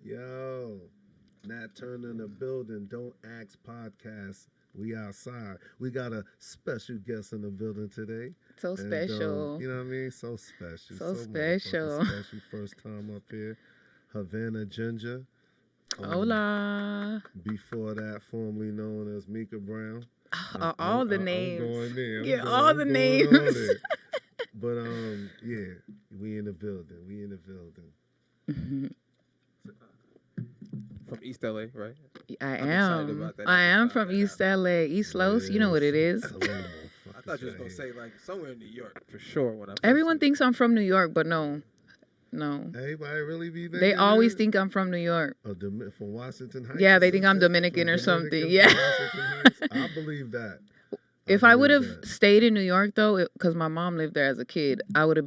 Yo, Nat Turner in the building. Don't Ask podcast. We outside. We got a special guest in the building today. So And special. you know what I mean? So special. So Motherfucking special. special. First time up here. Havana Ginger. Um, Hola. Before that, formerly known as Mika Brown. All the I'm names. going there. Yeah, all the I'm going all names. there. But yeah, we in the building. We in the building. Mhm. From East LA, right? I I'm excited am. about that I am episode. from East LA. East Los, you know what it is. I thought you was gonna say like somewhere in New York for sure. When I first Everyone seen thinks I'm from New York, but no. No. Everybody really be thinking They always that? think I'm from New York. Oh, from Washington Heights? Yeah, or they think some I'm shit? Dominican From or something. Dominican Yeah. from Washington Heights? I believe that. If I would believe have that. stayed in New York though, because my mom lived there as a kid, I would have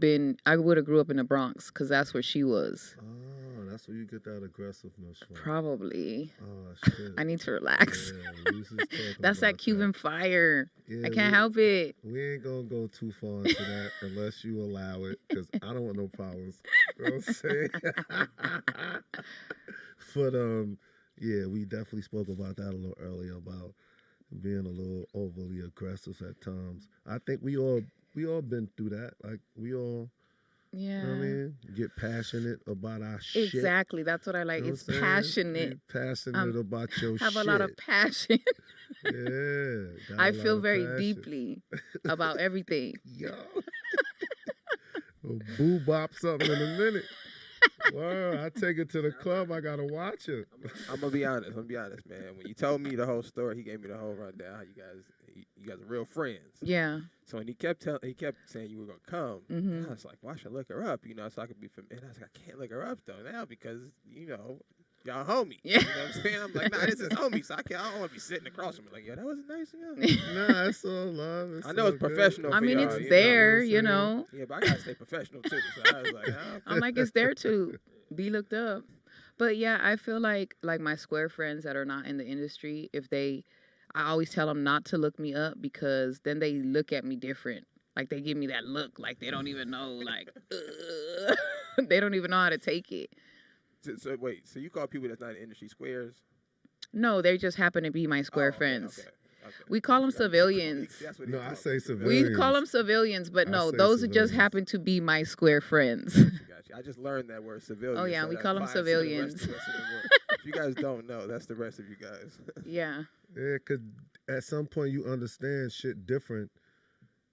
grew up in the Bronx because that's where she was. Oh, that's where you get that aggressiveness from. Probably. Oh, shit. I need to relax. Yeah, we was just talking That's that about Cuban fire. Yeah, I can't help it. We ain't gonna go too far into that unless you allow it, because I don't want no problems. You know what I'm saying? But yeah, we definitely spoke about that a little earlier about being a little overly aggressive at times. I think we all been through that. Like we all, Yeah. you know what I mean, get passionate about our shit. Exactly. That's what I like. You know It's what I'm saying? passionate. Be passionate about your Have shit. a lot of passion. Yeah. got I a feel lot of very passion. deeply about everything. Yo. Boo bop something in a minute. Wow, I take it to the club. I gotta watch it. I'm gonna be honest. Man. When you told me the whole story, he gave me the whole rundown. How you guys are real friends. Yeah. So when he kept saying you were gonna come, Mhm. I was like, well, I should look her up, so I could be familiar. And I was like, I can't look her up though now because y'all homie. Yeah. You know what I'm saying? I'm like, nah, this is homie, so I don't want to be sitting across from me like, yo, that was nice. Nah, it's all love. I know it's professional. I for mean, y'all, it's you there, know. you know. Yeah, but I gotta stay professional too. So I was like, I'm like, it's there to be looked up. But yeah, I feel like my square friends that are not in the industry, I always tell them not to look me up because then they look at me different. Like they give me that look, like they don't even know, like they don't even know how to take it. So wait, so you call people that's not in the industry squares? No, they just happen to be my square Okay, friends. Okay. We call them civilians. That's what No, he I called say them. civilians. We call them civilians, but I no, say those just civilians. happen to be my square friends. Gotcha. I just learned that word civilian. Oh, yeah, so we that call 'em applies to the civilians. rest of the world. If you guys don't know, that's the rest of you guys. Yeah. Yeah, because at some point you understand shit different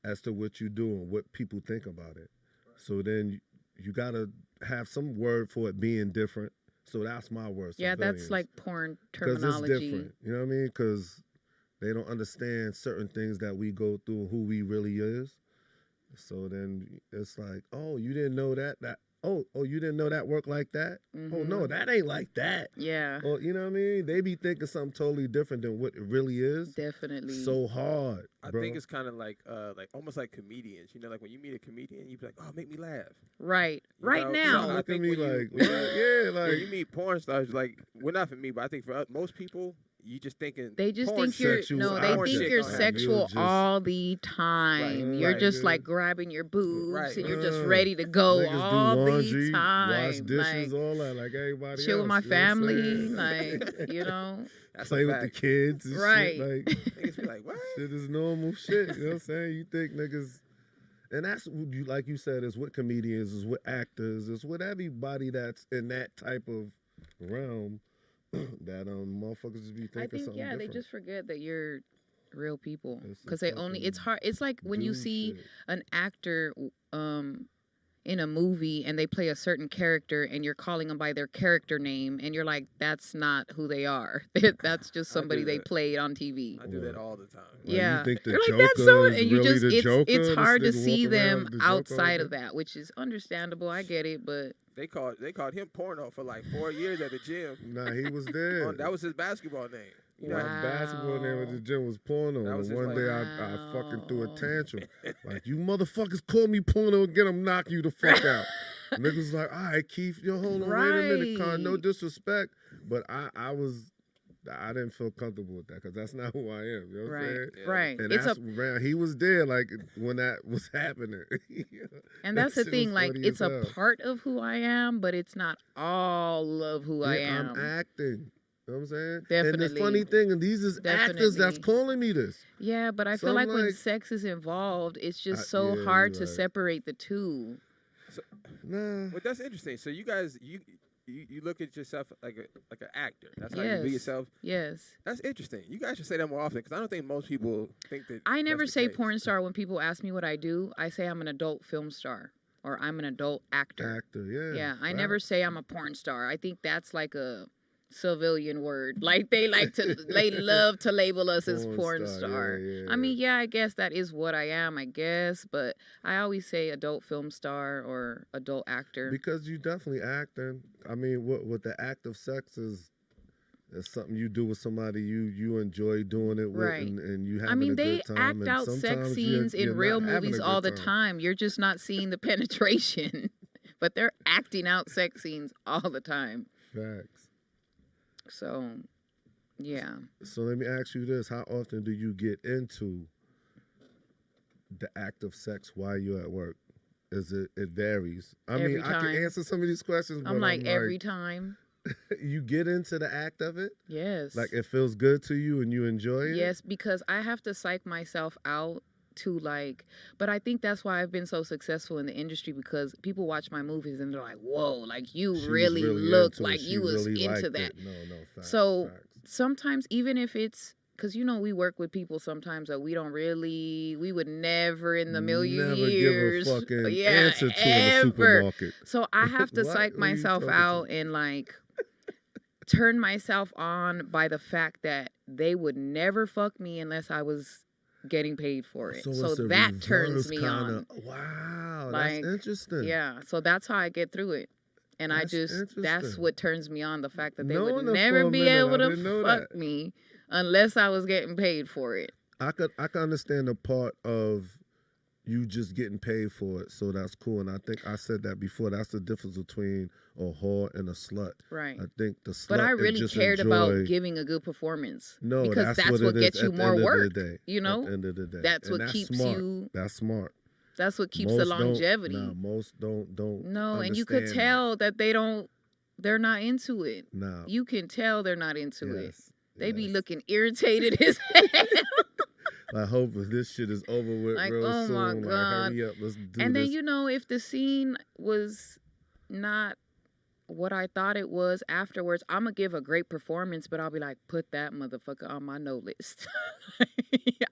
as to what you do and what people think about it. So then you gotta have some word for it being different. So that's my word. Yeah, that's civilians. like porn Because it's terminology. different. You know what I mean? Because they don't understand certain things that we go through and who we really is. So then it's like, oh, you didn't know that? Oh, you didn't know that worked like that? Oh, no, that ain't like that. Yeah, Or, you know what I mean? They be thinking something totally different than what it really is. definitely. So hard, I bro. think it's kind of like almost like comedians. Like when you meet a comedian, you be like, "Oh, make me laugh." Right. You Right know? now. So I Look at think me when you- like, when what? you- Yeah, when you like, meet porn stars, like, well, not for me, but I think for most people, you just thinking They just porn think you're shit. sexual they Porn think shit you're gonna happen. sexual You're just- all the time. Right, You're right. just like grabbing your boobs Right. and you're just ready to go niggas all do laundry, the time. wash dishes, like all that, like everybody chill else. with my you know what I'm family, saying? like, you know. That's Play a with the fact. kids and Right. shit. Like, Niggas be like, what? shit is normal shit. You know what I'm saying? You think niggas, and that's what you, like you said, is with comedians, is with actors, is with everybody that's in that type of realm that motherfuckers just be thinking I think something yeah, different. they just forget that you're real people It's because a it's fucking hard. It's like when you dude see shit. an actor in a movie and they play a certain character and you're calling them by their character name and you're like, that's not who they are. That's just I do somebody they that. played on TV. I do that all the time. Like, Yeah, you think the you're like Joker that's so, is and you really just the Joker? it's This hard to nigga see walking around them with the Joker outside on of that, which is understandable. I get it, but They called him porno for like 4 years at the gym. Nah, he was there. That was his basketball name. You know? My basketball name at the gym was porno. That was And his, one like- day I fucking threw a Wow. tantrum. Like, you motherfuckers call me porno and get them knock you the fuck out. Niggas was like, all right, Keith, yo, hold on, wait a minute, Con, no Right. disrespect. But I was I didn't feel comfortable with that because that's not who I am. You know what I'm Right. saying? Yeah. Right. And It's that's a around. He was there like when that was happening. and That that's the shit thing, was like funny it's as a hell. part of who I am, but it's not all of who I Yeah, I'm am. acting. You know what I'm saying? And the Definitely. funny thing, and these is actors that's Definitely. calling me this. Yeah, but I So feel I'm like when like, sex is involved, it's just so yeah, hard to you're right. separate the two. So, Nah. well, that's interesting. So you guys, you look at yourself like an actor. That's how you view Yes. yourself. Yes. That's interesting. You guys should say that more often because I don't think most people think that. I never that's the say case. porn star when people ask me what I do. I say I'm an adult film star or I'm an adult actor. Actor, yeah. Yeah, I never facts. say I'm a porn star. I think that's like a civilian word. Like they love to label us as porn star. Yeah, I mean, yeah, I guess that is what I am, I guess, but I always say adult film star or adult actor. Because you definitely acting. I mean, what the act of sex is something you do with somebody you enjoy doing it with, Right. and you having I mean, a they good time. act and out sex sometimes scenes you're in real not having movies a all good the time. You're just not seeing the penetration, but they're acting out sex scenes all the time. Facts. So, yeah. So let me ask you this: how often do you get into the act of sex while you're at work? It varies. I mean, Every I can time. answer some of these questions, but I'm like every time. you get into the act of it. Yes. Like it feels good to you and you enjoy it. Yes, because I have to psych myself out to like, but I think that's why I've been so successful in the industry because people watch my movies and they're like, whoa, like you She was really really look into it. like She you was really into liked that. it. No, facts. So facts. sometimes even if it's, because you know we work with people sometimes that we don't really, we would never in the million Never years, give a fucking yeah, answer to in the ever. supermarket. So I have to What? psych Who you myself talking out to? and like turn myself on by the fact that they would never fuck me unless I was getting paid for it. So it's a that turns reverse me kinda, on. Wow, Like, that's interesting. yeah. So that's how I get through it. And That's that's interesting. what turns me on, the fact that they Knowing would her for never a be minute, able I to didn't know fuck that. me unless I was getting paid for it. I could understand the part of you just getting paid for it, so that's cool. And I think I said that before. That's the difference between a whore and a slut. Right. I think the slut. But I is really just cared enjoy, about giving a good performance. No, because that's it what is gets you at the more end work. Of the day. You know? At the end of the day. That's And what keeps smart. you. That's smart. That's what keeps Most the longevity. most don't. No, and you could understand tell that they're not into it. that. Nah. You can tell they're not into it. Yes. They be yes. looking irritated as hell. I hope this shit is over with Like, real oh soon. my Like, God. hurry up, let's do And this. then, you know, if the scene was not what I thought it was afterwards, I'm going to give a great performance, but I'll be like, put that motherfucker on my no list.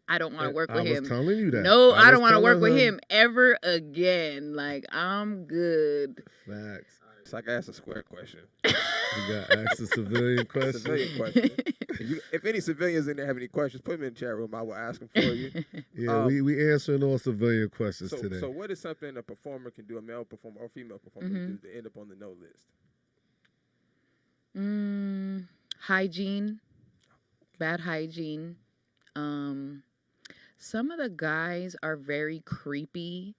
I don't want to work with I him. was telling you that. No, I was don't want to work telling with him ever again. Like, I'm good. Facts. It's like I asked a square question. You got asked a civilian question. Civilian question. If any civilians in there have any questions, put them in the chat room. I will ask them for you. Yeah, we answering all civilian questions So, today. so what is something a performer can do, a male performer or female performer can do to end up on the no list? Hygiene. Bad hygiene. Some of the guys are very creepy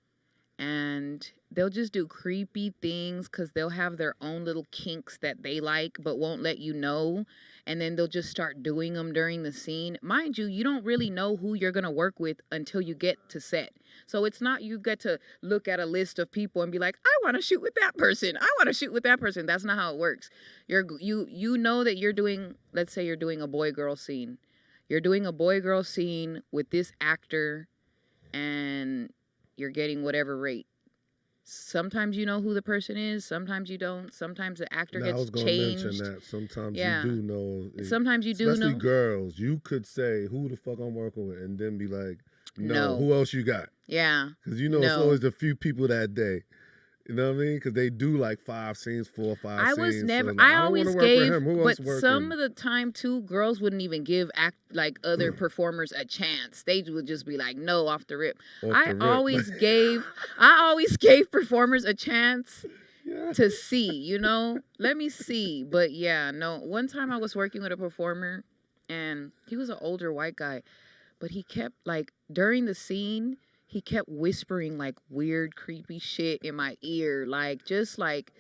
and they'll just do creepy things because they'll have their own little kinks that they like but won't let you know. And then they'll just start doing them during the scene. Mind you, you don't really know who you're going to work with until you get to set. So it's not you get to look at a list of people and be like, I want to shoot with that person. I want to shoot with that person. That's not how it works. You know that you're doing, let's say you're doing a boy-girl scene. You're doing a boy-girl scene with this actor and you're getting whatever rate. Sometimes you know who the person is. Sometimes you don't. Sometimes the actor I was gets gonna changed. mention that. Sometimes Yeah. you do know. Sometimes you do Especially know. girls. You could say, who the fuck I'm working with? And then be like, no. No. Who else you got? Yeah. Because you know it's No. always a few people that day. You know what I mean? Because they do like 5 scenes, 4 or 5 I scenes. was never. So like, I don't always wanna work with gave, him. Who but else working? some of the time too, girls wouldn't even give other performers a chance. They would just be like, no, off the rip. Off I the rip. always gave performers a chance Yeah. to see. You know, let me see. But yeah, no. One time I was working with a performer, and he was an older white guy, but he kept like during the scene. He kept whispering like weird, creepy shit in my ear, like just like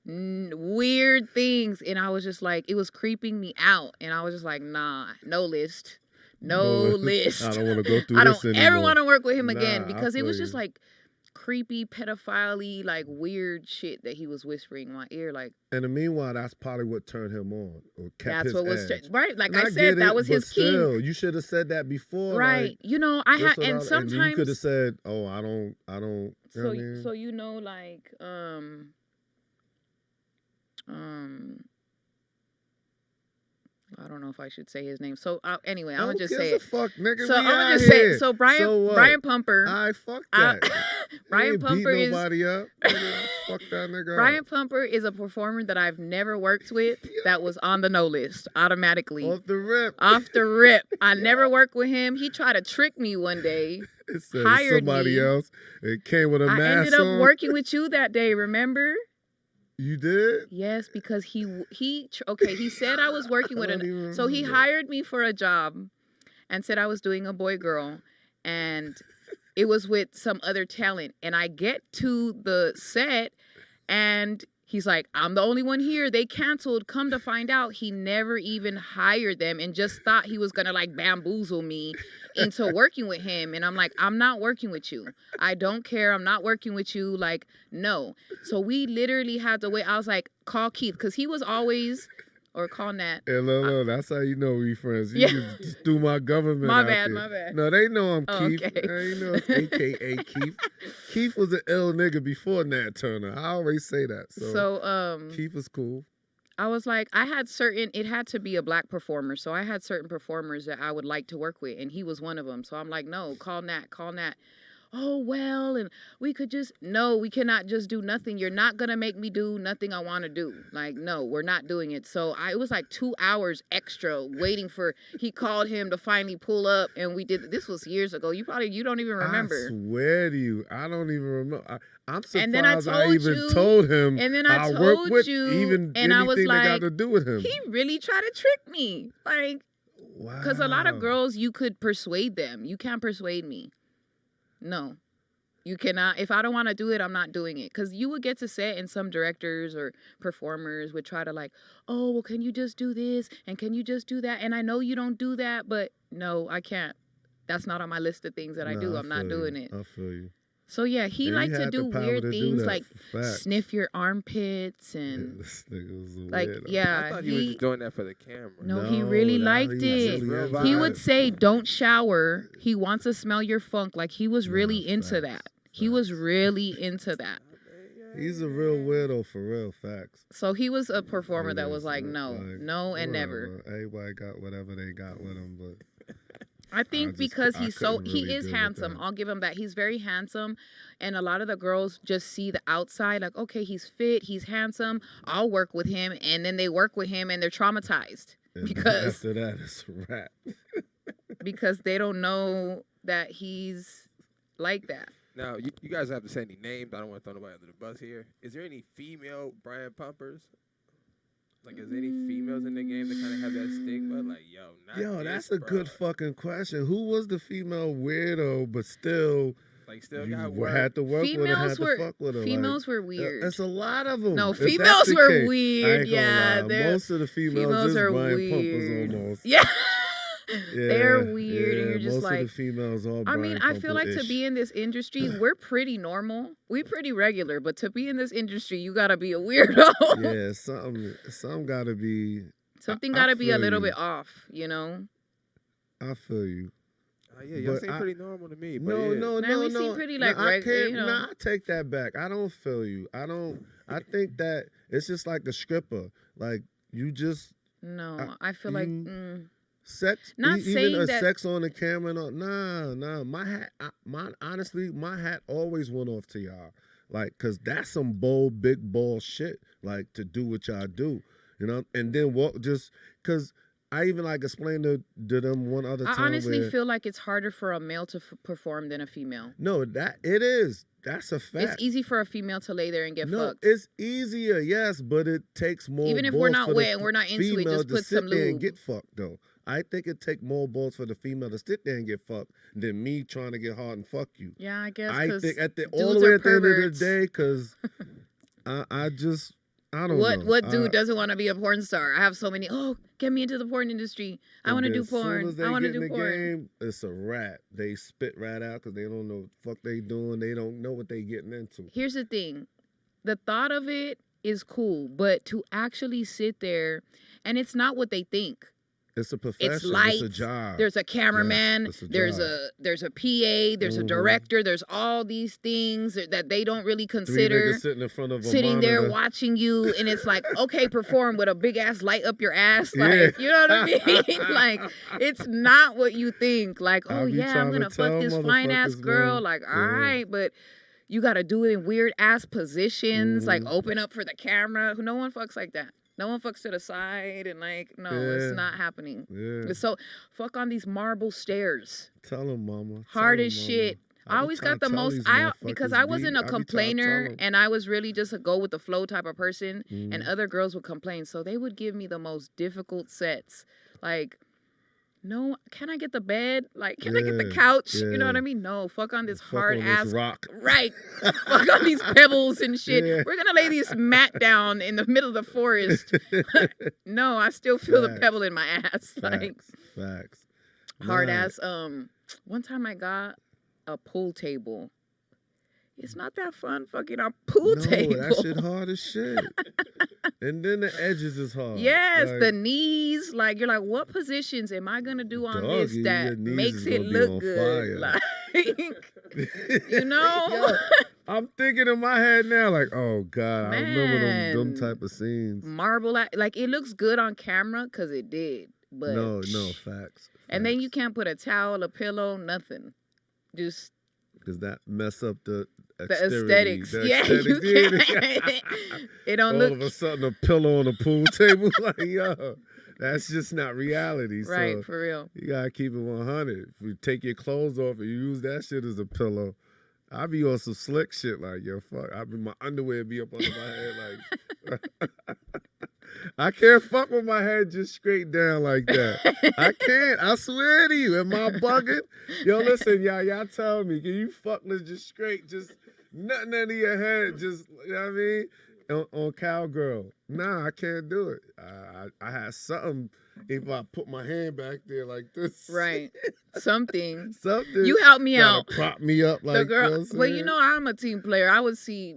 weird things, and I was just like, it was creeping me out, and I was just like, nah, no list, no list. I don't want to go through I this don't anymore. ever want to work with him Nah, again I because it feel was just you. like creepy, pedophile-y, like weird shit that he was whispering in my ear. Like, And in the meanwhile, that's probably what turned him on or kept that's his what was edge. right. Like And I I said, get that it, was but his still, kink. you should have said that before. Right. Like, You know, I this had, what and and you sometimes, could have said, "Oh, I don't." You know what I mean? so you know, like, I don't know if I should say his name. So anyway, I'm gonna Who just gives say a it. fuck, nigga? So We I'm gonna out just say here. it. So So what? Brian Pumper. I fuck I- that. Brian ain't Pumper beat is nobody up. Nigga, fuck that nigga. Brian up. Pumper is a performer that I've never worked with that was on the no list automatically. Off the rip. Off the rip. I never worked with him. He tried to trick me one day. It said hired somebody me. else. It came with a I mask ended up on. working with you that day, remember? You did? Yes, because he said I was working with so he hired me for a job and said I was doing a boy girl, and it was with some other talent, and I get to the set and he's like, I'm the only one here. They canceled. Come to find out, he never even hired them and just thought he was gonna like bamboozle me into working with him. And I'm like, I'm not working with you. I don't care. I'm not working with you. Like, no. So we literally had to wait. I was like, call Keith, because he was always, or call Nat. Hey, no, that's how you know we friends. You Yeah. just threw my government My out bad, there. my bad. No, they know I'm Oh, Keith. okay. They know it's AKA Keith. Keith was an ill nigga before Nat Turner. I always say that. So Keith was cool. I was like, it had to be a black performer. So I had certain performers that I would like to work with, and he was one of them. So I'm like, no, call Nat. Oh, well, and we cannot just do nothing. You're not going to make me do nothing I want to do. Like, no, we're not doing it. So it was like 2 hours extra waiting he called him to finally pull up, and we did. This was years ago. You don't even remember. I swear to you, I don't even remember. I'm surprised And then I told him. And then I work told with you, even and I was anything that like, got to do with him. He really tried to trick me. Like, Wow. because a lot of girls, you could persuade them. You can't persuade me. No, you cannot. If I don't want to do it, I'm not doing it. Because you would get to set, and some directors or performers would try to like, oh, well, can you just do this? And can you just do that? And I know you don't do that, but no, I can't. That's not on my list of things that I do. I'm not doing it. I feel you. So yeah, he liked to do weird things like Facts. sniff your armpits and This nigga was a like, weirdo. yeah. I thought he was just doing that for the camera. No, he really liked it. really He had would it. say, don't shower. He wants to smell your funk. Like, he was really into that. He was really into that. He's a real weirdo for real. Facts. So he was a performer that It was is, like, like, no, and never. whatever. Everybody got whatever they got with him, but I think because I couldn't he really is deal with handsome. that. I'll give him that. He's very handsome. And a lot of the girls just see the outside, like, okay, he's fit, he's handsome. I'll work with him. And then they work with him and they're traumatized. and Because after that, it's a wrap. because they don't know that he's like that. Now, you guys have to say any names. I don't want to throw nobody under the bus here. Is there any female Brian Pumpers? Like, is there any females in the game that kind of have that stigma? Like, Yo, that's a good fucking question. Who was the female weirdo, but still, like, still you got work? had to work with her, had Females to were fuck with her? females like, were weird. It's a lot of them. No, If that's females the were case, I weird. ain't gonna Yeah, lie. Most of the females is are Brian weird. Pumpers almost. Yeah. Yeah, They're weird, and yeah, you're just most like, of the females are I mean, Brian I feel like to Pumper-ish. be in this industry, we're pretty normal. We pretty regular, but to be in this industry, you gotta be a weirdo. Yeah, something gotta be. Something I gotta be a feel little you. bit off, you know? I feel you. Yeah, y'all But seem pretty normal to me. But No, yeah. no, Nah, no, we no. seem pretty, No, like, I can't. you know. Nah, I take that back. I don't feel you. I think that it's just like a stripper. Like you just No, I feel like sex. Not even saying a that- sex on the camera. No, nah. My hat. Honestly, my hat always went off to y'all. Like, cause that's some bold, big ball shit. Like to do what y'all do, you know. And then walk just cause. I even like explained to them one other time. I honestly where, feel like it's harder for a male to perform than a female. no, that it is. That's a fact. It's easy for a female to lay there and get No, fucked. it's easier, yes, but it takes more. Even if we're balls not for the wet and we're not into it, female just to put sit some there and lube. get fucked though. I think it take more balls for the female to sit there and get fucked than me trying to get hard and fuck you. Yeah, I guess. I 'cause think all dudes the way are at the end of perverts. the day, because I just I don't What know. dude doesn't want to be a porn star? I have so many. Oh, get me into the porn industry. I want to do As soon porn. as they I want to get in do the porn. game, it's a wrap. They spit right out because they don't know what the fuck they doing. They don't know what they getting into. Here's the thing. The thought of it is cool, but to actually sit there, and it's not what they think. It's a profession. It's lights. It's a job. There's a cameraman. Yes, it's a there's job. a PA. There's a director. There's all these things that they don't really 3 consider. niggas sitting in front of a Sitting there monitor. watching you, and it's like, okay, perform with a big ass light up your ass, like you know what I mean? Like it's not what you think. Like, oh be yeah, I'm trying to gonna fuck tell this fine ass motherfuckers, girl. man. Like, Yeah. all right, but you gotta do it in weird ass positions, like open up for the camera. No one fucks like that. No one fucks to the side and like, no, it's not happening. Yeah. So fuck on these marble stairs. Tell them, mama. Hard Tell as 'em, shit. mama. I always got the most. Because I wasn't a complainer and I was really just a go with the flow type of person. And other girls would complain, so they would give me the most difficult sets. Like, no, can I get the bed? Like, can I get the couch? You know what I mean? No, fuck on this hard ass rock. Right. Fuck on these pebbles and shit. Yeah. We're gonna lay this mat down in the middle of the forest. No, I still feel the pebble in my ass. Like Facts. hard ass. One time I got a pool table. It's not that fun fucking a pool table. No, that shit hard as shit. And then the edges is hard. Yes, like, the knees. Like you're like, what positions am I gonna do on this doggy, that your knees makes is it gonna be look on good? fire. Like, you know. Yo, I'm thinking in my head now, like, oh God, I remember them Man. type of scenes. Marble, like it looks good on camera because it did, but No, facts. And then you can't put a towel, a pillow, nothing. Just because that mess up the aesthetics. The Yeah, aesthetics, you yeah. can't. It don't All look of a sudden a pillow on a pool table, like yo, that's just not reality. right So for real. you gotta keep it 100. If you take your clothes off and you use that shit as a pillow, I be on some slick shit like yo, fuck. I be my underwear be up under my head like. I can't fuck with my head just straight down like that. I can't. I swear to you. Am I bugging? Yo, listen, y'all tell me. Can you fuck this just straight? Just nothing into your head. Just, you know what I mean? On Cowgirl. Nah, I can't do it. I had something if I put my hand back there like this. Right. Something. Something. You help me gotta out. prop me up like The girl. You know what I'm Well, saying? you know I'm a team player. I would see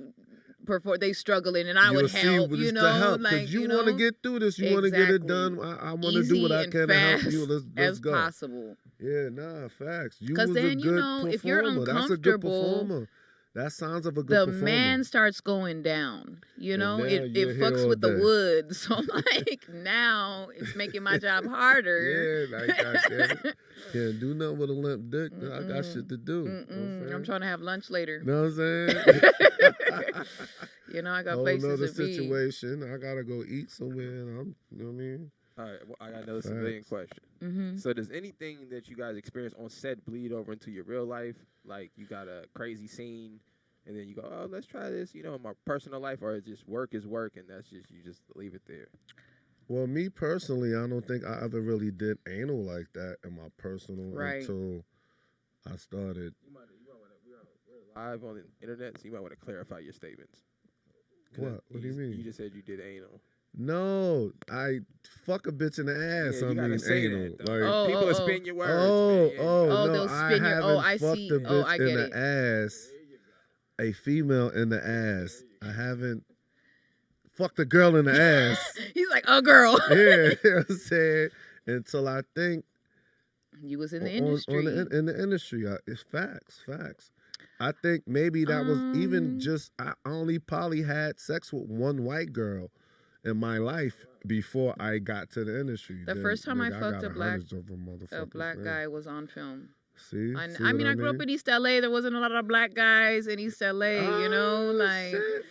before they struggling and I You'll would see help. what You it's to know, help, 'cause like you know, want to get through this. You want to get it Exactly. done. I want to Easy do what I and can to help fast you. Let's as go. possible. Yeah, nah, facts. You 'Cause was then, a you good know, performer. if you're That's a good uncomfortable, performer. That sounds of a good The performer. man starts going down. You And know, now it you're here fucks all with the day. wood. So like now it's making my job harder. Yeah, like goddamn. Can't do nothing with a limp dick. I got shit to do. You know what I'm I'm trying to have lunch later. You know what I'm saying? You know, I got Whole places nother to be. situation. I gotta go eat somewhere. And you know what I mean? All right, well, I got another civilian question. Mm-hmm. So does anything that you guys experience on set bleed over into your real life? Like you got a crazy scene and then you go, oh, let's try this, in my personal life, or is just work is work and that's just, you just leave it there? Well, me personally, I don't think I ever really did anal like that in my personal until I started. We're live on the internet, so you might want to clarify your statements. What? What do you mean? You just said you did anal. No, I fuck a bitch in the ass. Yeah, I you gotta mean say anal. that, though. Like, People are spinning your words. no, they'll I spin your- haven't I fucked see. a bitch I in get the it. ass. A female in the ass. I haven't fucked a girl in the ass. He's like, oh, girl. Yeah, you know what I'm saying? Until I think You was in the industry. in the industry. It's facts. I think maybe that was even just, I only probably had sex with one white girl in my life before I got to the industry. The Then, first time I nigga, fucked got a black motherfuckers, guy was on film. See? I See what mean, I grew up in East LA. There wasn't a lot of black guys in East LA, you know, like, shit.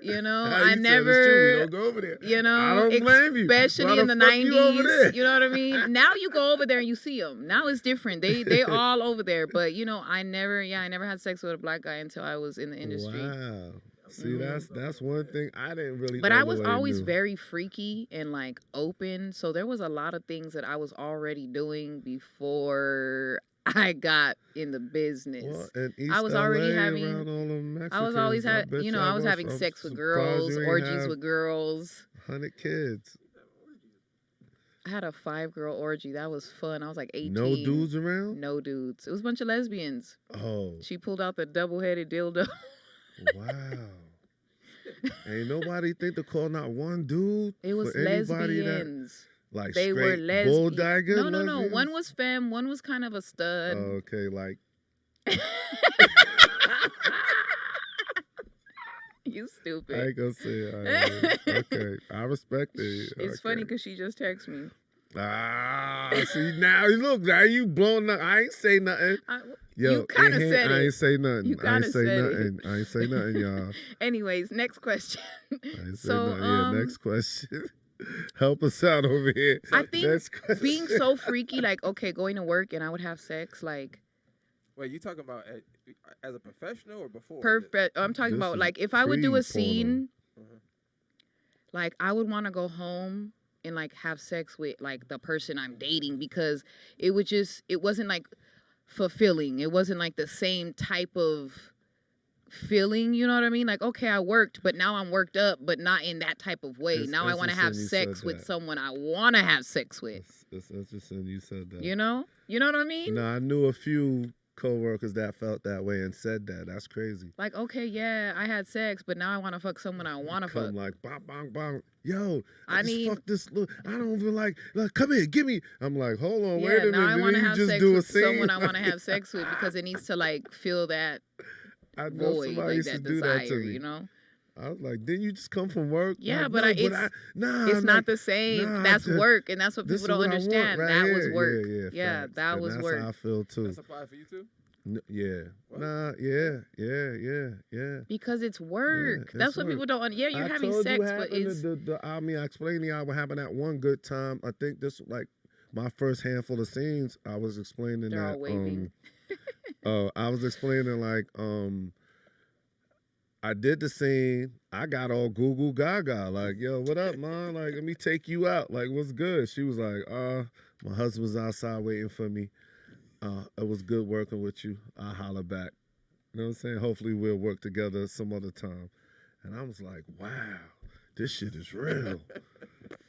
you know, How I you said it's true, never, we don't go over there. you know, I don't blame you. especially Why in the the fuck you over there? 90s, you know what I mean? Now you go over there and you see them. Now it's different. They all over there. But, you know, I never had sex with a black guy until I was in the industry. Wow. See, that's one thing I didn't really. But all I the was way always knew. very freaky and like open. So there was a lot of things that I was already doing before I got in the business. Well, in East I was LA, already having. around all the Mexicans, I was always I had. bet You know, y'all I was having I'm sex with surprised girls, you ain't orgies have with girls. 100 kids. I had a 5-girl orgy. That was fun. I was like 18. No dudes around? No dudes. It was a bunch of lesbians. Oh, She pulled out the double-headed dildo. wow. Ain't nobody think to call not one dude It was for anybody lesbians. that, like, They were straight lesbians. bulldagging No. lesbians? One was femme. One was kind of a stud. Okay, like, You I stupid. ain't gonna say it. Okay, I respect it. It's funny because she just texted me. Ah, see now, look, now you blown up. I ain't say nothing. Yo, You kind of said I it. ain't say nothing. You I ain't kinda say said it. nothing. I ain't say nothing, y'all. Anyways, next question. I ain't say So, nothing. Yeah, next question. Help us out over here. I think Next question. being so freaky, like, okay, going to work and I would have sex, like, Wait, you talking about as a professional or before? perfect. I'm talking This about, is like, if I would do a pre-porno. scene, Mhm. like, I would want to go home and, like, have sex with, like, the person I'm dating because it wasn't, like, fulfilling. It wasn't, like, the same type of feeling, you know what I mean? Like, okay, I worked, but now I'm worked up, but not in that type of way. It's Now I want to have interesting you sex said with that. someone I want to have sex with. It's interesting you said that. You know what I mean? No, I knew a few co-workers that felt that way and said that. That's crazy. Like, okay, yeah, I had sex, but now I want to fuck someone I want to fuck. Come like, bang, bang, bang. Yo, I I just need- fucked this. I don't even like, come here, give me. I'm like, hold on, Yeah, wait a now I minute. want to Didn't you have just sex do a with scene? someone I want to have sex with because it needs to, like, fill that I know void, somebody like used to that do that to desire, me. you know? I was like, didn't you just come from work? Yeah, Like, but no, it's nah, it's not like, the same. nah, That's just- work, and that's what this people is don't what I want understand. right That was here. work. Yeah, facts. that And was that's work. how I feel too. That's applied for you too. Yeah. What? Nah, yeah. Because it's work. it's That's what work. people don't. Yeah, you're I having told sex, you but happened it's I mean, I explained to y'all what happened at one good time. I think this like my first handful of scenes. I was explaining They're all that. waving. I was explaining like I did the scene. I got all goo goo gaga. Like, yo, what up, man? Like, let me take you out. Like, what's good? She was like, my husband's outside waiting for me. It was good working with you. I'll holler back. You know what I'm saying? Hopefully we'll work together some other time. And I was like, wow, this shit is real.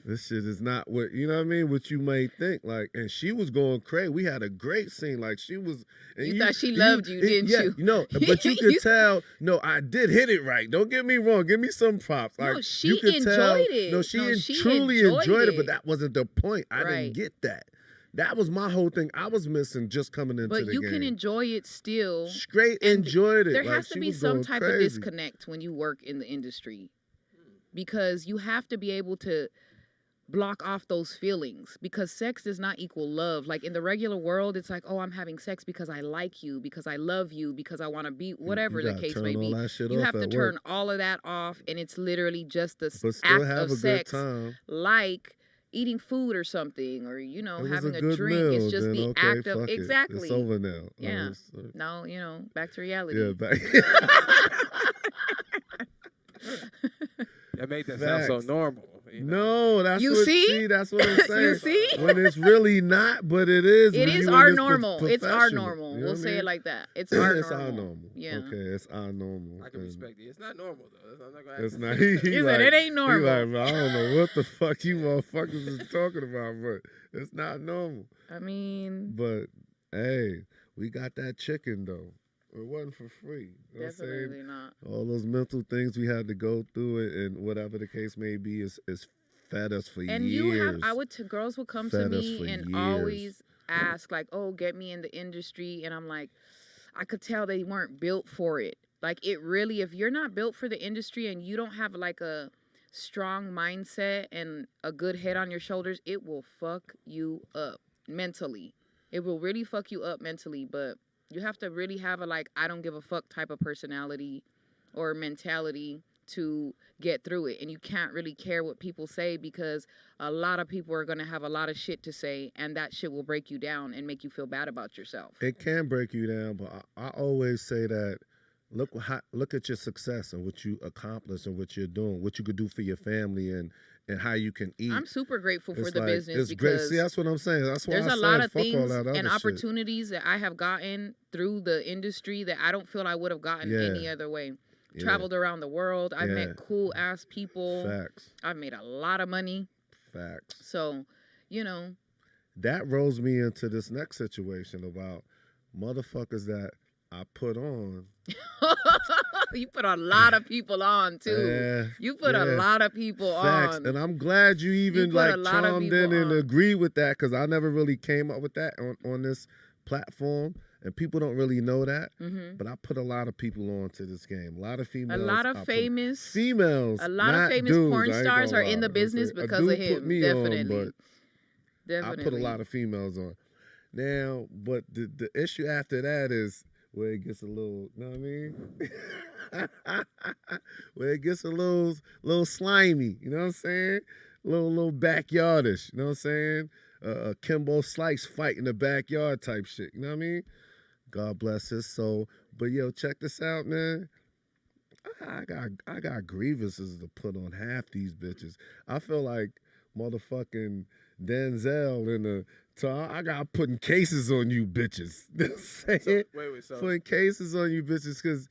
This shit is not what, you know what I mean? What you may think. Like, and she was going crazy. We had a great scene. Like, she was. And You thought she loved you, didn't you? No, but you could tell, no, I did hit it right. Don't get me wrong. Give me some props. No, Like, she you could enjoyed tell, it. No, she, No, she truly enjoyed enjoyed it, but it. that wasn't the point. I Right. didn't get that. That was my whole thing. I was missing just coming into but the you game. can enjoy it still. Straight and enjoyed it. There Like, has to she be was some going type of crazy. disconnect when you work in the industry, because you have to be able to block off those feelings, because sex does not equal love. Like in the regular world, it's like, oh, I'm having sex because I like you, because I love you, because I want to be whatever You the gotta case turn may all be. that shit You off have to at turn work. all of that off, and it's literally just the But still act have of a sex, good time. like eating food or something, or It having was a a good drink. meal. It's just then, the okay, act of fuck it. exactly. It's over now. Yeah. So- Now back to reality. yeah, back. That made that sound so Facts. normal. You know? No, that's You what. see? That's what I'm saying. You see? When it's really not, but it is. It when is you our in this normal. It's our professional, normal. you know We'll what I say mean? it like that. It's our It's normal. our normal. Yeah. Okay, it's our normal. I can and respect it. It's not normal though. I'm not gonna It's ask not. you. He He like, said it ain't he normal. like, "Bro, I don't know what the fuck you motherfuckers is talking about, but it's not normal. I mean, But hey, we got that chicken though. It wasn't for free. You know what I'm saying? definitely not. All those mental things we had to go through it, and whatever the case may be, is fed us for And years. girls would come to Fed us me for and years. always ask like, "Oh, get me in the industry," and I'm like, I could tell they weren't built for it. Like it really, if you're not built for the industry and you don't have like a strong mindset and a good head on your shoulders, it will fuck you up mentally. It will really fuck you up mentally, but you have to really have a like I don't give a fuck type of personality or mentality to get through it. And you can't really care what people say, because a lot of people are going to have a lot of shit to say, and that shit will break you down and make you feel bad about yourself. It can break you down, but I always say that look at your success and what you accomplished and what you're doing, what you could do for your family and how you can eat. I'm super grateful for It's the like business it's great. because See, that's what I'm saying. That's why there's I a lot said of fuck all things that other and shit. opportunities that I have gotten through the industry that I don't feel I would have gotten any Yeah. other way. Yeah. Traveled around the world. I've Yeah. met cool ass people. Facts. I've made a lot of money. Facts. So, you know, That rolls me into this next situation about motherfuckers that I put on. you put a lot of people on too. Yeah, You put a lot of people facts. on. And I'm glad you even put a like lot of chimed people in and on. agreed with that because I never really came up with that on this platform. And people don't really know that. Mm-hmm. But I put a lot of people onto this game. A lot of females. A lot of famous females. A lot of not famous dudes, porn I ain't stars gonna are in lie. the business A because dude of put him. me Definitely. on, but I put a lot of females on. Now, but the issue after that is where it gets a little, you know what I mean? Where it gets a little slimy, you know what I'm saying? Little backyardish, you know what I'm saying? A Kimbo Slice fight in the backyard type shit, you know what I mean? God bless his soul. But yo, check this out, man. I got grievances to put on half these bitches. I feel like motherfucking Denzel in the I got putting cases on you bitches. So, putting cases on you bitches because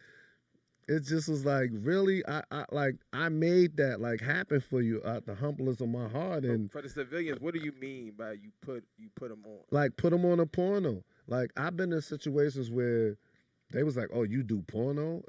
it just was like really I made that like happen for you at the humblest of my heart. And for the civilians, what do you mean by you put them on? Like put them on a porno. Like I've been in situations where they was like, "Oh, you do porno,"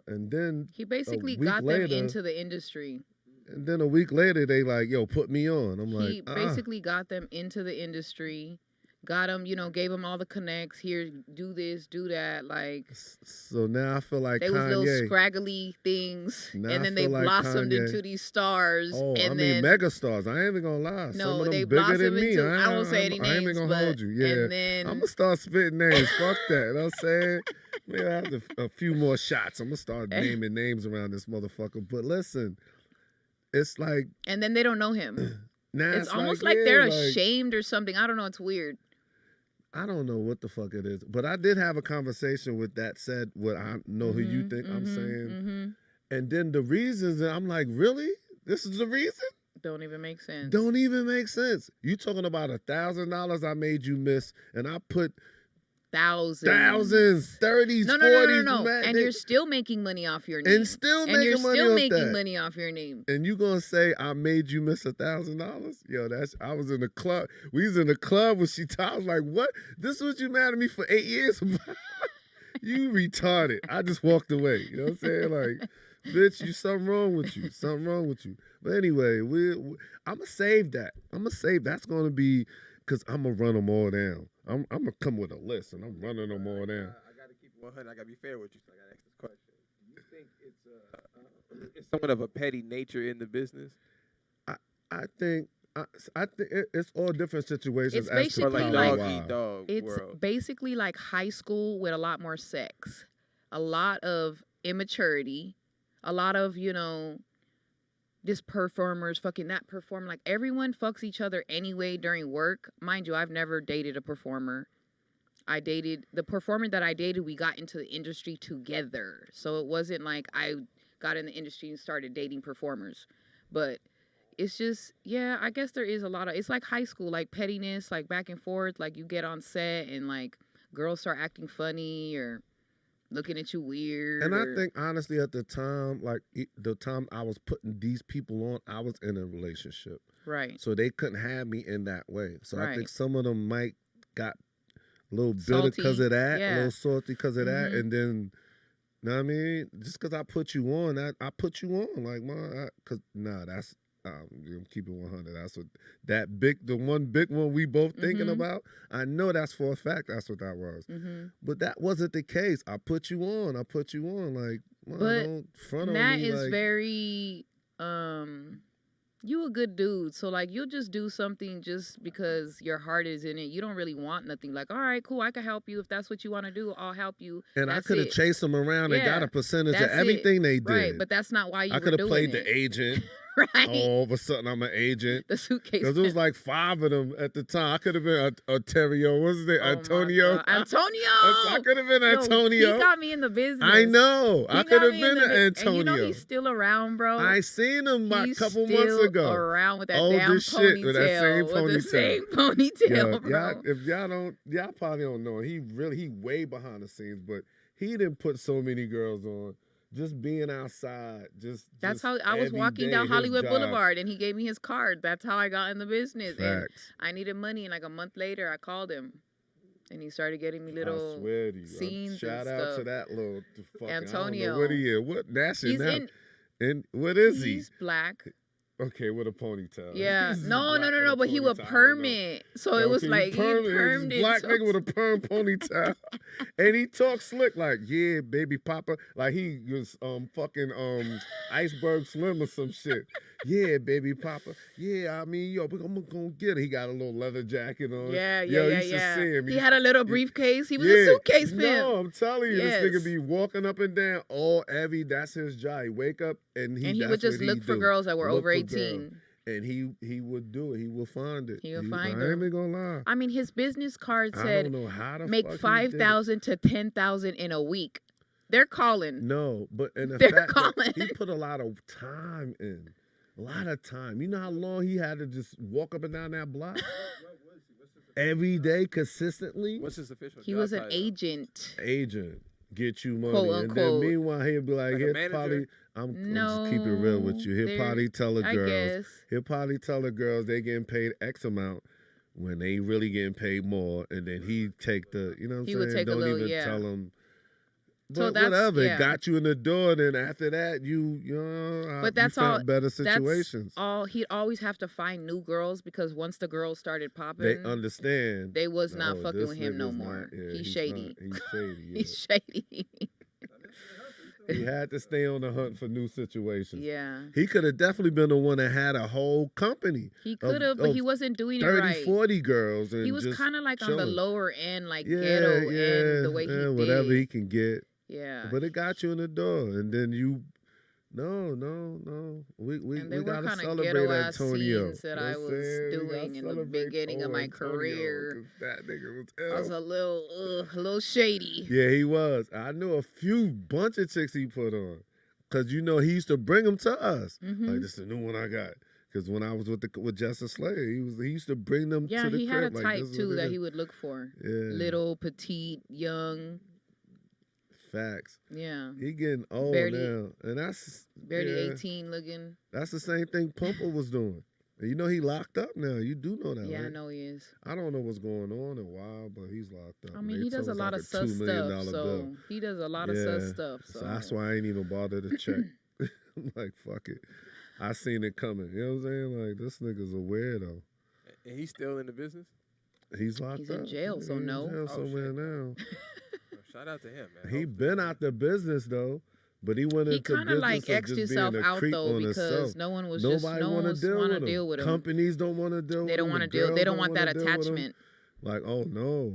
and then he basically got them into the industry. And then a week later, they like, "Yo, put me on." I'm like, he basically got them into the industry, got them, gave them all the connects. Here, do this, do that. Like, so now I feel like they Kanye. was little scraggly things, and then they blossomed into these stars. Oh, and I mean, mega stars. I ain't even gonna lie. No, some of them they bigger than blossomed me. into. I won't say any names. I ain't even gonna hold you. Yeah, and then I'm gonna start spitting names. Fuck that. You know what I'm saying? Maybe I have a few more shots. I'm gonna start naming names around this motherfucker. But listen, it's like, and then they don't know him. Now it's almost like they're ashamed or something. I don't know. It's weird. I don't know what the fuck it is, but I did have a conversation with that said what I know who you think I'm saying. And then the reasons, I'm like, really? This is the reason? Don't even make sense. Don't even make sense. You talking about $1,000 I made you miss, and I put thousands, 30s, no, 40s. No. And you're still making money off your name. And still making money off your name. And you gonna say I made you miss $1,000? Yo, I was in the club. We was in the club when I was like, what? This is what you mad at me for 8 years about? You retarded. I just walked away. You know what I'm saying? Like, bitch, something wrong with you. Something wrong with you. But anyway, I'm gonna save that. That's gonna be because I'm gonna run them all down. I'm gonna come with a list and I'm running them all down. I gotta keep it 100. I gotta be fair with you. So I gotta ask this question. Do you think it's somewhat of a petty nature in the business? I think it's all different situations. It's basically like dog eat dog. It's world. basically like high school with a lot more sex, a lot of immaturity, a lot of this performers fucking that perform. Like everyone fucks each other anyway during work. Mind you, I've never dated a performer. I dated the performer that I dated. We got into the industry together, so it wasn't like I got in the industry and started dating performers. But it's just, yeah, I guess there is a lot of, it's like high school, like pettiness, like back and forth. Like you get on set and like girls start acting funny or looking at you weird. And I think honestly at the time, like the time I was putting these people on, I was in a relationship. Right. So they couldn't have me in that way. So Right. I think some of them might got a little bitter Salty, because of that, yeah. a little salty because of that. Mhm. And then, you know what I mean? Just because I put you on, I put you on. Like, that's, I'm keeping 100. That's what, the one big one we both thinking about. I know that's for a fact that's what that was. But that wasn't the case. I put you on. Like, But don't front on Nat me. is like, very, you a good dude. So like you'll just do something just because your heart is in it. You don't really want nothing. Like, all right, cool, I can help you. If that's what you want to do, I'll help you. and that's I could have it. chased them around and got Yeah, a percentage of that's everything it. they did. Right, but that's not why you I were could have doing played it. the agent. Right. All of a sudden, I'm an agent. The suitcase. Because there was like 5 of them at the time. I could have been Ontario. What's his name? Oh my Antonio. God. Antonio. I could have been Yo, Antonio. he got me in the business. I know. I He could got have me in been the Antonio. And you know he's still around, bro. I seen him about a He's couple still months ago. around with that Old damn as shit ponytail. with that same With the ponytail. same ponytail, Yeah, bro. if y'all probably don't know. He way behind the scenes, but he didn't put so many girls on. Just being outside, That's just how I was every walking day, down his Hollywood job. Boulevard, and he gave me his card. That's how I got in the business. And Facts. I needed money, and like a month later, I called him, and he started getting me I little swear to you. scenes Shout and out stuff. to that little fucking Antonio. I don't know what he is. What that's it He's now. in. And what is he? He's black. Okay, with a ponytail. Yeah. He's No. black with a But he would ponytail. I don't perm know. it, so it was Okay, like he permed He's it. black so- nigga with a perm ponytail, and he talks slick like, "Yeah, baby papa," like he was fucking Iceberg Slim or some shit. Yeah, baby papa. Yeah, I mean, yo, I'm gonna get it. He got a little leather jacket on. Yeah. Yo, you should see him. He had a little briefcase. He was Yeah. a suitcase pimp. No, I'm telling you, Yes. this nigga be walking up and down that's his job. He wake up and And he that's would just what look he for do. girls that were Look over for 18. girls. And he would do it. He would find it. He would find I them. ain't even gonna lie. I mean, his business card I said don't know how the make fuck he did it. 5,000 to 10,000 in a week. They're calling. No, but in the They're fact that calling. he put a lot of time in. A lot of time. You know how long he had to just walk up and down that block? Every day, consistently? What's his official He job was an title? agent. Agent. Get you money. Quote, and unquote. then meanwhile, he'll be like, Like a he'll manager? probably, I'm just keep it real with you. He'll No, probably tell the I girls. guess. He'll probably tell the girls they getting paid X amount when they really getting paid more. And then he take the, you know what I'm He saying? would take a Don't little, even yeah. tell them. So But that's- whatever, yeah. it got you in the door. Then after that, you know, But that's you found all- better situations. That's all. He'd always have to find new girls because once the girls started popping, They understand. they was not No, fucking this with him no nigga's more. not- yeah, He's shady. He's shady. Yeah. He's shady. He had to stay on the hunt for new situations. Yeah. He could have definitely been the one that had a whole company. He could have, but of he wasn't doing it 30, right. 40 girls. And He was just kind of like on the chilling. lower end, like Yeah, ghetto yeah, end, the way he yeah, did. whatever he can get. Yeah. But it got you in the door. And then you, no. We And they were got to kind of celebrate ghetto-ass Antonio. scenes that You know I what I'm was saying? We gotta doing in the celebrate beginning of my Antonio, career. 'cause that nigga was I was ill. a little shady. Yeah, he was. I knew a bunch of chicks he put on. Because, you know, he used to bring them to us. Mhm. Like, this is the new one I got. Because when I was with Justice Slayer, he used to bring them Yeah, to the he crib. had a like, type this is too what it that is. he would look for. Yeah. Little, petite, young. Facts. Yeah. He getting old Barely- now. And that's Barely yeah, 18 looking. That's the same thing Pumper was doing. And you know he locked up now. You do know that, Yeah, I right? know he is. I don't know what's going on and why, but he's locked up. I mean, They he does told a us lot like of sus $2 million stuff. So bill. he does a lot of sus stuff. So, that's why I ain't even bothered to check. I'm like, fuck it. I seen it coming. You know what I'm saying? Like, this nigga's a weirdo. And he's still in the business? He's locked He's up. in jail, so He's no. in jail Oh, somewhere shit. now. Shout out to him, man. He Hopefully, been out the business though, but he went he into kind of business like of X'd just himself being a out creep though on because himself. no one was Nobody want to deal with him. Companies don't want to deal with him. They don't want to The deal. girls They don't want that wanna deal with him. attachment Like, oh no,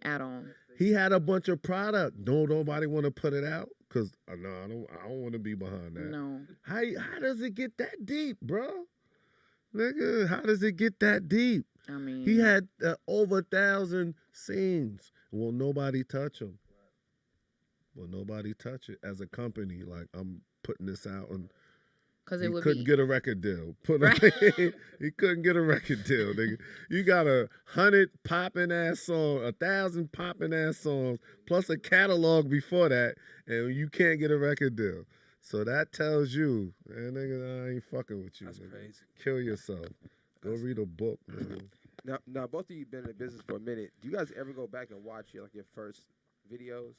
at all. he had a bunch of product. Nobody want to put it out because no, I don't want to be behind that. No. How does it get that deep, bro? Nigga, how does it get that deep? I mean, He had over 1,000 scenes. Will nobody touch him? Will nobody touch it as a company? Like, I'm putting this out, and because he it would couldn't be get a record deal. Right. He couldn't get a record deal, nigga. You got 100 popping ass songs, 1,000 popping ass songs, plus a catalog before that, and you can't get a record deal. So that tells you, man, nigga, I ain't fucking with you. That's nigga. crazy. Kill yourself. Go read a book, nigga. Now, both of you been in the business for a minute. Do you guys ever go back and watch your first videos?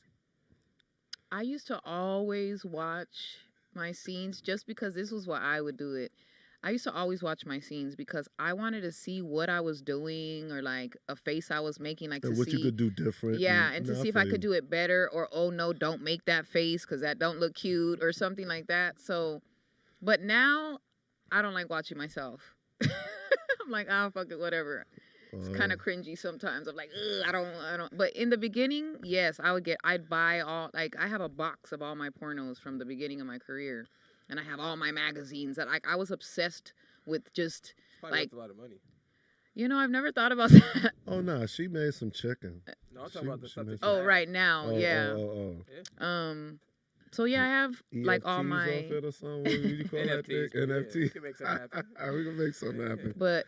I used to always watch my scenes just because this was what I would do it. I used to always watch my scenes because I wanted to see what I was doing or like a face I was making, like to And what see you could do different. yeah, and to see if I could do it better or oh no, don't make that face because that don't look cute or something like that. So, but now I don't like watching myself. I'm like, oh fuck it, whatever. It's kind of cringy sometimes. I'm like, ugh, I don't. But in the beginning, yes, I'd buy all, like, I have a box of all my pornos from the beginning of my career. and I have all my magazines. That I was obsessed with just Probably like worth a lot of money. I've never thought about that. Oh no, she made some chicken. No, I'm talking about the She stuff that made you Oh, have. right now, yeah. Oh. So yeah, I have like all EFTs my, off it or something. What do you call that thing? NFTs, but yeah, NFT. we can make something happen. We can make something happen. but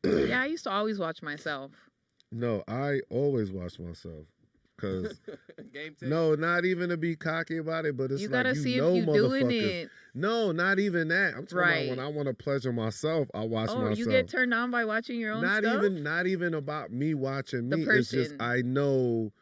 yeah, I used to always watch myself. No, I always watch myself. Cause Game tape. no, not even to be cocky about it, but it's You like gotta you see know if you doing motherfuckers. it. No, not even that. I'm talking Right. about when I want to pleasure myself, I watch Oh, myself. you get turned on by watching your own stuff? Not even about me watching The me. It's just person.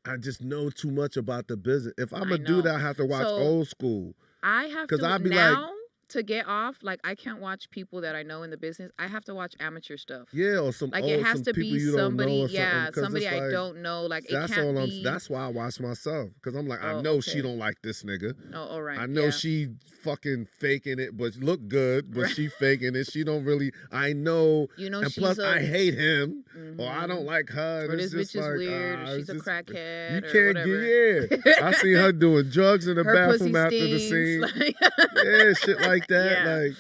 I just know too much about the business. If I'm I gonna do know. that, I have to watch So- old school. I have 'Cause to I'd be like- now to get off. Like I can't watch people that I know in the business. I have to watch amateur stuff. Yeah, or some Like it has some to people be you don't know somebody, or something. yeah, 'Cause somebody it's I like, don't know. Like it That's can't all be. That's why I watch myself. Because I'm like, I Oh, know she okay. don't like this nigga. Oh, all right. I know yeah. she fucking faking it, but look good, but Right. she faking it. She don't really. I know, You know and she's plus a, I hate him, or I Mhm. don't like her. Or And this it's just bitch is like, weird. Or it's she's a just- crackhead. You or can't whatever. get. Yeah, I see her doing drugs in the Her bathroom pussy after the stinks. scene. Like, Yeah, shit like that. Yeah. Like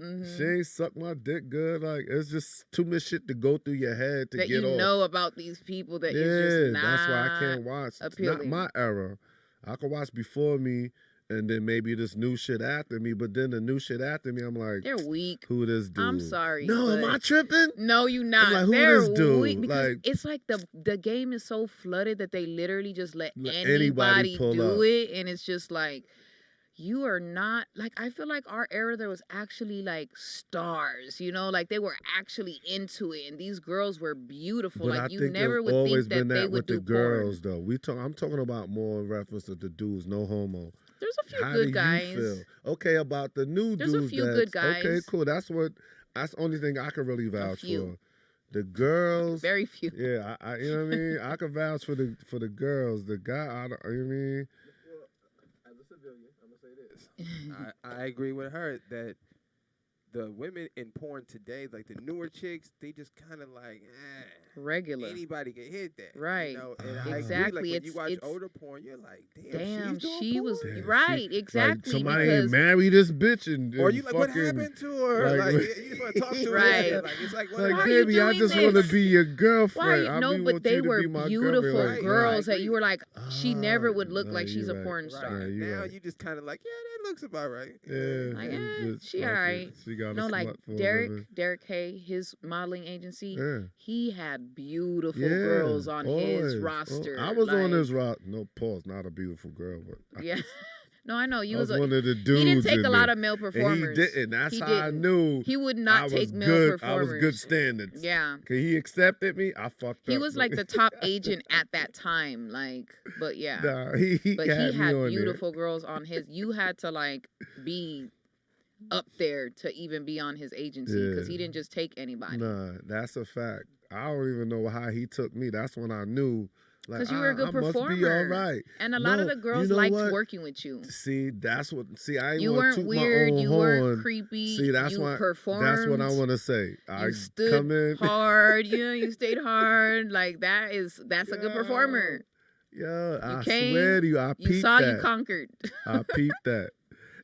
mhm. she ain't suck my dick good. Like it's just too much shit to go through your head to That get you off. know about these people that Yeah, is just not that's why I can't watch. It's appealing. not my era. I can watch before me, and then maybe this new shit after me. But then the new shit after me, I'm like, They're weak. who this dude? I'm sorry. No, am but- I tripping? No, you not. like, who They're this dude? weak because Like- it's like the game is so flooded that they literally just let Let anybody anybody pull do up. it, and it's just like you are not like. I feel like our era there was actually like stars, like they were actually into it, and these girls were beautiful. But Like I you think never there's would always think that been they that would with the do porn. girls, though. I'm talking about more in reference to the dudes, no homo. There's a few How do good you guys. feel? Okay, about the new There's a dudes. few good Okay, guys. cool. That's the only thing I can really vouch few. for. The girls. Very few. Yeah, I you know what I mean? I can vouch for the girls. The guy, you know what I mean? Well, as a civilian, I'm gonna say this. I agree with her that the women in porn today, like the newer chicks, they just kind of like, Regular. anybody can hit that, Right. You know? And Exactly. I agree, like when you It's- watch it's- older porn, you're like, Damn, she's doing she was porn? Damn, right. Like Exactly. somebody because ain't marry this bitch and Or you like, what fucking- happened to her? like- Like, you just want to talk to her. Right. Yeah, like it's like, Like, Why are whatever. you baby, I doing just want to this? be your girlfriend. Why? I No, really but want they you to were be my beautiful girlfriend. Right, girls I that you agree. were like, she never would look no, like she's you a right. porn Right. star. Yeah, you Now right. you just kind of like, yeah, that looks about right. Yeah, Like, you just she fuck it. alright. She got No, a like slut for a living. Derek Hay, his modeling agency, Yeah. he had beautiful Yeah, girls on his always. roster. I was on like- his roster. No, pause. Not a beautiful girl, but Yeah. No, I know. I You was was one of the dudes. he didn't take in a lot there. of male And performers. he didn't. That's He how I didn't. knew He would I not was take male good. performers. I was good standards. Yeah. Cause he accepted me. I fucked up. He was like the top agent at that time. Like, but yeah. Nah, he But had he me had on beautiful girls on his. You had to like be up there to even be on his agency because Yeah. he didn't just take anybody. Nah, that's a fact. I don't even know how he took me. That's when I knew. Like, 'Cause you were a good I must be all performer. right. And a lot of No, the girls you know liked what? working with you. See, that's what. See, I ain't You want weren't to toot weird. my own You horn. weren't creepy. See, that's you why. performed. That's what I want to say. I You stood come in. hard. You stayed hard. Like that's a good performer. Yeah, I came, swear to you, I You peeped saw that. you conquered. I peeped that.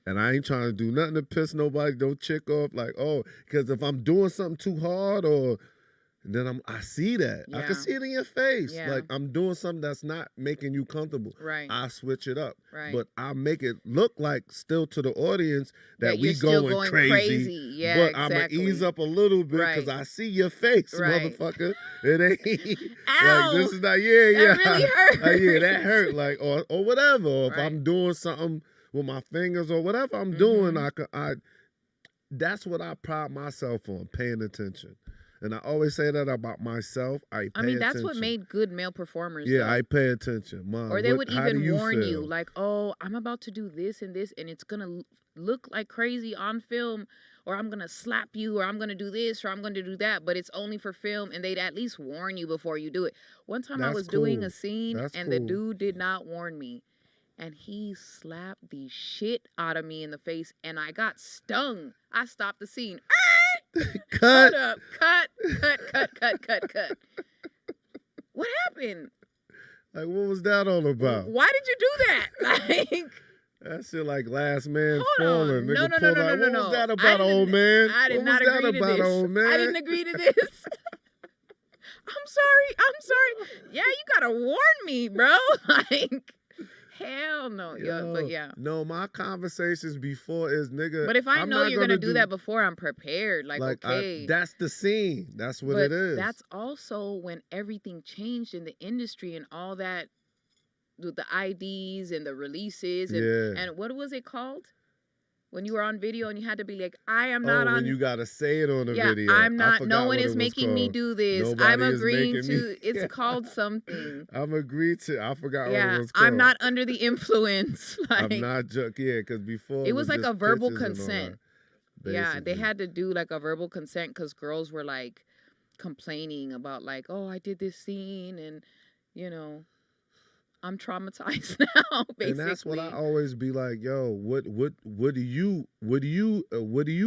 And I ain't trying to do nothing to piss nobody, no chick off. Like, oh, because if I'm doing something too hard or then I see that. I Yeah. can see it in your face. Yeah. Like I'm doing something that's not making you comfortable. Right. I switch it up. Right. But I make it look like still to the audience that we you're still going, going crazy. Yeah, but exactly. I'm gonna ease up a little bit because Right. I see your face, Right. motherfucker. It ain't Ow! like this is not yeah. That really hurt. Like, yeah, that hurt. Like or whatever. Or if Right. I'm doing something with my fingers or whatever I'm doing, Mm-hmm. I that's what I pride myself on, paying attention. And I always say that about myself. I pay that's attention. what made good male performers. Yeah, though. I pay attention. Mom, Or they would how do even warn feel? you, like, "Oh, I'm about to do this, and it's gonna look like crazy on film, or I'm gonna slap you, or I'm gonna do this, or I'm gonna do that, but it's only for film." And they'd at least warn you before you do it. One time I That's was doing cool. a scene, That's and the cool. dude did not warn me, and he slapped the shit out of me in the face, and I got stung. I stopped the scene. Cut. Cut up, cut. What happened? Like, what was that all about? Why did you do that? Like, That shit like Last Man Hold on. Falling. No, Nigga no, no, pulled no, out. no, What no. was that I about, didn't- old man? I did What not was that agree to about, this. old man? I didn't agree to this. I'm sorry. Yeah, you gotta warn me, bro. Like, hell no. Yeah, but yeah. No, my conversations before is nigga. But if I I'm know not you're gonna do that before, I'm prepared. Like okay. that's the scene. That's what but it is. That's also when everything changed in the industry and all that, with the IDs and the releases and what was it called? When you were on video and you had to be like, I am not on. When you gotta say it on the video. I'm not. No one what is it was making me called. do this. Nobody I'm is agreeing making to. me- It's called something. I'm agreed to. I forgot what it was called. I'm not under the influence. Like, I'm not because before it was like a verbal pictures and all consent. that, Yeah, they basically. had to do like a verbal consent because girls were like complaining about like, oh, I did this scene and I'm traumatized now. Basically, And that's what I always be like, yo, what do you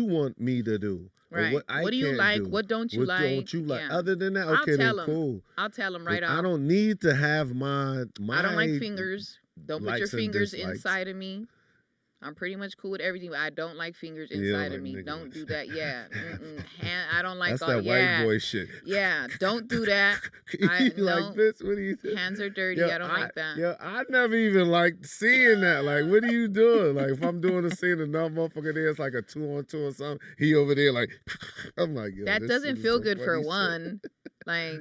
want me to do? Or right. What do you can't like? do? What don't you like? What don't you like? Yeah. Other than that, I'll okay, tell then 'em. cool. I'll tell them right But off. I don't need to have my I don't like fingers. Don't put your likes and fingers dislikes. inside of me. I'm pretty much cool with everything, but I don't like fingers Yeah, inside like of me. nigga. Don't do that. Yeah. I don't like That's all that yeah. white boy shit. Yeah, don't do that. You no. like this? What do you think? Hands are dirty. Yo, I don't like that. Yo, I never even liked seeing that. Like, what are you doing? Like, if I'm doing a scene, another motherfucker there, it's like a 2-on-2 or something. He over there, like, I'm like, yo, That this doesn't shit is feel so good for funny shit. one. Like,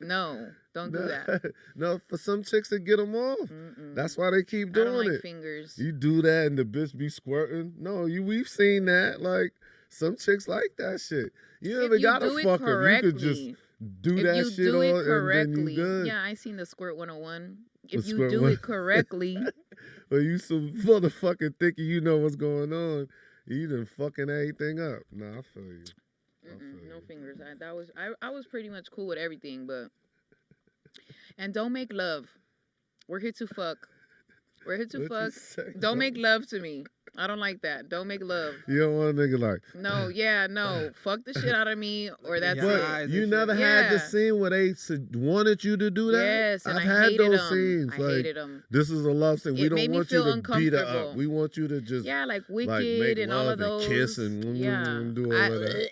no, don't do that. No, for some chicks to get them off. Mm-mm. That's why they keep I doing don't like it. fingers. You do that and the bitch be squirting. No, we've seen that. Like, some chicks like that shit. You If never you gotta do it fuck them. You could just correctly, do if that you shit do it on and then correctly, you good. yeah, I seen the Squirt 101. The If you Squirt do one- it correctly, Well, you some motherfucking thinking you know what's going on. You done fucking everything up. Nah, I feel you. no fingers. I was pretty much cool with everything, but and don't make love. We're here to fuck. We're here to What you fuck. say? Don't make love to me. I don't like that. Don't make love. You don't want a nigga like. No, yeah, no. Fuck the shit out of me, or that's Yeah, it. eyes But you and never shit. had the Yeah. scene where they wanted you to do that? Yes, and I've I had hated those them. scenes. I like, hated them. this is a love scene. We It don't made me want you feel to beat her up. uncomfortable. We want you to just Yeah, like Wicked like make and all love of those. and kiss and yeah. do all of that.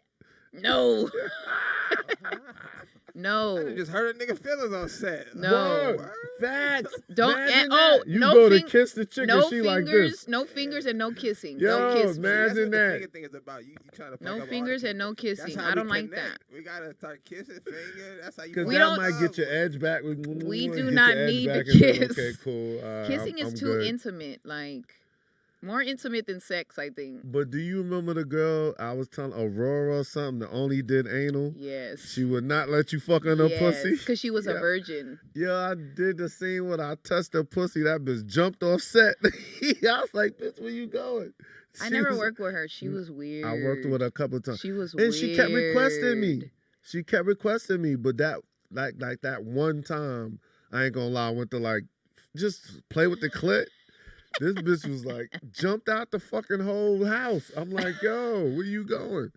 No. I No. done just hurt a nigga feelings on set. No. Word. Facts. Don't Imagine and, oh that. You no go to fing- kiss the chick no and she like fingers, this. no fingers and no kissing. Yo, Don't kiss me. man. That's what Imagine the that. finger thing is about. You trying to fuck No up all the fingers and no That's kissing. how I don't we like that. connect. We gotta start kissing finger. That's how you. Because We that don't- might get your edge back. We Get do your not edge need back to and then, kiss. Okay, cool. Kissing is I'm too good. intimate. Like more intimate than sex, I think. But do you remember the girl I was telling, Aurora or something, that only did anal? Yes. She would not let you fuck on her pussy. Because she was a Yeah. virgin. Yeah, I did the scene when I touched her pussy. That bitch jumped off set. I was like, bitch, where you going? I She never was- worked with her. She was weird. I worked with her a couple of times. She was And weird. she kept requesting me. She kept requesting me. But that, like that one time, I ain't gonna lie, I went to like, just play with the clit. This bitch was like, jumped out the fucking whole house. I'm like, yo, where you going?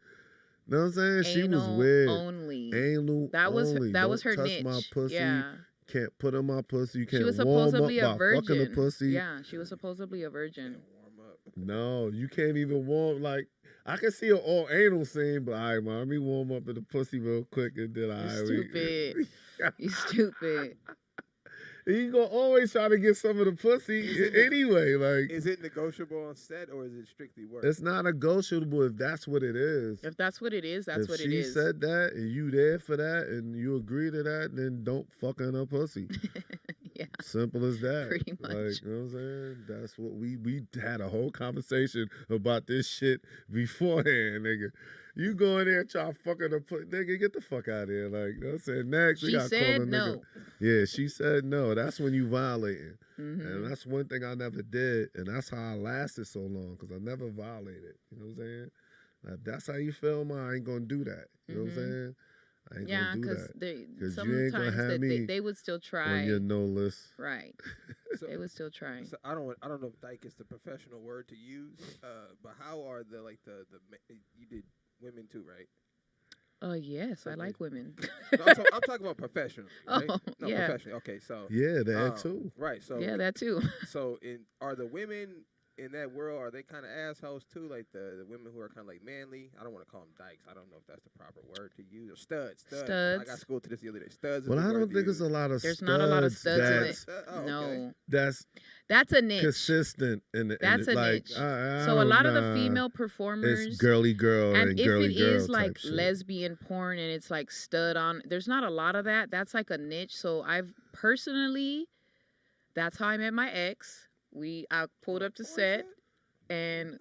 Know what I'm saying? She was Anal weird. only. Anal That was only. that was Don't her touch niche. my pussy. Yeah. Can't put in my pussy. You can't She was warm up supposedly a by fucking the virgin. pussy. Yeah, she was supposedly a virgin. Warm up. No, you can't even warm. Like, I can see an all anal scene, but all right, man, let me warm up in the pussy real quick and then You stupid. You stupid. You gonna always try to get some of the pussy anyway. Like, Is it negotiable on set or is it strictly work? it's not negotiable if that's what it is. If that's what it is, that's if what it she is. said that and you there for that and you agree to that, then don't fuck in her pussy. Yeah. Simple as that. Pretty much. Like, you know what I'm saying? That's what we had a whole conversation about this shit beforehand, nigga. You go in there and try fucking her pussy, nigga, get the fuck out of here. Like, you know what I'm saying? Next, we She got said call a nigga. no. Yeah, she said no. That's when you violating. Mhm. And that's one thing I never did. And that's how I lasted so long, because I never violated. You know what I'm saying? Now, if that's how you feel, man, I ain't going to do that. You know what I'm saying? I ain't Yeah, going to do because that. they 'Cause you ain't gonna sometimes have that me they would still try. On your no list. Right. So- They would still try. So I don't know if dyke is the professional word to use, but how are the you did women too, right? Oh yes, I So like women. No, I'm talking about professionally. Right? Oh, no, yeah. professionally. Okay, so Yeah, that too. right. So Yeah, that too. So are the women in that world, are they kind of assholes too? Like the women who are kind of like manly. I don't want to call them dykes. I don't know if that's the proper word to use. Or studs. I got schooled to this the other day. Studs. Well, is the I word don't to think use. there's a lot of There's studs. not a lot of studs in that's, it. Okay. No, that's a niche. consistent. That's a like, niche. I So a lot of the don't know. female performers, It's girly girl and if girly it girl is like type shit. lesbian porn and it's like stud on, there's not a lot of that. That's like a niche. So I've personally, that's how I met my ex. I pulled up to set, and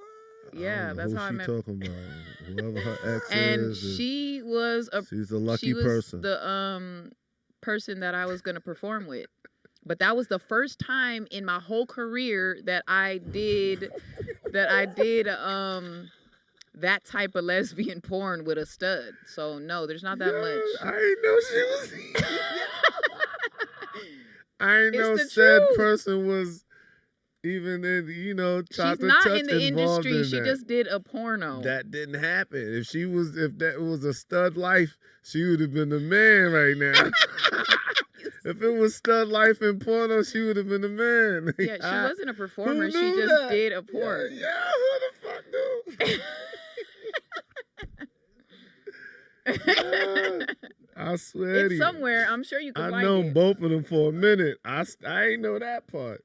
yeah, that's how I met. Who's she talking about? Whoever her ex And is. she was She's a lucky she was person. the person that I was gonna perform with. But that was the first time in my whole career that I did that type of lesbian porn with a stud. So no, there's not that much. I ain't know she was. I ain't It's know the said truth. person was even in, tried She's to not touch in the involved industry. in She that. just did a porno. That didn't happen. If that was a stud life, she would have been the man right now. If it was stud life in porno, she would have been the man. Yeah, she wasn't a performer. Who She knew just that? did a porn. Yeah, who the fuck knew? Yeah, I swear It's to you. somewhere. I'm sure you can I find know it. both of them for a minute. I ain't know that part.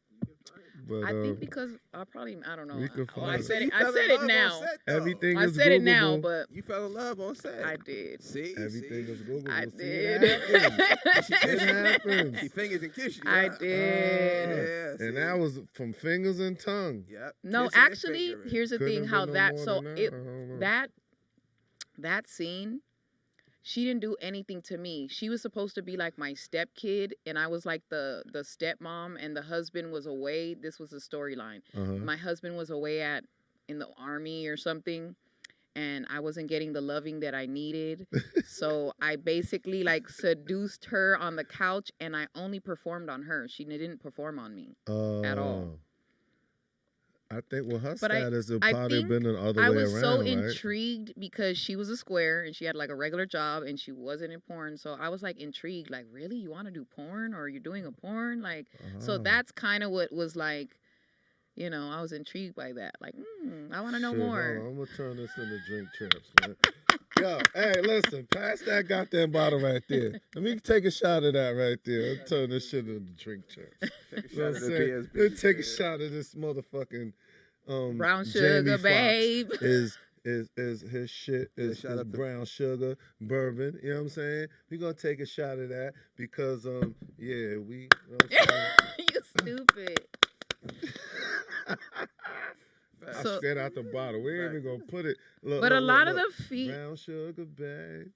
But I think because I don't know. we can Oh, find I it. said You it. I fell in said it love on now. set, though. Everything I is said it now, Googleable. but You fell in love on set. I did. See, Everything is Googleable. I See, did. it happens. She kissed It you. happens. She fingers and kissed you. I huh? did. Yeah, And see? that was from fingers and tongue. Yep. No, Kissing and actually, fingering. here's the Couldn't thing. have How been no that more so than it I don't know. that scene. She didn't do anything to me. She was supposed to be like my stepkid, and I was like the stepmom, and the husband was away. This was the storyline. Uh-huh. My husband was away in the army or something, and I wasn't getting the loving that I needed. So I basically like seduced her on the couch, and I only performed on her. She didn't perform on me at all. I think with her But status, it I probably think been the other way I around, was so right? intrigued because she was a square and she had like a regular job and she wasn't in porn. So I was like intrigued, like, really? You want to do porn or you're doing a porn? Like, so that's kind of what was like, I was intrigued by that. Like, I want to know Shit, more. hold on, I'm going to turn this into drink champs, man. Yo, hey, listen, pass that goddamn bottle right there. Let me take a shot of that right there. I'll turn this shit into drink champs. Take a You know what shot I'm of saying? the Let's take a shot of this motherfucking Brown Jamie sugar, Foxx babe. is his shit is shout his out to- brown sugar bourbon. You know what I'm saying? We're gonna take a shot of that because yeah, we. You know what I'm saying? You stupid. So- Straight out the bottle. We ain't even gonna put it. Look, But look, a lot look, of look. the feet, Brown sugar, babe.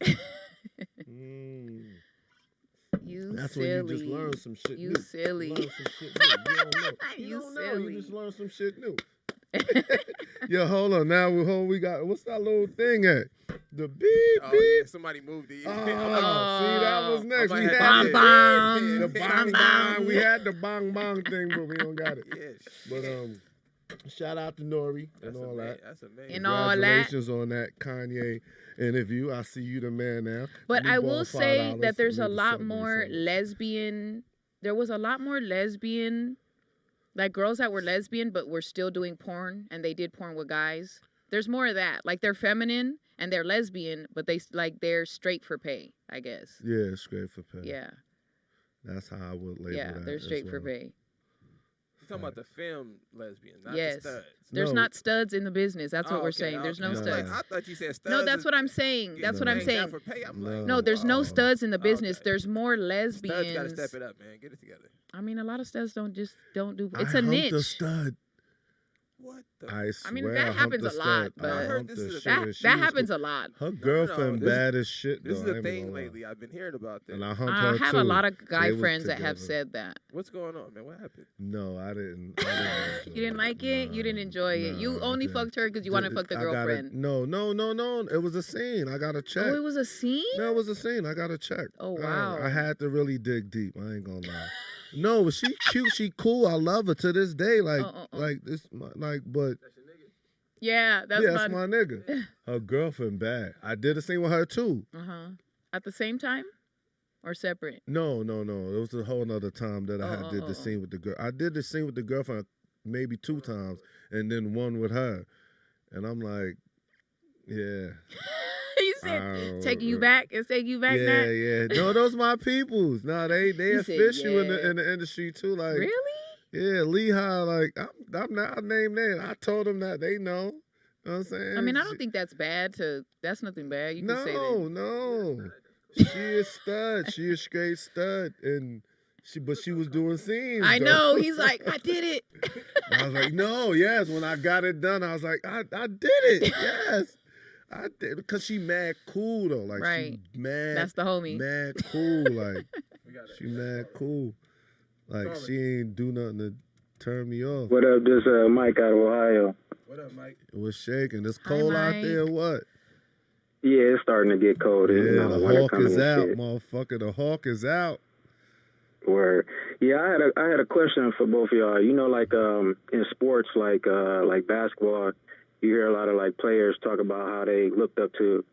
you That's silly. when you just learn some shit You new. silly. Learn some shit new. You don't know. You don't know. silly. You just learn some shit new. Yo, hold on. Now we got. What's that little thing at? The beep Oh, beep. yeah, somebody moved it. Oh, see, that was next. I We might had have it. to- Bong, The bong. bong Bong, bong. bong. We had the bong bong thing, but we don't got it. Yes. But shout out to Nori and all that. That's amazing. And all that. Congratulations on that Kanye interview. I see you the man now. But We I bought will say $5, that there's a maybe lot something, more something. lesbian. There was a lot more lesbian, like girls that were lesbian but were still doing porn, and they did porn with guys. There's more of that. Like they're feminine and they're lesbian, but they're straight for pay, I guess. Yeah, straight for pay. Yeah, That's how I would label yeah, that. they're as straight for well. pay. You're talking about the film lesbians, not Yes. the studs. There's No. not studs in the business. That's what Oh, we're okay, saying. There's no okay. studs. I thought you said studs. No, that's is what I'm saying. getting That's what I'm banged down saying. for pay. I'm No. like, No, there's no wow. studs in the business. Okay. There's more Studs gotta lesbians. step it up, man. Get it together. I mean, a lot of studs don't do. It's I a humped niche. a stud. What the? I swear. mean, that I humped happens a a lot, stud. but- I I heard humped this the is a- shit, That and she that was happens cool. a lot. Her girlfriend this- bad as shit. This is though, I a ain't gonna thing lie. lately. I've been hearing about that. And I humped I her have too. a lot of guy They was friends that have together. said that. What's going on, man? What happened? No, I didn't. You didn't like it? You didn't enjoy it? You only fucked her because you wanted to fuck the girlfriend. No. It was a scene. I got a check. Oh, it was a scene? No, it was a scene. I got a check. Oh, wow. I had to really dig deep. I ain't gonna lie. No, but she cute. She cool. I love her to this day. Like, like this. Like, but Yeah, that's that's my nigga. Her girlfriend bad. I did a scene with her too. At the same time? Or separate? No. It was a whole nother time that I did the oh. scene with the girl. I did the scene with the girlfriend maybe 2 times, and then one with her, and I'm like, yeah. You said taking you back and taking you back. Yeah, now? yeah. No, those my peoples. No, they You said, official in yeah. the industry too. Like, Really? yeah, Lehigh. Like, I'm not named that. I told them that they know. You know what I'm saying? I mean, I don't think that's bad. That's nothing bad. You can say that. No. She is stud. She is straight stud, and she was doing scenes. I though. know. He's like, I did it. I was like, no, yes. When I got it done, I was like, I did it. Yes. I did, because she mad cool though. Like, right. she mad. That's the homie. Mad cool. Like, she mad cool. Like, she ain't do nothing to turn me off. What up, this Mike out of Ohio. What up, Mike? It was shaking. It's cold out there. What? Yeah, it's starting to get cold. Yeah, the the hawk is out, motherfucker. The hawk is out. Word. Yeah, I had a question for both of y'all. You know, like in sports, like basketball, you hear a lot of like players talk about how they looked up to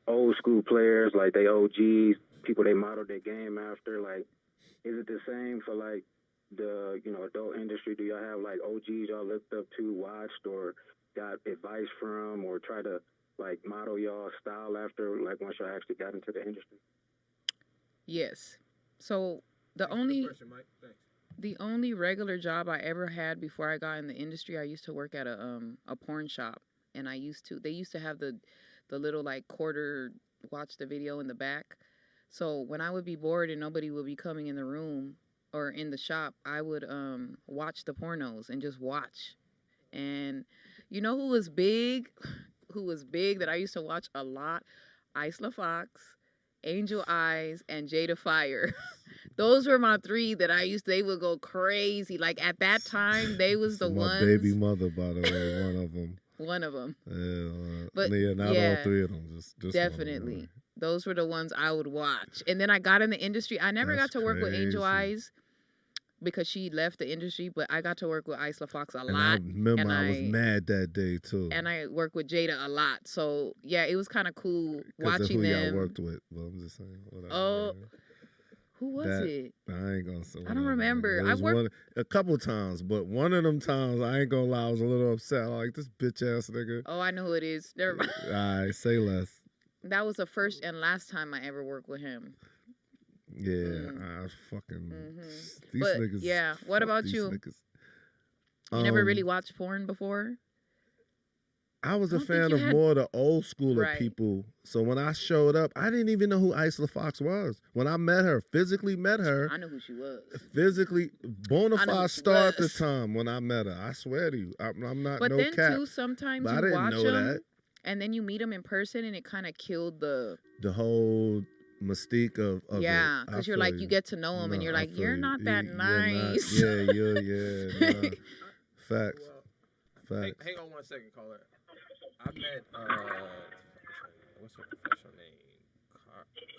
old school players, like they OGs, people they modeled their game after. Like, is it the same for like the adult industry? Do y'all have like OGs y'all looked up to, watched, or got advice from, or try to like model y'all style after, like once y'all actually got into the industry? Yes. So the only regular job I ever had before I got in the industry, I used to work at a porn shop, and they used to have the little like quarter watch the video in the back. So when I would be bored and nobody would be coming in the room or in the shop, I would watch the pornos and just watch. And you know who was big? Who was big that I used to watch a lot? Isla Fox, Angel Eyes, and Jada Fire. Those were my 3 that they would go crazy. Like at that time, they was the ones. My baby mother, by the way, one of them. One of them. Yeah, but yeah, not all 3 of them. Just definitely. Those were the ones I would watch. And then I got in the industry. I never got to work with Angel Eyes because she left the industry, but I got to work with Isla Fox a lot. I remember I was mad that day too. And I worked with Jada a lot. So yeah, it was kind of cool watching who them. Y'all worked with. Well, I'm just saying. Whatever. Oh, who was it? I ain't gonna say. I don't remember. I worked a couple times, but one of them times I ain't gonna lie, I was a little upset. I'm like, this bitch ass nigga. Oh, I know who it is. Never mind. All right, say less. That was the first and last time I ever worked with him. Yeah, I fucking these but, niggas. Yeah, what about you? Niggas. You never really watched porn before? I was a fan of more the old schooler people. So when I showed up, I didn't even know who Isla Fox was. When I met her, physically met her. I know who she was. Physically, bona fide star at the time when I met her. I swear to you. I'm not but no then cap. Too, sometimes but you watch them, and then you meet them in person, and it kind of killed the whole mystique of yeah, because you're like, you get to know them, and you're like, you're not that nice. Nah. Facts. Facts. Hang on 1 second, caller. I met what's her professional name?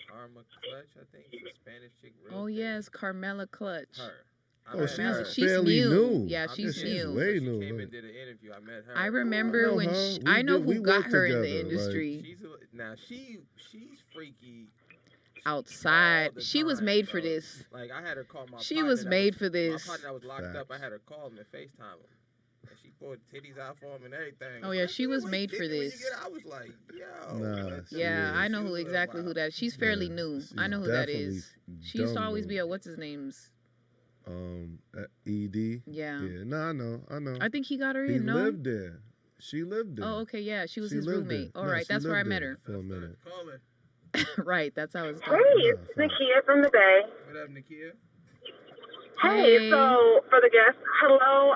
Karma Clutch, I think. She's a Spanish chick. Oh yes, Carmela Clutch. Her. She's she's fairly new. Yeah, she's new. Way she new. Came and did an interview. I met her. I remember when I know who got her in the industry. She's freaky. Outside, she was made for this. Like I had her call my. She was made for this. My partner that was locked up. I had her call him and FaceTime him. And she pulled titties out for him and everything. Oh yeah, she was made for this. I was like, yo. Yeah, I know exactly who that. She's fairly new. I know who that is. She used to always be at what's his name's. ED. Yeah. No, I know. I think he got her in. He No. lived there. She lived there. Oh, okay, yeah. She was his roommate. All right, that's where I met her. For a minute. Right, that's how it's done. Hey, it's Nakia from the Bay. What up, Nakia? Hey, so for the guests, hello.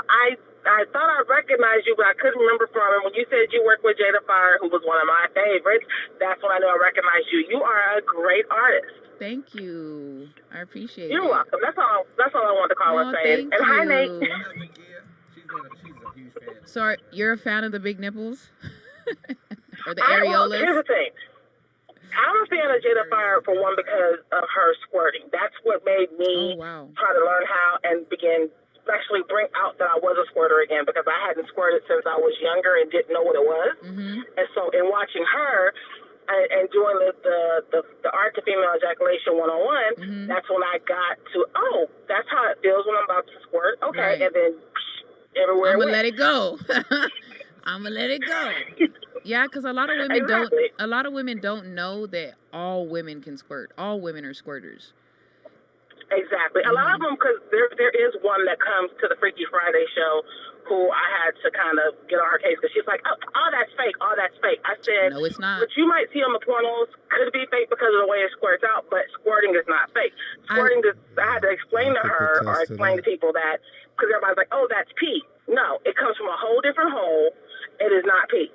I thought I recognized you, but I couldn't remember from it. When you said you worked with Jada Fire, who was one of my favorites, that's when I knew I recognized you. You are a great artist. Thank you. I appreciate it. You're welcome. That's all I wanted to call her saying. And hi, Nate. She's a huge fan. So you're a fan of the big nipples? Or the Well, areolas? here's the thing. I'm a fan of Jada Fire, for one, because of her squirting. That's what made me try to learn how and actually bring out that I was a squirter again, because I hadn't squirted since I was younger and didn't know what it was. And so in watching her and doing the art to female ejaculation 101, that's when I got to, that's how it feels when I'm about to squirt. Okay, and then everywhere. I'm gonna let it go. I'm gonna let it go. Yeah, because a lot of women Exactly. don't. A lot of women don't know that all women can squirt. All women are squirters. Exactly. A lot of them, because there is one that comes to the Freaky Friday show who I had to kind of get on her case because she's like, oh, that's fake. Oh, that's fake. I said, no, it's not. What you might see on the pornos could be fake because of the way it squirts out, but squirting is not fake. Squirting is, I had to explain to her or explain to people that, because everybody's like, oh, that's pee. No, it comes from a whole different hole. It is not pee.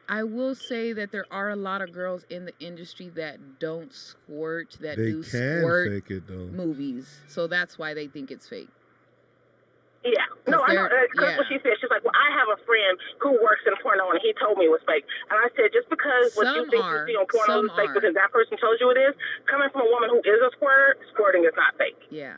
I will say that there are a lot of girls in the industry that don't squirt, that do squirt fake it, though. movies. So that's why they think it's fake. Yeah. No, I know. That's what she said. She's like, well, I have a friend who works in porno, and he told me it was fake. And I said, just because what you think you see on porno is fake because that person told you it is, coming from a woman who is a squirter, squirting is not fake. Yeah.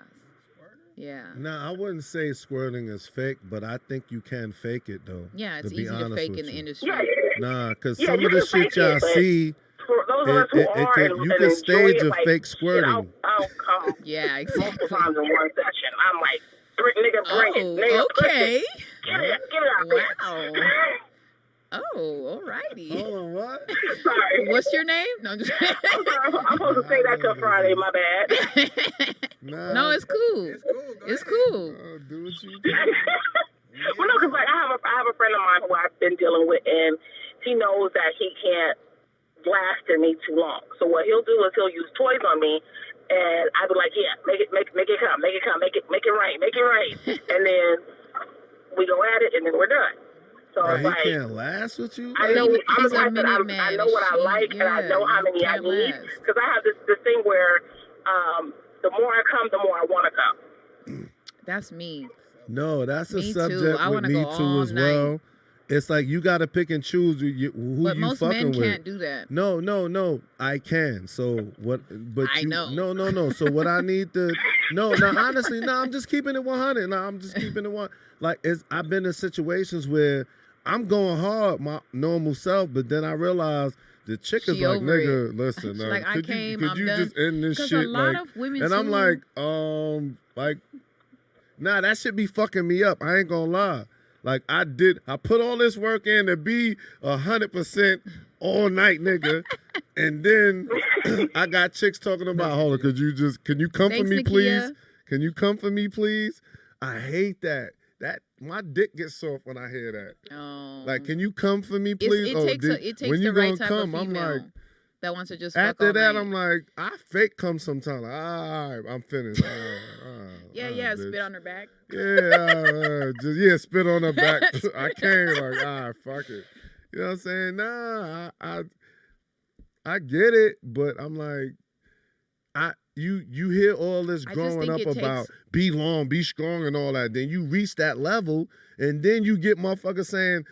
Yeah. No, I wouldn't say squirting is fake, but I think you can fake it, though. Yeah, it's easy to fake in the industry. Yeah. Nah, because some of the shit y'all see, for those of us who you can stage a fake squirting. I'll come yeah, exactly. multiple times in one session. I'm like, bring it. Nigga, okay. Get it out. Wow. Oh, alrighty. Hold on, what? Sorry. What's your name? No, I'm just I'm supposed to say that till Friday. My bad. Nah, no, it's cool. It's cool. Do what you do. Well, no, because like I have a friend of mine who I've been dealing with, and he knows that he can't blast me too long. So what he'll do is he'll use toys on me, and I'll be like, yeah, make it come, make it rain, and then we go at it, and then we're done. So he like, can't last with you. I know I'm the He's a type that mini I know what I like, and I know how many I need, because I have this thing where the more I come, the more I want to come. That's me. No, that's a Me subject too. I with wanna me go too all as night. well. It's like you got to pick and choose who But you most fucking men with. can't do that. No. I can. So what? But I know. No. So what I need to? No. Honestly, no. I'm just keeping it 100. No, I'm just keeping it one. Like I've been in situations where I'm going hard, my normal self, but then I realize the chick is like, nigga, listen, like, could you done. just end this shit? A lot like, of women and too. I'm like, nah, that should be fucking me up. I ain't gonna lie. Like I put all this work in to be 100% all night, nigga. And then I got chicks talking about, hold on, can you come for me, please? Can you come for me, please? I hate that. My dick gets soft when I hear that. Oh. Like, can you come for me, please? It takes when the you right gonna type come? of female I'm like, that wants to just fuck after all that, night. I'm like, I fake come sometime. Like, all right, I'm finished. Yeah, spit on her back. Yeah, spit on her back. I can't. Like, all right, fuck it. You know what I'm saying? Nah, I get it, but I'm like, you hear all this growing up about be long, be strong, and all that. Then you reach that level, and then you get motherfuckers saying,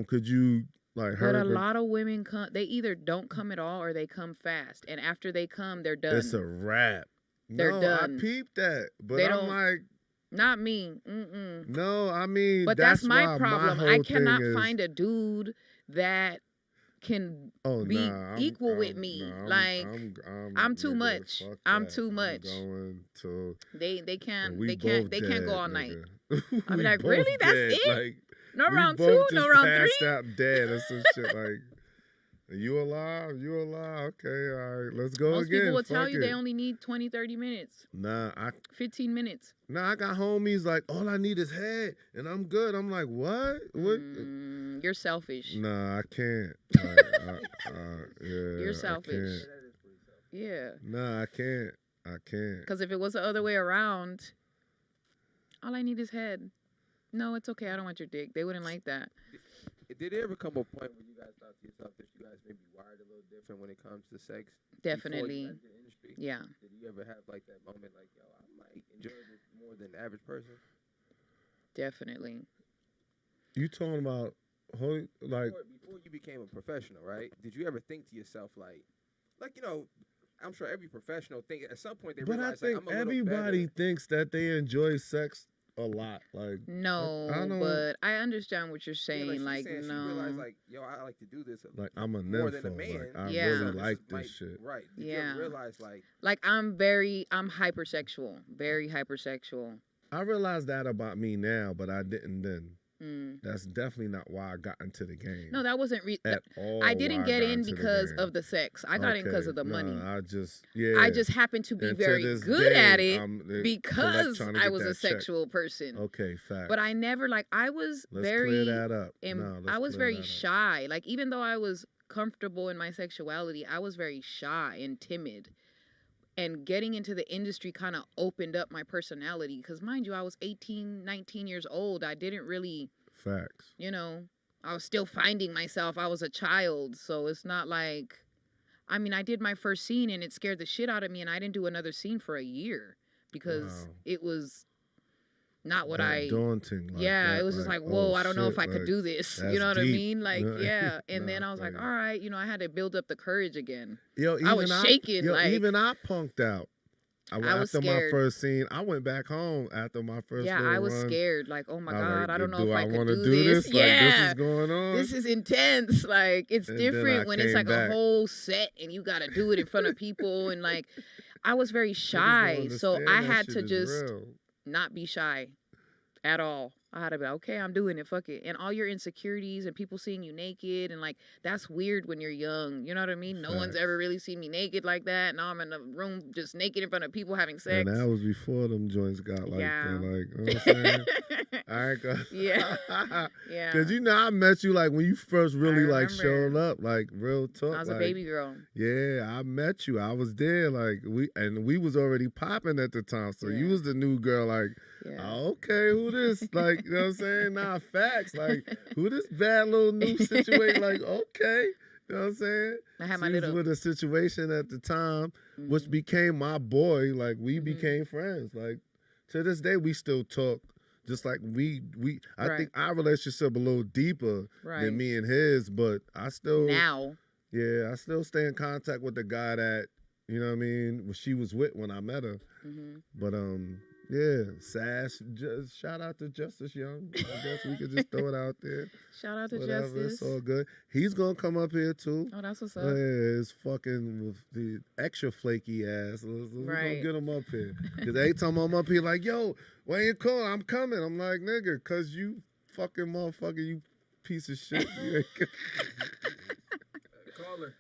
could you like hurt? But a lot of women come. They either don't come at all or they come fast, and after they come, they're done. It's a wrap. They're done. I peeped that, but I'm like, not me. Mm-mm. No, I mean, but that's my problem. My I cannot find a dude that can be equal with me. I'm too much. I'm too much. They can't go all night. I be like, really? That's it? Like, no round two, no round three. Passed out dead or some shit like. You alive? Okay, all right. Let's go Most again. people will tell you they only need 20, 30 minutes. 15 minutes. I got homies like, all I need is head, and I'm good. I'm like, what? You're selfish. Nah, I can't. You're selfish. Yeah. Nah, I can't. Because if it was the other way around, all I need is head. No, it's okay. I don't want your dick. They wouldn't like that. Did it ever come a point where you guys thought to yourself that you guys may be wired a little different when it comes to sex? Definitely. Yeah. Did you ever have like that moment like, yo, I might enjoy this more than the average person? Definitely. You talking about like before you became a professional, right? Did you ever think to yourself like you know, I'm sure every professional think at some point they realize like, I'm a little everybody better. thinks that they enjoy sex a lot. Like but I understand what you're saying. Yeah, like saying, no, she realized like, yo, I like to do this. Like I'm a more than a man. Like, I yeah. really like this shit. Right. Did you ever realize like I'm hypersexual, very hypersexual. I realize that about me now, but I didn't then. That's definitely not why I got into the game. No, that wasn't at all. I didn't get in because of the sex. I got in because of the money. I just happened to be very good at it because I was a sexual person. Okay, fact. But I never I was let's very clear that up. I was very shy. Like even though I was comfortable in my sexuality, I was very shy and timid. And getting into the industry kind of opened up my personality because, mind you, I was 18, 19 years old. I didn't really... Facts. You know, I was still finding myself. I was a child. So it's not like... I mean, I did my first scene and it scared the shit out of me and I didn't do another scene for a year because it was not what daunting. It was just like, whoa, I don't know if I could do this. You know what I mean? Like, yeah. And then I was like, all right, I had to build up the courage again. I was shaking. Even I punked out. Was after scared. My first scene, I went back home after my first. Yeah, I was scared. Like, oh my God, I don't know if I could do this. Yeah, like, this is going on. This is intense. Like, it's different when it's like a whole set and you got to do it in front of people. And like, I was very shy, so I had to just not be shy at all. I had to be like, okay, I'm doing it, fuck it. And all your insecurities and people seeing you naked and like, that's weird when you're young. You know what I mean? No one's ever really seen me naked like that. Now I'm in a room just naked in front of people having sex. And that was before them joints got like that. Like, you know what I'm saying? I ain't got... Yeah. Yeah. Because I met you like when you first really like showed up, like real talk. I was a baby girl. Yeah, I met you. I was there. Like we was already popping at the time. So you was the new girl, like, okay, who this? Like, you know what I'm saying? Nah, facts. Like, who this bad little new situation? Like, okay. You know what I'm saying? I had my little... with a situation at the time, which became my boy. Like, we became friends. Like, to this day, we still talk. Just like I think our relationship a little deeper than me and his, but I still... Now. Yeah, I still stay in contact with the guy that, you know what I mean, she was with when I met her. But, yeah, Sash, just shout out to Justice Young. I guess we could just throw it out there. Shout out to Whatever, Justice. It's all good. He's going to come up here, too. Oh, that's what's up. Yeah, it's fucking with the extra flaky ass. We're going to get him up here. Because every time I'm up here, like, yo, why ain't calling? I'm coming. I'm like, nigga, because you fucking motherfucker, you piece of shit. Call her.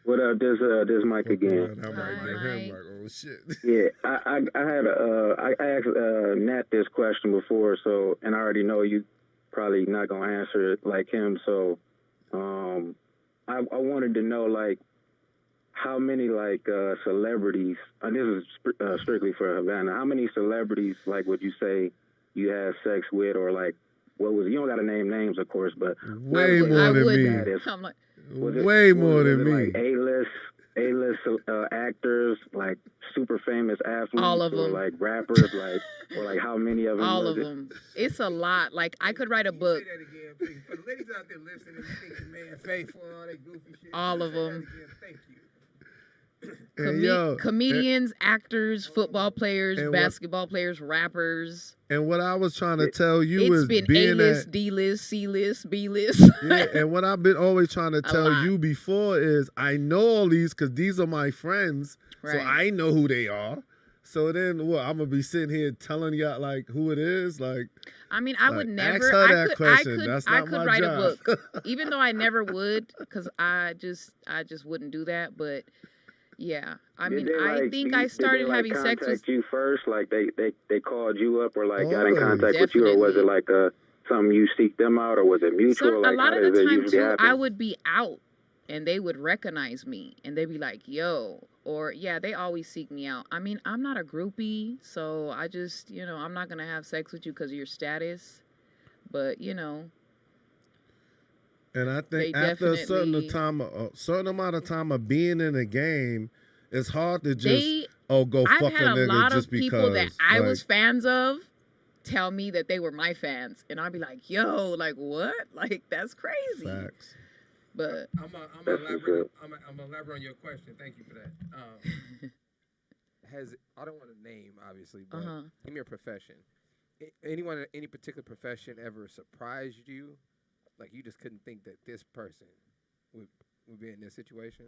What up? There's Mike again. I might make him like, oh shit. Yeah, I had I asked Nat this question before, so and I already know you probably not gonna answer it like him. So, I wanted to know like how many like celebrities. And this is strictly for Havana. How many celebrities like would you say you had sex with, or like what was? You don't gotta name names, of course, but way more than me. I'm like, way more than me. Like A-list actors, like super famous athletes, all of them, or like rappers, like or like how many of them? All of them. It's a lot. Like I could write a book. Say that again, please. For the ladies out there listening, you think the man faithful and all that goofy shit. All of them. Thank you. Comedians, actors, football players, basketball players, rappers. And what I was trying to tell you is been being A-list, D-list, C-list, B-list. Yeah, and what I've been always trying to tell you before is I know all these because these are my friends, so I know who they are. So then what? I'm gonna be sitting here telling y'all like who it is, like. I mean, I would never. Ask her that question. That's not I could my write job. a book, even though I never would, because I just wouldn't do that. But yeah, I mean, I think I started having sex with you first. Like they called you up or like got in contact with you, or was it like something you seek them out, or was it mutual? A lot of the time too, I would be out and they would recognize me and they'd be like, "Yo." Or, they always seek me out. I mean, I'm not a groupie, so I just, I'm not going to have sex with you because of your status. But, And I think after a certain amount of time of being in a game, it's hard to just, go fuck a nigga just because. I've had a lot of people that I was fans of tell me that they were my fans. And I'd be like, yo, like, what? Like, that's crazy. Facts. But I'm gonna elaborate on your question. Thank you for that. I don't want to name obviously, but give me a profession. Anyone in any particular profession ever surprised you? Like you just couldn't think that this person would be in this situation?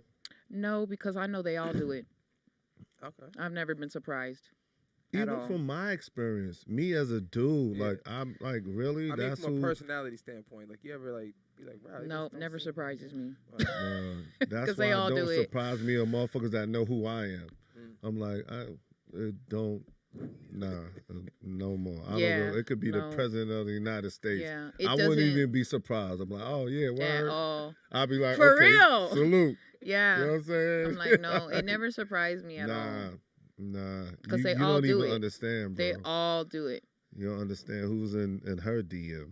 No, because I know they all do it. Okay. I've never been surprised. Even from my experience, me as a dude, like I'm like really. I that's mean, from a personality standpoint, like you ever like be like, wow, nope, never surprises me. That's why it don't surprise me or motherfuckers that know who I am. I'm like, it don't. Nah, no more. I don't know. It could be the president of the United States. Yeah, I wouldn't even be surprised. I'm like, oh yeah, word. I'll be like, for okay, real. salute. Yeah, you know what I'm saying? I'm like, no, it never surprised me at all. Nah, because you all don't do even it. understand, bro. They all do it. You don't understand who's in her DM.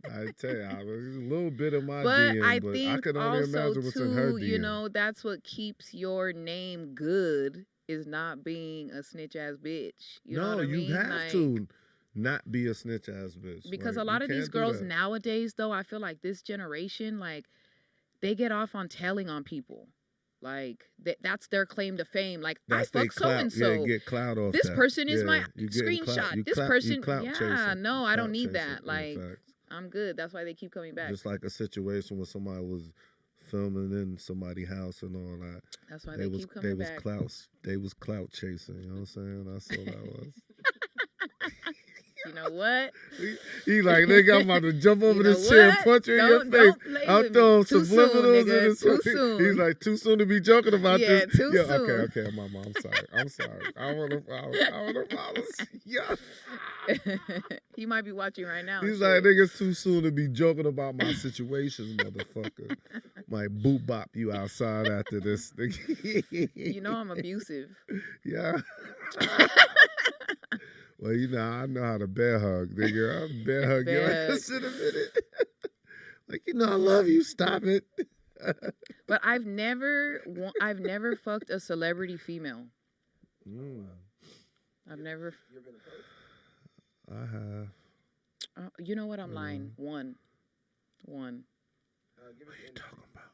I tell you, I was a little bit of my DM, but I can only imagine what's in her DM. You know, that's what keeps your name good. Is not being a snitch ass bitch. You know what I mean? You have to not be a snitch ass bitch. Because a lot of these girls nowadays, though, I feel like this generation, like, they get off on telling on people. Like, that's their claim to fame. Like, that's I fuck so and so. Yeah, get clout off this that. person is my screenshot. This person, no, I don't need that. Like, I'm good. That's why they keep coming back. Just like a situation where somebody was filming in somebody's house and all that. That's why they keep coming back. They was clout chasing. You know what I'm saying? That's all that was. You know what? He like, nigga, I'm about to jump over this chair and punch you in your face. I'll throw subliminals in his Too soon. He's like, too soon to be joking about this. Too soon. Okay, mama, I'm sorry. I want to promise. Yeah. He might be watching right now. He's like, nigga, it's too soon to be joking about my situations, motherfucker. Might boot bop you outside after this. You know I'm abusive. Yeah. Well, you know, I know how to bear hug, nigga. I'll bear hug your ass in a minute. Like, you know, I love you. Stop it. But I've never fucked a celebrity female. I've never. You've been approached? I have. You know what? I'm lying. One. What are you talking about?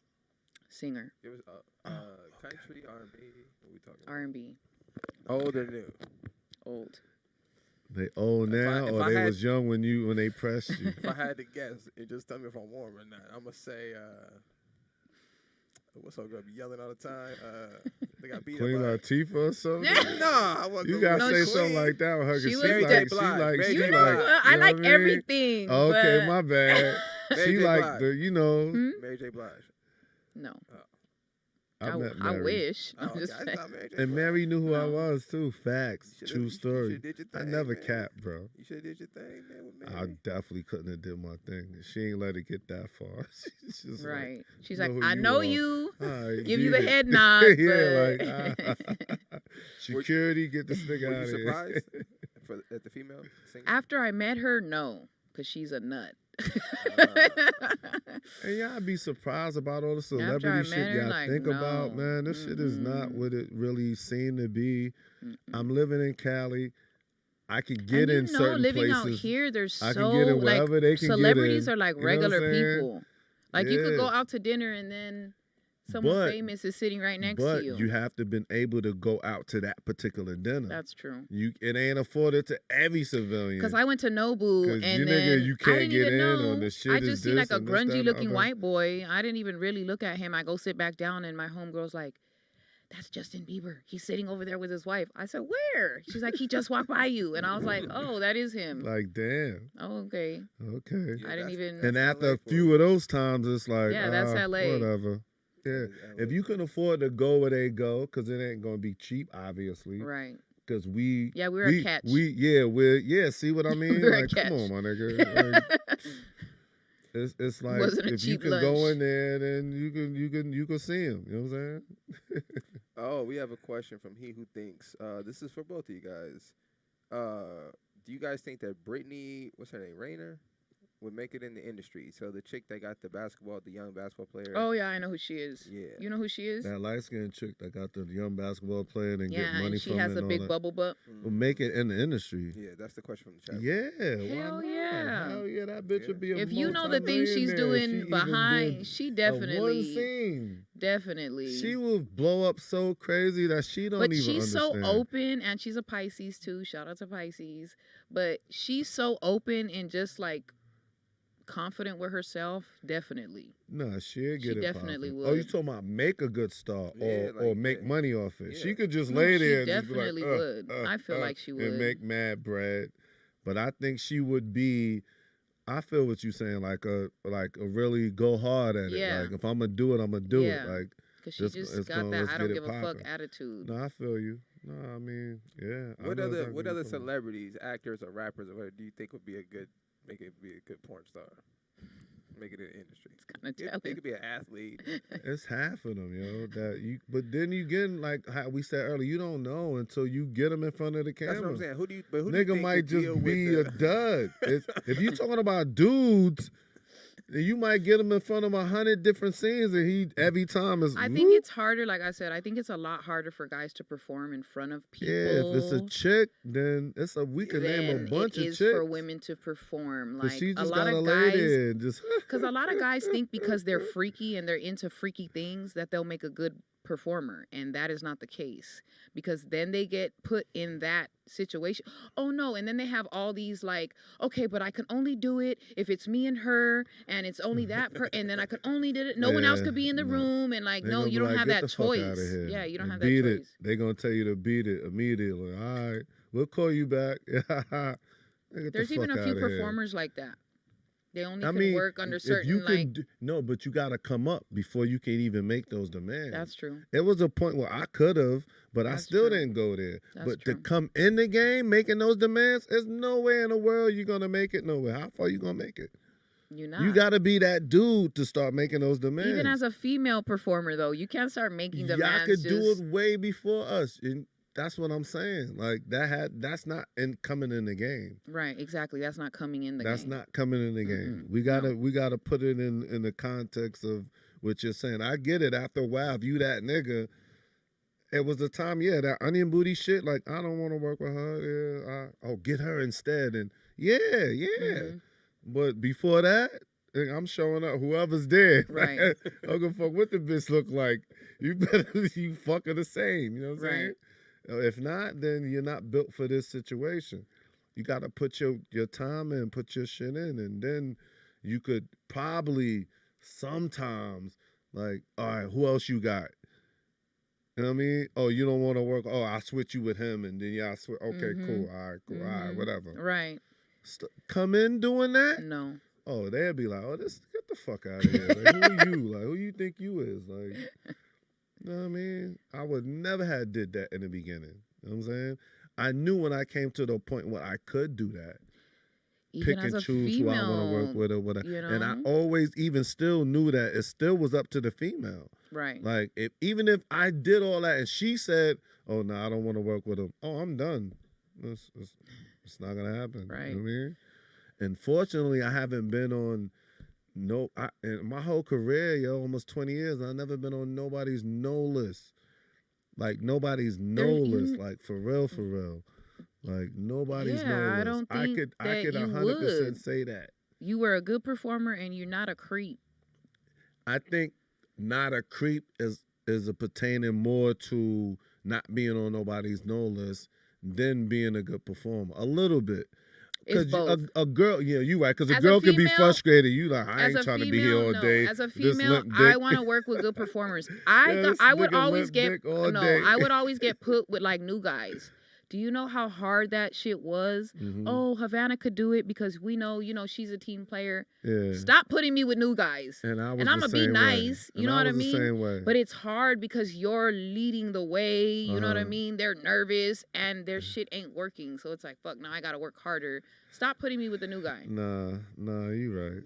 Singer. Give us country, R&B. What are we talking about? R&B. Old or new? Old. They old now, or they was young when they pressed you? If I had to guess, and just tell me if I'm warm or not, I'm gonna say, what's up, gonna be yelling all the time? They got beat Queen up. Queen Latifah or something? No, I wasn't. You gotta say something like that with her. She like, I like everything. Okay, my bad. She like the, Mary J. Blige. No. I wish. And Mary knew who I was too. Facts. True story. I never capped, bro. You should have did your thing, man, with Mary. I definitely couldn't have did my thing. She ain't let it get that far. She's right. Like, she's like, I know you. Right, give you the head nod. Like, security, get this nigga out of here. Were you surprised at the female singer? After I met her, no, because she's a nut. And y'all be surprised about all the celebrity shit y'all think about, man. This shit is not what it really seemed to be. I'm living in Cali. I could get in certain living places. Out here, there's I can get in wherever they can celebrities get in. are like regular people. Like you could go out to dinner and then someone famous is sitting right next to you. But you have to been able to go out to that particular dinner. That's true. It ain't afforded to every civilian. Because I went to Nobu and then you can't I didn't get even know. On the shit I just see like a grungy looking other. white boy. I didn't even really look at him. I go sit back down and my homegirl's like, that's Justin Bieber. He's sitting over there with his wife. I said, where? She's like, he just walked by you. And I was like, oh, that is him. Like, damn. Oh, okay. Okay. I didn't even. And after a few of those times, it's like, that's LA. Whatever. Yeah. If you can afford to go where they go, because it ain't going to be cheap, obviously. Right. Because we're a catch. See what I mean? We're like, a catch. come on, my nigga. Like, it's like if you can go in there, then you can see him. You know what I'm saying? Oh, we have a question from He Who Thinks. This is for both of you guys. Do you guys think that Brittany, what's her name, Rayner, would make it in the industry? So the chick that got the young basketball player. Oh yeah, I know who she is. Yeah. You know who she is? That light-skinned chick that got the young basketball player and get money and from she has it a big bubble butt. Will make it in the industry. Yeah, that's the question from the chat. Yeah. Hell yeah. Hell yeah, that bitch would be a if you know the things she's doing behind, she definitely. One scene. Definitely. She will blow up so crazy that she don't even understand. But she's so open, and she's a Pisces too. Shout out to Pisces. But she's so open and just like confident with herself, definitely. Nah, she'll get She it definitely popping. would. Oh, you talking about make a good star Yeah, or like, make yeah. money off it? Yeah. She could just No, lay she there and just definitely be like, would. I feel like she would. and make mad bread. But I think she would be. I feel what you're saying, like a really go hard at it. Yeah. Like if I'm gonna do it, I'm gonna do it. Yeah. Like Because she just got that let's I get don't it give a fuck poppin'. attitude. No, I feel you. No, I mean, yeah. I What know other exactly what you're other talking about. celebrities, actors, or rappers, or whatever, do you think would be a good porn star? Make it in the industry. It's kind of It telling. could be an athlete. It's half of them, yo. That you, but then you get like how we said earlier, you don't know until you get them in front of the camera. That's what I'm saying. Who do you think Nigga might could just deal with be a the- dud. If you talking about dudes, you might get him in front of 100 different scenes, and he every time is. I think it's harder. Like I said, I think it's a lot harder for guys to perform in front of people. Yeah, if it's a chick, then we can name a than bunch it of is chicks. for women to perform. 'Cause Like she a just lot gotta of lay guys, there and just. because a lot of guys think because they're freaky and they're into freaky things that they'll make a good performer, and that is not the case, because then they get put in that situation. Oh no, and then they have all these like, okay, but I can only do it if it's me and her, and it's only that and then I could only do it. No one else could be in the room, and like, They no, gonna you be don't like, have "Get that the fuck outta choice. here Yeah, you don't and have that beat choice. it. They're gonna tell you to beat it immediately. All right, we'll call you back. There's even a few performers like that. They only can work under certain you like. no, but you gotta come up before you can even make those demands. That's true. It was a point where I could have, but I That's still true. didn't go there. That's but true. to come in the game making those demands, there's no way in the world you're gonna make it. Nowhere. How far you gonna make it? You're not. You gotta be that dude to start making those demands. Even as a female performer, though, you can't start making Y'all demands. could do it way before us. And that's what I'm saying. Like that's not coming in the game. Right, exactly. That's not coming in the game. That's not coming in the game. We gotta put it in the context of what you're saying. I get it. After a while, if you that nigga, it was the time, that onion booty shit. Like, I don't want to work with her. Yeah, get her instead. And yeah. Mm-hmm. But before that, I'm showing up. Whoever's there, Right. I don't give a fuck what the bitch look like. You better you fuck her the same. You know what I'm saying? If not, then you're not built for this situation. You got to put your time in, put your shit in, and then you could probably sometimes like, all right, who else you got? You know what I mean? Oh, you don't want to work. Oh, I'll switch you with him, and then y'all switch. Okay, cool. All right, cool. All right, whatever. Right. Come in doing that? No. Oh, they'll be like, oh, get the fuck out of here. Like, who are you? Like, who you think you is? Like, you know what I mean? I would never have did that in the beginning. You know what I'm saying? I knew when I came to the point where I could do that. Even Pick as and a choose female, who I want to work with or whatever. you know? And I always even still knew that it still was up to the female. Right. Like, even if I did all that and she said, oh, no, I don't want to work with him. Oh, I'm done. It's not going to happen. Right. You know what I mean? And fortunately, I haven't been on in my whole career, almost 20 years, I've never been on nobody's no list. Like, nobody's no list. Like, for real. Like, nobody's no list. I don't think I could you 100% would. say that. You were a good performer and you're not a creep. I think not a creep is pertaining more to not being on nobody's no list than being a good performer. A little bit. It's both. A girl, you're right. Because a As girl a can be female- frustrated. You like, I As ain't a trying to be here all female, day. no. As a This female, limp I dick. want to work with good performers. This I would nigga always limp get dick all day. I would always get put with like new guys. Do you know how hard that shit was? Mhm. Oh, Havana could do it because we know, she's a team player. Yeah. Stop putting me with new guys. And I'm I'm gonna be nice. You know what I mean? The same way. But it's hard because you're leading the way. You know what I Uh-huh. mean? They're nervous and their shit ain't working. So it's like, fuck, now I gotta work harder. Stop putting me with the new guy. Nah, you right.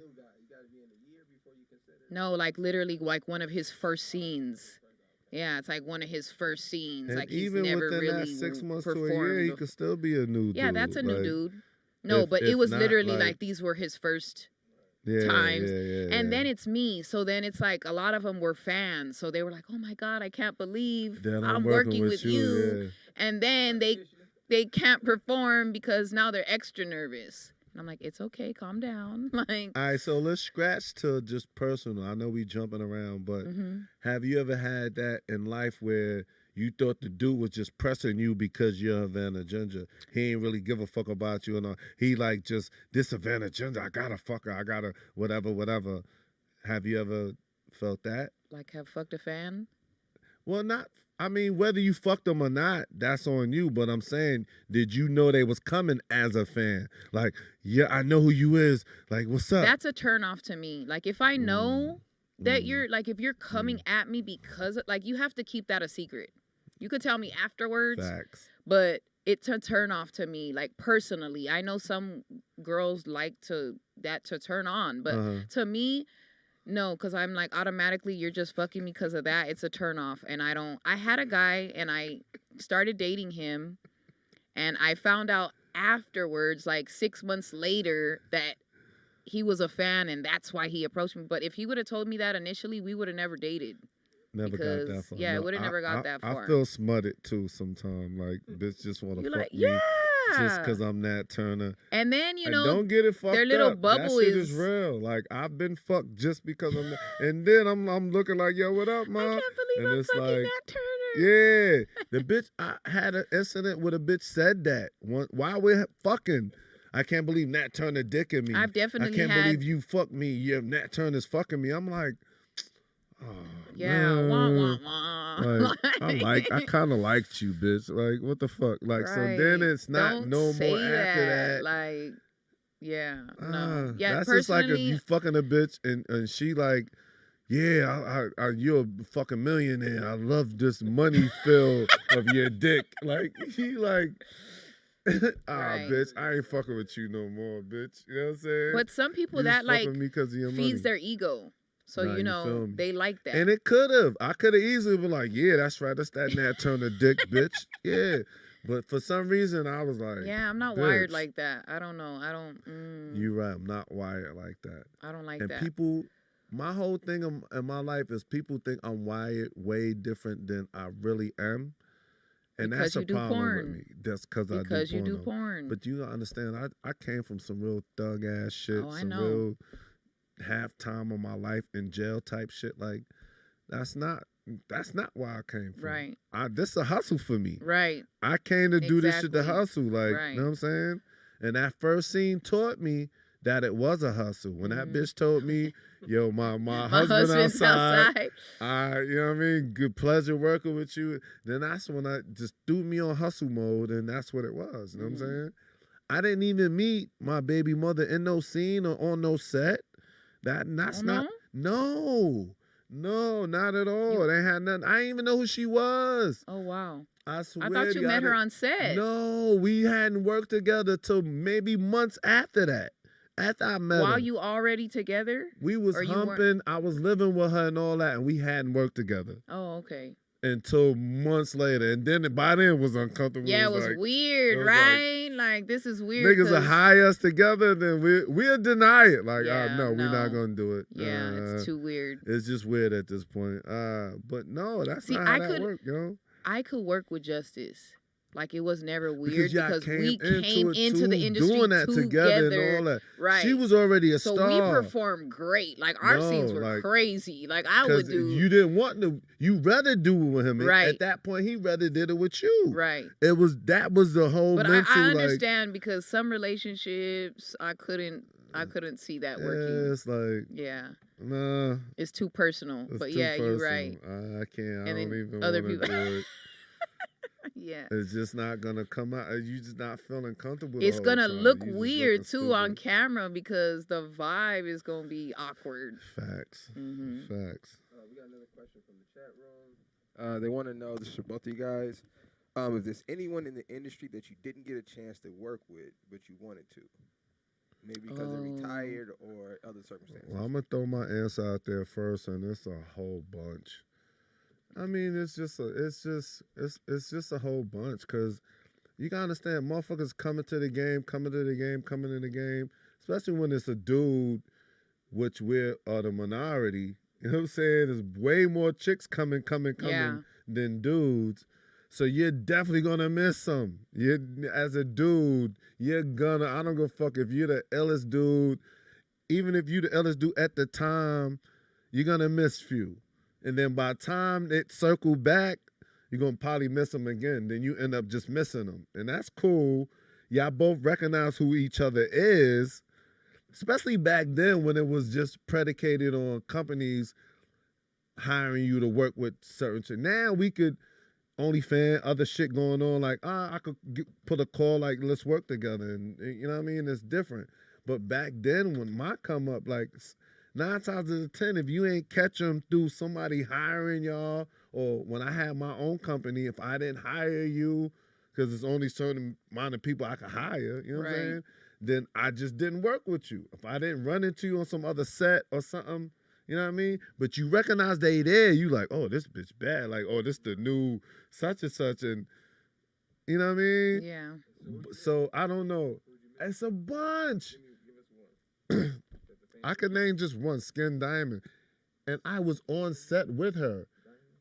No, like literally like one of his first scenes. Yeah, it's like one of his first scenes. And like he's even never within really that 6 months to a performed year, he before. could still be a new dude. Yeah, that's a new like, dude. No, but if it was not, literally like- like these were his first Yeah, times. yeah, And then it's me. So then it's like a lot of them were fans. So they were like, oh my God, I can't believe Then I'm working with you. yeah. And then they can't perform because now they're extra nervous. And I'm like, it's okay, calm down. Like, All right, so let's scratch to just personal. I know we jumping around, but mhm. have you ever had that in life where You thought the dude was just pressing you because you're Havana Ginger. He ain't really give a fuck about you and all. He like just this Havana Ginger. I gotta fuck her. I gotta whatever. Have you ever felt that? Like have fucked a fan? Well, not. I mean, whether you fucked them or not, that's on you. But I'm saying, did you know they was coming as a fan? Like, yeah, I know who you is. Like, what's up? That's a turn off to me. Like, if I know that you're like, if you're coming at me because like, you have to keep that a secret. You could tell me afterwards. Facts. But it's a turn off to me. Like personally, I know some girls like to turn on, but to me. No, because I'm like automatically you're just fucking me because of that. It's a turn off. And I had a guy and I started dating him and I found out afterwards, like 6 months later, that he was a fan and that's why he approached me. But if he would have told me that initially, we would have never dated. Never got that far. Yeah, it would have never got that far. I feel smutted too sometimes. Like, bitch just want to fuck me. Yeah. Just because I'm Nat Turner. And then, you know, don't get it fucked their little up. bubble that shit is real. Like, I've been fucked just because I'm and then I'm looking like, yo, what up, man? I can't believe I'm fucking Nat Turner. Yeah. The bitch, I had an incident where a bitch said that. While we're fucking. I can't believe Nat Turner dicking me. I've definitely I can't believe you fucked me. Yeah, Nat Turner's fucking me. I'm like, oh, yeah, man. Wah. Like, I kind of liked you, bitch. Like, what the fuck? Like, so then it's not Don't no say more after that. Like, yeah, no. Yeah, that's personally, just like if you fucking a bitch and she like, yeah, you're a fucking millionaire. I love this money feel of your dick. Like, he like, bitch, I ain't fucking with you no more, bitch. You know what I'm saying? But some people that like feeds their ego. So, you know, they like that. And it could have. I could have easily been like, yeah, that's right. That's that Nat Turner dick, bitch. Yeah. But for some reason, I was like, yeah, I'm not wired like that. I don't know. I don't. You're right. I'm not wired like that. I don't like that. And people, my whole thing in my life is people think I'm wired way different than I really am. And because that's a problem with me. That's because I do porn. Because you do porn. But you gotta understand, I came from some real thug ass shit. Oh, I some know. real half time of my life in jail type shit. Like, that's not where I came from. Right. This a hustle for me. Right. I came to do this shit to hustle. Like, right. You know what I'm saying? And that first scene taught me that it was a hustle. When that bitch told me, yo, my husband outside. You know what I mean? Good pleasure working with you. Then that's when I just threw me on hustle mode, and that's what it was. You know what I'm saying? I didn't even meet my baby mother in no scene or on no set. That's not. No, not at all. They had nothing. I didn't even know who she was. Oh wow. I swear. I thought you met her on set. No, we hadn't worked together till maybe months after that. After I met her. While you already together? We was humping. I was living with her and all that, and we hadn't worked together. Oh, okay. Until months later, and then by then it was uncomfortable. Yeah, it was like, weird, right? Like, this is weird. Niggas will hire us together, then we'll deny it. Like, no, we're not gonna do it. Yeah, it's too weird. It's just weird at this point. But no, that's not how that works, yo. I could work with Justice. Like, it was never weird because we came into the industry doing that together and all that. Right. She was already a star. So we performed great. Like, our scenes were crazy. Like, I would do. You didn't want to. You rather do it with him. Right. At that point, he rather did it with you. Right. That was the whole. But mental, I understand because some relationships I couldn't see that working. Yeah, it's like. Yeah. Nah. It's too personal. But yeah, you're right. I can't. I don't even other want to do it. Yeah. It's just not gonna come out. You just not feeling comfortable. It's gonna look weird too on camera because the vibe is gonna be awkward. Facts. Mm-hmm. Facts. We got another question from the chat room. They want to know, this is for both of you guys, if there's anyone in the industry that you didn't get a chance to work with but you wanted to, maybe because they're retired or other circumstances. Well, I'm gonna throw my answer out there first, and it's a whole bunch. I mean, it's just a whole bunch, because you gotta understand, motherfuckers coming in the game, especially when it's a dude, which we're the minority. You know what I'm saying? There's way more chicks coming than dudes. So you're definitely gonna miss some. As a dude, I don't give a fuck if you're the illest dude, even if you're the illest dude at the time, you're gonna miss few. And then by the time it circle back, you're gonna probably miss them again. Then you end up just missing them, and that's cool. Y'all both recognize who each other is, especially back then when it was just predicated on companies hiring you to work with certain shit. Now we could OnlyFans, other shit going on, like, I could put a call like, let's work together, and you know what I mean? It's different. But back then, when my come up, like 9 times out of 10, if you ain't catch them through somebody hiring y'all, or when I had my own company, if I didn't hire you, because there's only certain amount of people I could hire, you know what I'm saying? Then I just didn't work with you. If I didn't run into you on some other set or something, you know what I mean? But you recognize they there, you like, oh, this bitch bad. Like, oh, this the new such and such, and you know what I mean? Yeah. So I don't know. It's a bunch. I could name just one, Skin Diamond. And I was on set with her,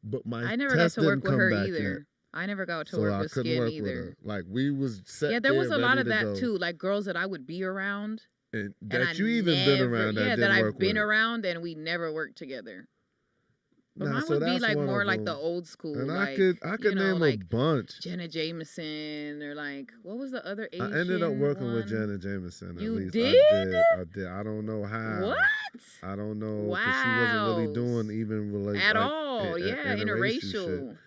but my I never got test to work didn't with come her back either. yet. I never got to So work I with couldn't Skin work either. with her. Like, we was set. Yeah, there was a lot of that go. too. Like girls that I would be around. And And that I you even been never- around that yeah, didn't that work I've been with. around and we never worked together. But Nah, mine so would be that's like one more of like the them. old school. And like, I could you know, name like a bunch. Janet Jameson or like what was the other Asian I ended up working one? with Janet Jameson. At You least did? I did. I don't know how. What? I don't know, because she wasn't really doing even related At all. Yeah, interracial shit. interracial.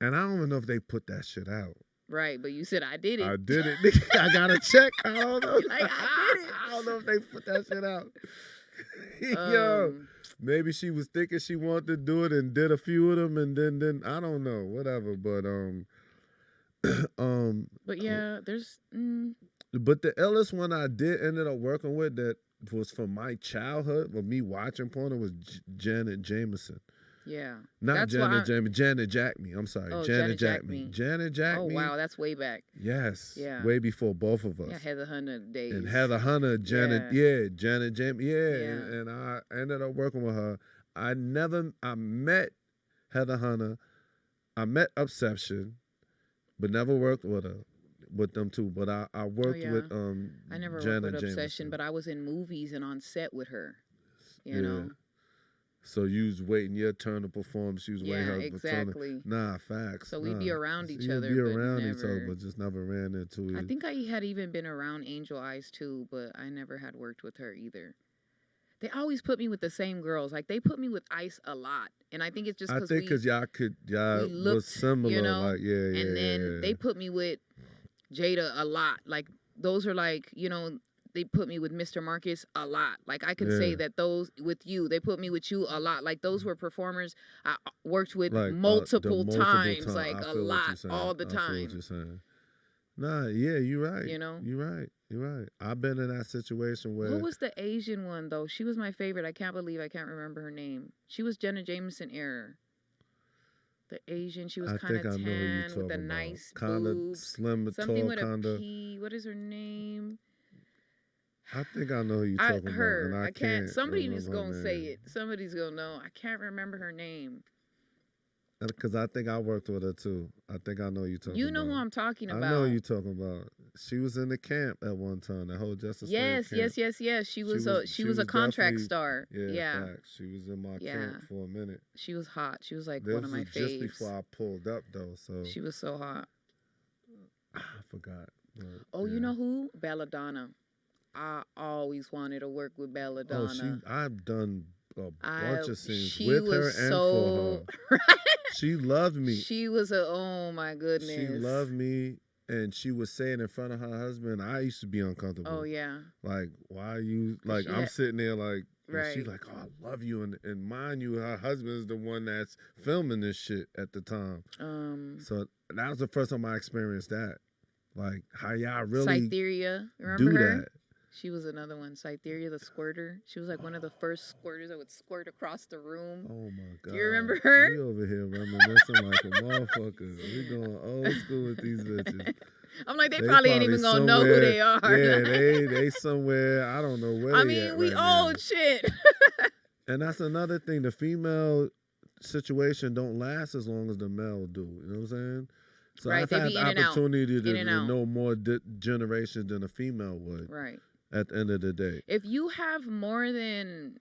And I don't even know if they put that shit out. Right, but you said I did it. I did it. I got to check. I don't know. Like, I did it. I don't know if they put that shit out. Yo, maybe she was thinking she wanted to do it and did a few of them, and then I don't know, whatever. But But yeah, there's. But the illest one I did ended up working with that was from my childhood, with me watching porn, it was Janet Jameson. Yeah. Not That's Janet Jameson, Janet Jackme. I'm sorry, Oh, Janet Janet Jackme. Jackme. Janet Jackme. Oh wow, that's way back. Yes. Yeah. Way before both of us. Yeah, Heather Hunter days. And Heather Hunter, Janet, Janet Jackme, Yeah. and I ended up working with her. I met Heather Hunter, I met Upception, but never worked with her, with them two. But I worked with I never Janet worked with Jameson. Obsession, but I was in movies and on set with her. You know. So you was waiting your turn to perform. She was waiting her exactly. turn. Nah, facts. So we'd be around each You'd other. be but around never, each other, but just never ran into I it. think I had even been around Angel Eyes too, but I never had worked with her either. They always put me with the same girls. Like they put me with Ice a lot, and I think it's just because y'all looked, was similar. you know, like and then they put me with Jada a lot. Like those are like, you know, they put me with Mr. Marcus a lot. Like I can say that those with you, they put me with you a lot. Like those were performers I worked with like, multiple times, time. like a lot, all the I feel time. what you're saying. Nah, yeah, you're right. You know, you're right. I've been in that situation where. What was the Asian one though? She was my favorite. I can't believe I can't remember her name. She was Jenna Jameson era. The Asian, she was kind of tan with a nice boobs. Slim, something tall, with kinda. a P. What is her name? I think I know who you're talking about. And I can't. Somebody's gonna say it. Somebody's gonna know. I can't remember her name. Because I think I worked with her too. I think I know you talking about. You know who I'm talking about. I know you talking about. She was in the camp at one time. The whole Justice League camp. Yes. She was a contract star. Yeah. Facts. She was in my camp for a minute. She was hot. She was like one of my faves. Just before I pulled up though, so she was so hot. I forgot. But, you know who? Belladonna. I always wanted to work with Belladonna. I've done a bunch of scenes she with was her and so, for her. She loved me. She was oh my goodness. She loved me, and she was saying in front of her husband, I used to be uncomfortable. Oh yeah. Like, why are you like? I'm sitting there like, right. She's like, oh, I love you, and mind you, her husband is the one that's filming this shit at the time. So that was the first time I experienced that. Like, how y'all really Cytheria, remember her? That. She was another one, Cytheria the squirter. She was like one of the first squirters that would squirt across the room. Oh my God. Do you remember her? We over here reminiscing like a motherfucker. We going old school with these bitches. I'm like, they probably ain't even gonna know who they are. Yeah, they somewhere, I don't know where I they mean, at we right old now. shit. And that's another thing. The female situation don't last as long as the male do. You know what I'm saying? So right, I've had the opportunity to know more generations than a female would. Right. At the end of the day. If you have more than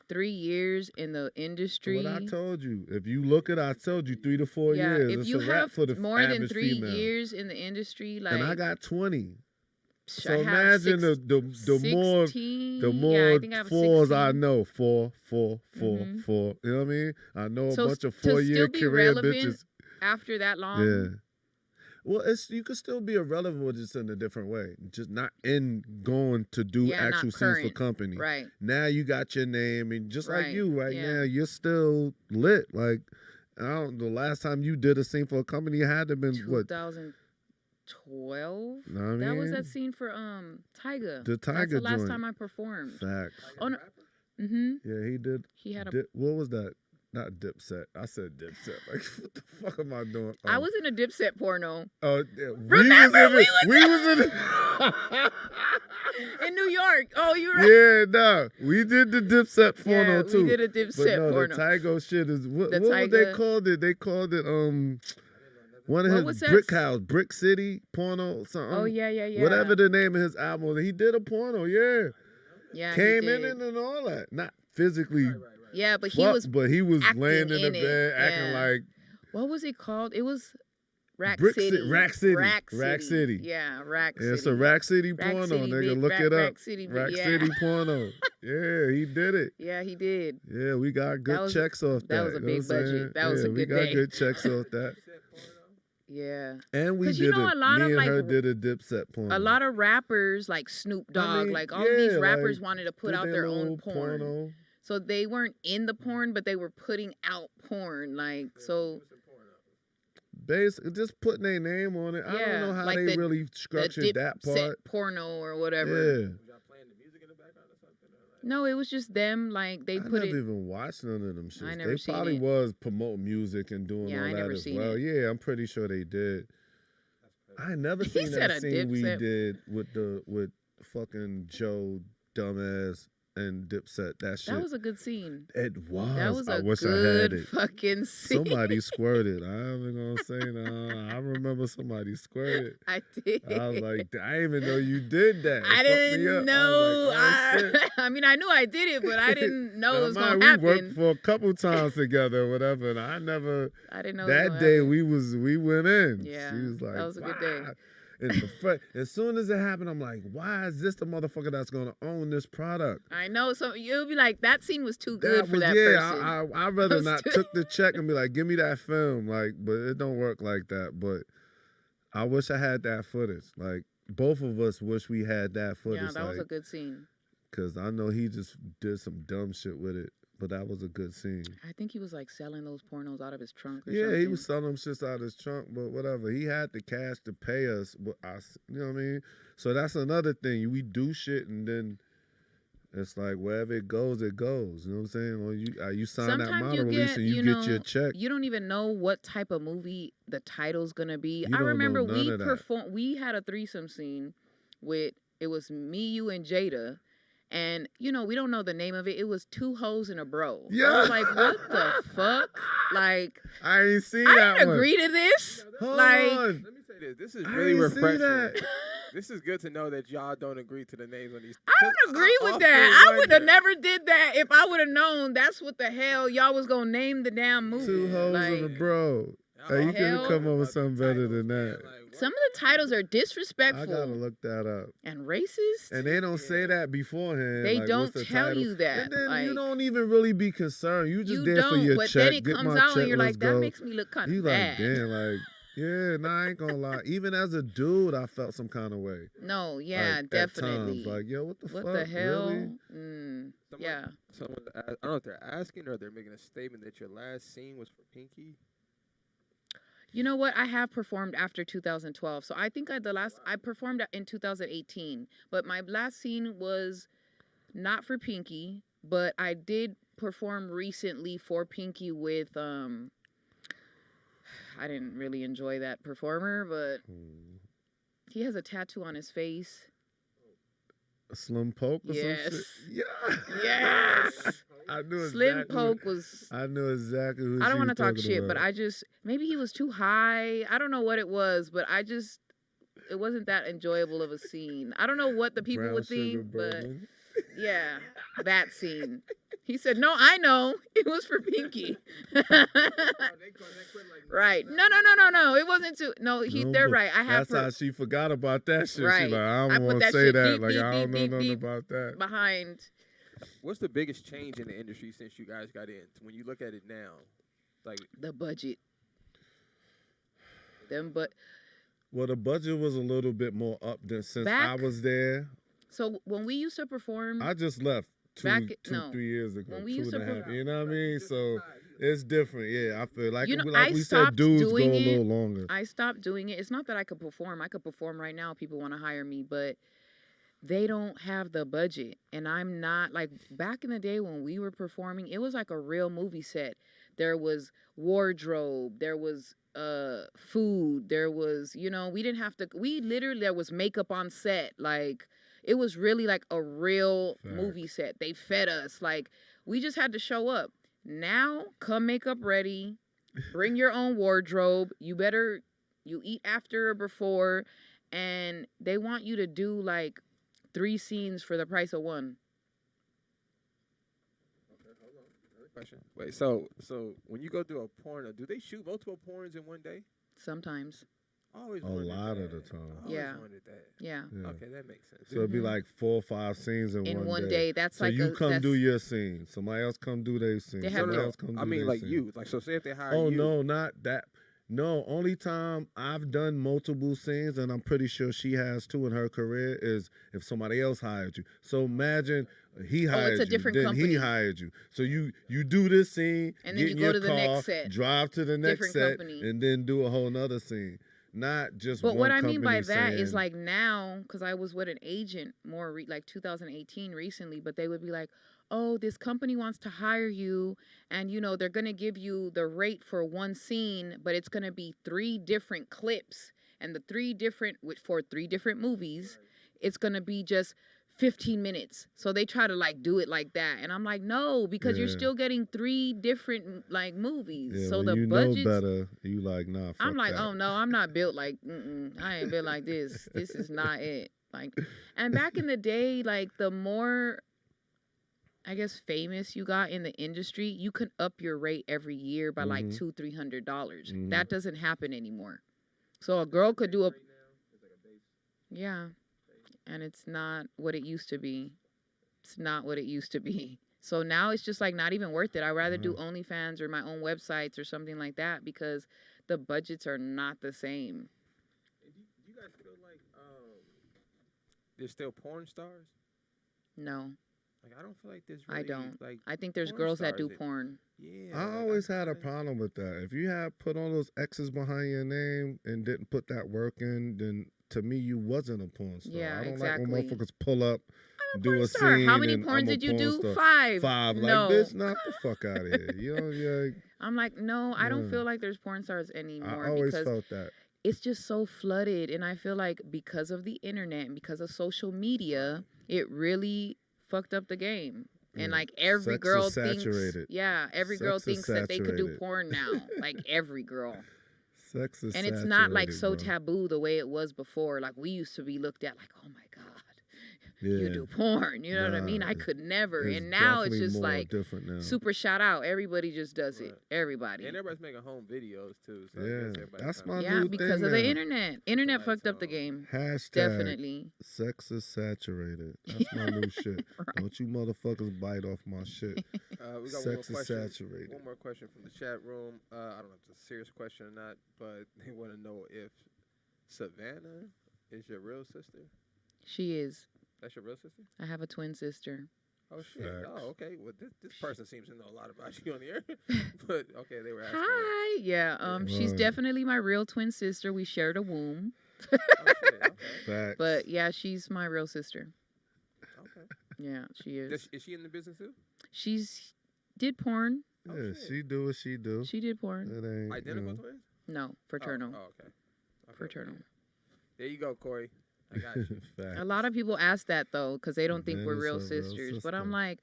3 years in the industry. What I told you. If you look at, I told you 3 to 4 years. If it's you a wrap have for the more than 3 female. years in the industry, like, and I got 20. So I imagine have the more yeah, I think I have fours 16. I know. Four. You know what I mean? I know a bunch of 4-year career bitches. After that long. Yeah. Well, you could still be irrelevant, but just in a different way. Just not in going to do actual scenes for company. Right. Now you got your name, and just like you yeah. now, you're still lit. Like, the last time you did a scene for a company, you had to have been 2012. Know what I mean? That was that scene for Tyga. The Tyga That's the last joint. time I performed. Facts. Oh no. Mm-hmm. Yeah, he did. He had what was that? Not Dipset. I said Dipset. Like, what the fuck am I doing? I was in a Dipset porno. Oh, yeah. Remember, we was in it. In New York. Oh, you're right. Yeah, no. We did the Dipset porno too. We did a Dipset porno. The Tygo shit is what they called it? They called it one of his Brick City porno something. Oh yeah. Whatever the name of his album. He did a porno, yeah. Yeah. Came in it and all that. Not physically. Yeah, but he was laying in the bed acting like. What was it called? It was Rack City. Yeah, Rack City. Rack City. It's a Rack City porno, nigga. Look it up. Rack City porno. Yeah, he did it. Yeah, he did. Yeah, we got good checks off that. That was a big budget. That was a good day. We got good checks off that. Yeah. And we did me and her did a Dipset porno. A lot of rappers like Snoop Dogg, all of these rappers wanted to put out their own porno. So they weren't in the porn, but they were putting out porn. Basically, just putting their name on it. I don't know how they really structured that part. Porno or whatever. Yeah. No, it was just them. They put it. I never even watched none of them shit. I never seen it. They probably was promoting music and doing all that as well. Yeah, I'm pretty sure they did. I never seen that scene we did with fucking Joe dumbass and Dipset. That shit. That was a good scene. It was. That was I wish good I had it. Fucking scene. Somebody squirted. I ain't gonna say no. I remember somebody squirted. I did. I was like, I didn't even know you did that. I didn't know. I mean, I knew I did it, but I didn't know it was gonna happen. We worked for a couple times together or whatever, and I didn't know that day we went in. Yeah. She was like, that was a good day. As soon as it happened, I'm like, why is this the motherfucker that's going to own this product? I know. So you'll be like, that scene was too good for that person. Yeah, I'd rather not took the check and be like, give me that film. But it don't work like that. But I wish I had that footage. Both of us wish we had that footage. Yeah, that was a good scene. Because I know he just did some dumb shit with it. But that was a good scene. I think he was selling those pornos out of his trunk or something. Yeah, he was selling them shits out of his trunk, but whatever. He had the cash to pay us. You know what I mean? So that's another thing. We do shit and then it's like wherever it goes, it goes. You know what I'm saying? Or you sign that model release and you get your check. You don't even know what type of movie the title's gonna be. I remember we had a threesome scene it was me, you, and Jada. And, we don't know the name of it. It was 2 hoes and a bro. Yeah. I was like, what the fuck? I ain't seen that one. I didn't agree to this. Hold on. Let me say this. This is really refreshing. This is good to know that y'all don't agree to the names on these. I don't agree with that. I would have never did that if I would have known that's what the hell y'all was going to name the damn movie. 2 hoes and a bro. You could have come up with something better than that. Some of the titles are disrespectful. I gotta look that up. And racist. And they don't say that beforehand. They don't tell you that. And then you don't even really be concerned. You just there for your but check. Then it comes out and you're like, that makes me look kind of bad. You damn, yeah, I ain't gonna lie. Even as a dude, I felt some kind of way. No, yeah, definitely. At times, yo, what the fuck? What the hell? Really? Yeah. Someone, I don't know if they're asking or they're making a statement that your last scene was for Pinky. You know what? I have performed after 2012. So I think I performed in 2018. But my last scene was not for Pinky, but I did perform recently for Pinky with I didn't really enjoy that performer, but he has a tattoo on his face. A Slim Poke or some shit? Yeah. Yes. I knew Slim Poke was. I knew exactly who. I don't want to talk shit, about. but maybe he was too high. I don't know what it was, but it wasn't that enjoyable of a scene. I don't know what the people would think, but Yeah, that scene. He said, "No, I know. It was for Pinky." Right. No. It wasn't too. No, they're right. I have. That's how she forgot about that shit. Right. She like, I don't put want to that say shit that. deep, Like, deep, I don't know deep, nothing deep about that. behind. What's the biggest change in the industry since you guys got in? When you look at it now, like The budget. Well, the budget was a little bit more up than since I was there. So when we used to perform, I just left 3 years ago. When we used to perform, you know what I mean? So it's different. Yeah, I feel like we said, dudes go a little longer. I stopped doing it. It's not that I could perform. I could perform right now. People want to hire me, but they don't have the budget. And I'm not, like, back in the day when we were performing, it was like a real movie set. There was wardrobe. There was food. There was, we didn't have to, there was makeup on set. Like, it was really like a real movie set. They fed us. Like, we just had to show up. Now, come makeup ready. Bring your own wardrobe. You eat after or before. And they want you to do, like, 3 scenes for the price of 1. Okay, hold on. Another question. Wait, so when you go do a porno, do they shoot multiple porns in one day? Sometimes. Always a lot of the time. Yeah. Yeah. Okay, that makes sense. So it'd be like 4 or 5 scenes in one day. That's so like you come do your scene. Somebody else come do their scene. Somebody else come do I mean, like scene. you. Like, so say if they hire you. you. Oh, no, not that. No, only time I've done multiple scenes, and I'm pretty sure she has too in her career, is if somebody else hired you. So imagine he hired it's a different you, then company. he hired you. So you do this scene, and then you go to the next set, drive to the next set, company. and then do a whole nother scene. Not just but one what I mean by that saying, is, like, now, because I was with an agent like 2018 recently, but they would be like, oh, this company wants to hire you, and they're going to give you the rate for 1 scene, but it's going to be 3 different clips, and the 3 different movies, it's going to be just 15 minutes. So they try to, like, do it like that, and I'm like, no, because you're still getting 3 different, like, movies. Yeah, so when the you budget, know better, you like, nah, fuck I'm like, that. oh no, I'm not built like, I ain't built like this. This is not it. Like, and back in the day, like, the more, I guess, famous you got in the industry, you could up your rate every year by like $200-$300. That doesn't happen anymore. So a girl could do yeah, and it's not what it used to be. It's not what it used to be. So now it's just, like, not even worth it. I'd rather do OnlyFans or my own websites or something like that, because the budgets are not the same. And do you guys feel like there's still porn stars? No. Like, I don't feel like there's really, I don't. Like, I think there's girls that do porn. Yeah. I always had a problem with that. If you had put all those X's behind your name and didn't put that work in, then to me you wasn't a porn star. Yeah, I don't exactly. like when motherfuckers pull up, do a star. scene. How many and porns I'm a did you porn do? Star. 5. 5. No. Like, bitch, knock the fuck out of here. You know, yeah. I'm like, no, I don't feel like there's porn stars anymore. I always because felt that. It's just so flooded, and I feel like because of the internet and because of social media, it really fucked up the game. And like every girl thinks, every girl thinks that they could do porn now. Like every girl. Sex is and it's not like so taboo the way it was before. Like we used to be looked at like, oh my God, you do porn. You know what I mean? I could never. And now it's just like super shout out. Everybody just does it. Everybody. And everybody's making home videos too. So that's my new thing because of now. the internet. Internet fucked up the game. Hashtag definitely. Sex is saturated. That's my new shit. Right. Don't you motherfuckers bite off my shit. We got Sex is saturated. One more question from the chat room. I don't know if it's a serious question or not, but they want to know if Savannah is your real sister. She is. That's your real sister? I have a twin sister. Oh, shit. Facts. Oh, okay. Well, this person seems to know a lot about you on the air. But, okay, they were asking. Hi. Yeah, she's definitely my real twin sister. We shared a womb. Oh, shit. Okay. Facts. But, yeah, she's my real sister. Okay. Yeah, she is. Is she in the business, too? She's did porn. Yeah, she do what she do. She did porn. It ain't, Identical twins? No, fraternal. Oh, okay. Fraternal. There you go, Corey. I got you. A lot of people ask that though, because they don't think we're real sisters. But I'm like,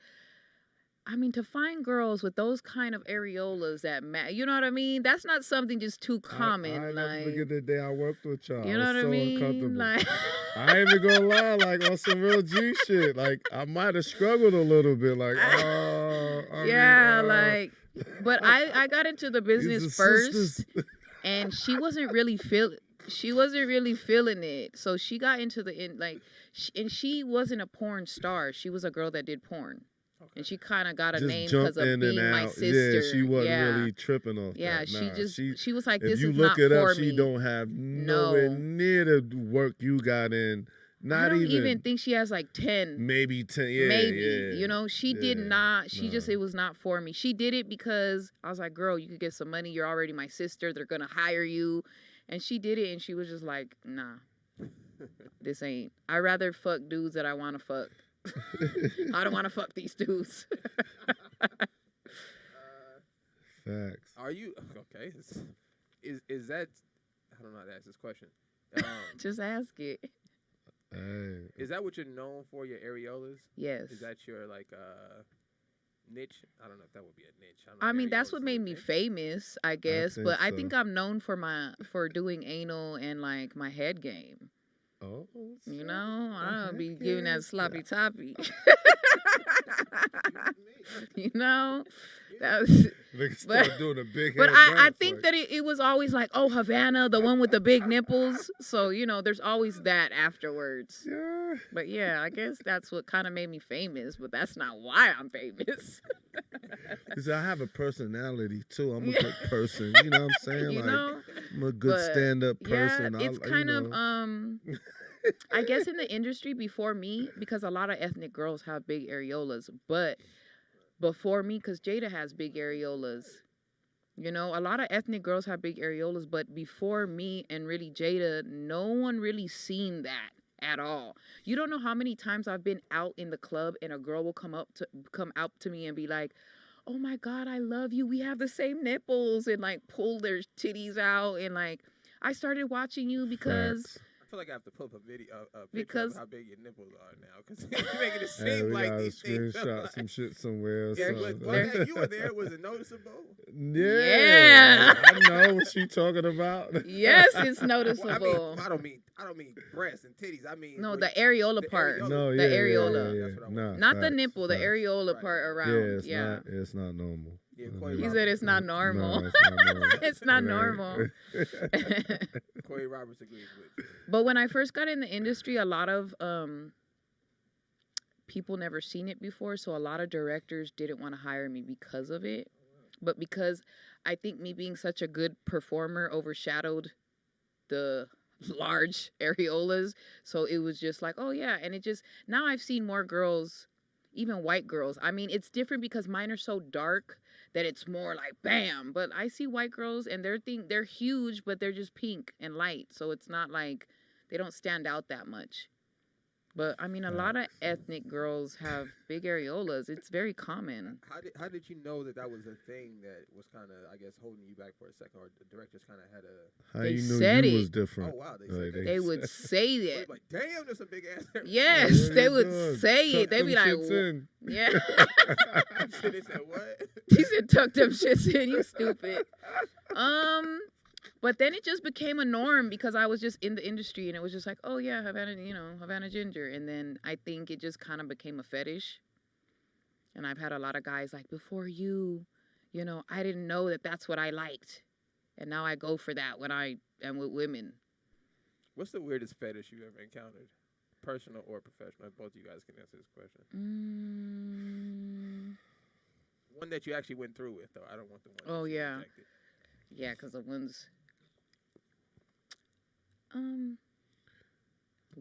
I mean, to find girls with those kind of areolas that you know what I mean? That's not something just too common. I like, never forget the day I worked with y'all. You know what I so mean? uncomfortable. Like, I ain't even gonna lie, like on some real G shit. Like I might have struggled a little bit. Like, like, but I got into the business first, and she wasn't really feeling it. So she got into and she wasn't a porn star. She was a girl that did porn. Okay. And she kind of got a name because of being my sister. Yeah, she wasn't really tripping off that. She was like, this is not for me. If you look it up, she don't have nowhere near the work you got in. I don't even think she has like 10. Maybe 10, yeah. Maybe, yeah. you know, she did not. She just, it was not for me. She did it because I was like, girl, you could get some money. You're already my sister. They're going to hire you. And she did it, and she was just like, nah, this ain't. I'd rather fuck dudes that I want to fuck. I don't want to fuck these dudes. Facts. Are you okay? Is that? I don't know how to ask this question. Just ask it. Hey. Is that what you're known for? Your areolas? Yes. Is that your niche? I don't know if that would be a niche. I mean, that's what made me famous, I guess. I think I'm known for doing anal and like my head game. Oh, you know, I don't be giving that sloppy toppy. You know, that was. Doing a big but I think that it was always like, oh, Havana, the one with the big nipples. So you know, there's always that afterwards. Yeah. But yeah, I guess that's what kind of made me famous. But that's not why I'm famous. Because I have a personality too. I'm a good person. You know what I'm saying? You know, I'm a good stand-up person. Yeah, it's kind of I guess in the industry before me, because a lot of ethnic girls have big areolas, but before me, because Jada has big areolas. You know, a lot of ethnic girls have big areolas, but before me and really Jada, no one really seen that at all. You don't know how many times I've been out in the club and a girl will come out to me and be like, oh my God, I love you. We have the same nipples, and like pull their titties out, and like, I started watching you because... Facts. I feel like I have to pull up a picture of how big your nipples are now, because you're making it seem we like gotta these things. Screenshot some shit somewhere. You were there. Was it noticeable? Yeah. I know what she talking about. Yes, it's noticeable. Well, I don't mean breasts and titties. I mean the areola part. No, the areola. Yeah. Nah, not the nipple. The areola part around. It's not normal. He said it's not normal. No, it's not normal. It's not normal. Corey Roberts agrees with you. But when I first got in the industry, a lot of people never seen it before, so a lot of directors didn't want to hire me because of it. But because I think me being such a good performer overshadowed the large areolas, so it was just like, oh yeah. And it just, now I've seen more girls, even white girls. I mean, it's different because mine are so dark that it's more like bam. But I see white girls and they're huge, but they're just pink and light, so it's not like they don't stand out that much. But I mean, a lot of ethnic girls have big areolas. It's very common. How did you know that was a thing that was kind of, I guess, holding you back for a second, or the directors kind of had a? How you knew you was different? Oh wow, they would say that. Like, damn, there's a big ass. Yes, they would say it. They'd be like, yeah. They said what? He said, "Tuck them shits in, you stupid." But then it just became a norm because I was just in the industry, and it was just like, oh yeah, Havana Ginger. And then I think it just kind of became a fetish. And I've had a lot of guys like, before you know, I didn't know that that's what I liked. And now I go for that when I am with women. What's the weirdest fetish you've ever encountered? Personal or professional? Both of you guys can answer this question. One that you actually went through with, though. I don't want the one. Oh, yeah. Rejected. Yeah, because the ones...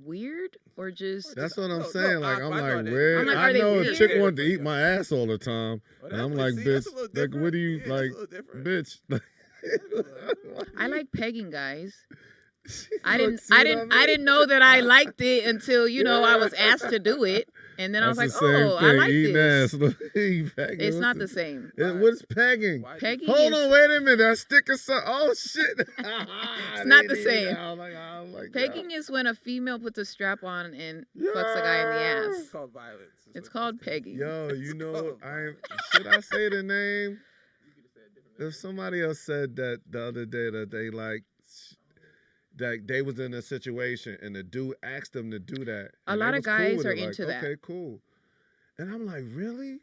weird or just... That's what I'm saying. Like, I'm like, weird. I know a chick wanted to eat my ass all the time. Well, and I'm like, bitch, like, what do you, like, bitch? I like pegging guys. I didn't know that I liked it until, I was asked to do it. And then I was like, the same oh, thing. I like Eating this. Ass. Pegging. It's not the same. What's pegging? Pegging Hold is, on, wait a minute. That sticker so. Oh shit. It's not the same. Like, pegging is when a female puts a strap on and fucks a guy in the ass. It's called violence. It's called pegging. Yo, you know, should I say the name? If somebody else said that the other day that they like. That they was in a situation and the dude asked them to do that. A lot of guys are into that. Okay, cool. And I'm like, really?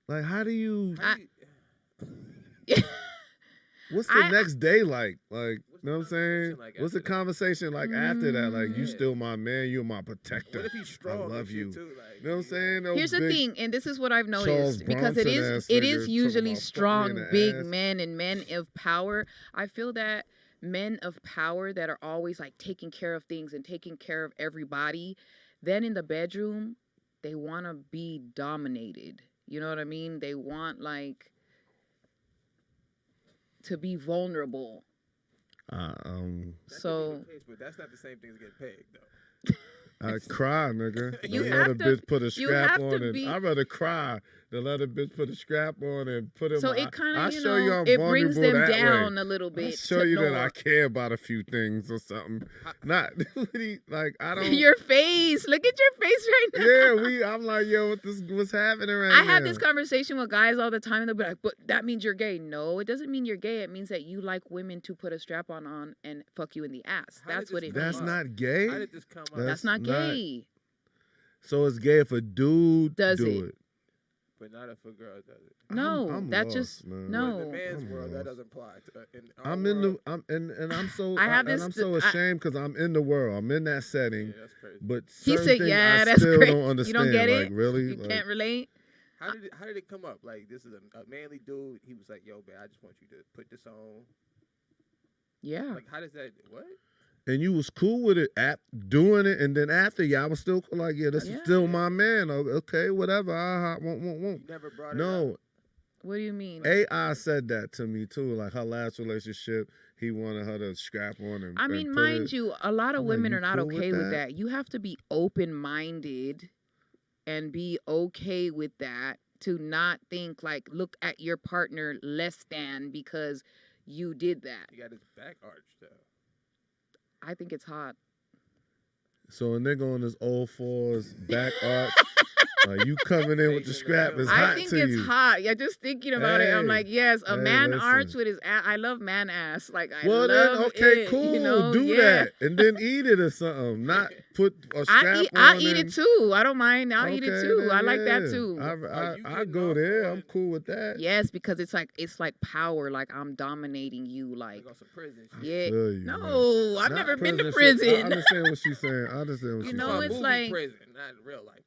Like, how do you? What's the next day like? Like, you know what I'm saying? What's the conversation like after that? Like, you still my man, you're my protector. What if he's strong? I love you. Too, you know what I'm saying? Those Here's the thing, and this is what I've noticed, because it is nigga usually strong, big ass. men and men of power. I feel that men of power that are always like taking care of things and taking care of everybody, then in the bedroom, they want to be dominated. You know what I mean? They want like to be vulnerable. So but that's not the same thing as getting pegged, though. I cry, nigga. You Let have a to- bitch put a you scrap have on to it. be- I'd rather cry than let a bitch put a scrap on and put it. So it kind I'll of, show you I'm it brings them vulnerable that down way. a little bit. I'll show to you that know. I care about a few things or something. Not like I don't. Your face. Look at your face right now. Yeah, I'm like, yo, what's happening right now? I have this conversation with guys all the time, and they'll be like, but that means you're gay. No, it doesn't mean you're gay. It means that you like women to put a strap on and fuck you in the ass. That's what it means. That's not gay. How did this come up? That's not gay. So it's gay if a dude Does do it. it. But not if a girl does it. No, I'm that lost, just man. no. In the man's I'm world, that lost. doesn't apply. In our I'm in world, the I'm so I have and this- I'm so ashamed because I'm in the world. I'm in that setting. Yeah, that's crazy. But He certain said, things "Yeah, I that's still crazy. don't understand. You don't get like, it. Really? You Like, can't relate." How did it come up? Like, this is a manly dude. He was like, "Yo, man, I just want you to put this on." Yeah. Like, how does that? What? and you was cool with it at doing it, and then after y'all was still cool, like, yeah, this is still my man. Okay, whatever. Won't. You never brought it up. No, What do you mean? AI said that to me too. Like her last relationship, he wanted her to scrap on him. I mean, mind you, a lot of I'm like, women you are not cool with okay with that? that. You have to be open-minded and be okay with that, to not think like, look at your partner less than because you did that. He got his back arched though. I think it's hot. So a nigga on his old fours, back arch, you coming in with the scrap is I hot think to it's you. hot. Yeah, just thinking about it, I'm Hey, like, yes, a hey, man listen. arch with his ass. I love man ass. Like, I Well love then, okay, it, cool. you know? Do Yeah. that, and then eat it or something. Not put a strap on. I eat and- it too. I don't mind. I'll eat it Okay, too. then, I like that yeah. too. I go there. I'm cool with that. Yes, because it's like power. Like, I'm dominating you. Like, Like on some prison shit. yeah. feel you, No, I've Not never been to shit. prison. I understand what she's saying. I understand what You she's know, saying. it's Movie like- prison, not in real life.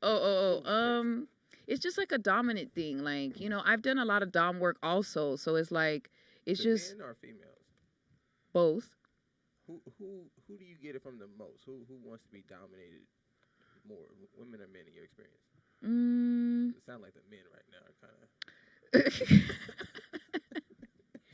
It's just like a dominant thing. Like, you know, I've done a lot of dom work also, so it's like, it's To just men or females? both. Who do you get it from the most? Who wants to be dominated more, women or men in your experience? It sounds like the men right now, kind of.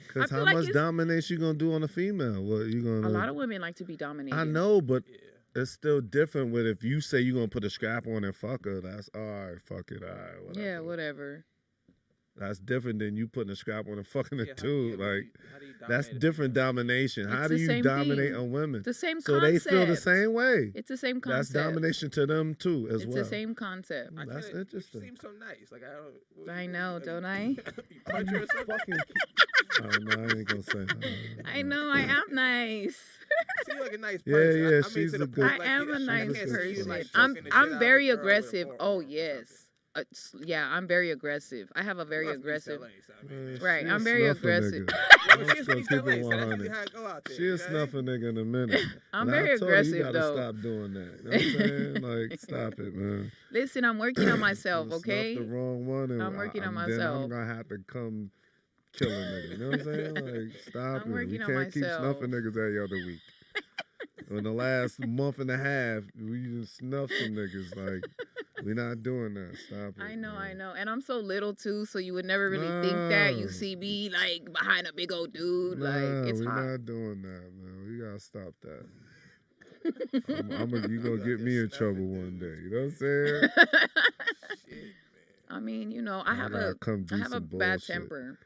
Because I how feel like much it's- domination you gonna do on a female? What you gonna? A lot of women like to be dominated. I know, but Yeah. it's still different with if you say you gonna put a scrap on and fuck her. That's all right. Fuck it. All right. Whatever. Yeah, whatever. That's different than you putting a scrap on and fucking Yeah, it how- too. yeah, but Like how do you that's dominate a different female? domination. How It's do the you same dominate thing. a woman? The same So concept. they feel the same way. It's the same That's concept. domination to them too, as It's well. the same concept. I That's kinda- interesting. You seem so nice. Like I don't. what- I what- know, like, don't I? you punch her or something? Fucking. Oh no, I ain't gonna say. That. I know I am nice. Seem like a nice Yeah, person. yeah, I mean, she's to a the good- point, I am a I nice can't see you, person. like, I'm choking the shit out of a very girl with a aggressive. forearm Oh or something. yes. Yeah, I'm very aggressive. I have a very You must be aggressive. LA, so I mean, Right, She I'm a very snuffer aggressive. nigga. Well, Let's she's go East keep LA, it so that's 100. usually how it go out there. She a snuffer nigga in a minute. I'm And very I told her, aggressive you gotta though. stop doing that. You know what I'm saying? Like, stop it, man. Listen, I'm working on myself, You okay? snuffed the wrong one, and I'm working on Then myself. I'm gonna have to come kill a nigga. You know what I'm saying? Like, stop I'm it. We working on can't keep myself. snuffing niggas every other week. In the last month and a half, we just snuffed some niggas. Like, we not doing that. Stop it. I know, man. And I'm so little too, so you would never really think that. You No. see me like behind a big old dude. Nah, Like, it's we hot. not doing that, man. We gotta stop that. You gonna get me in trouble one day. You know what I'm saying? Shit, I mean, you know, I have a bad bullshit. temper.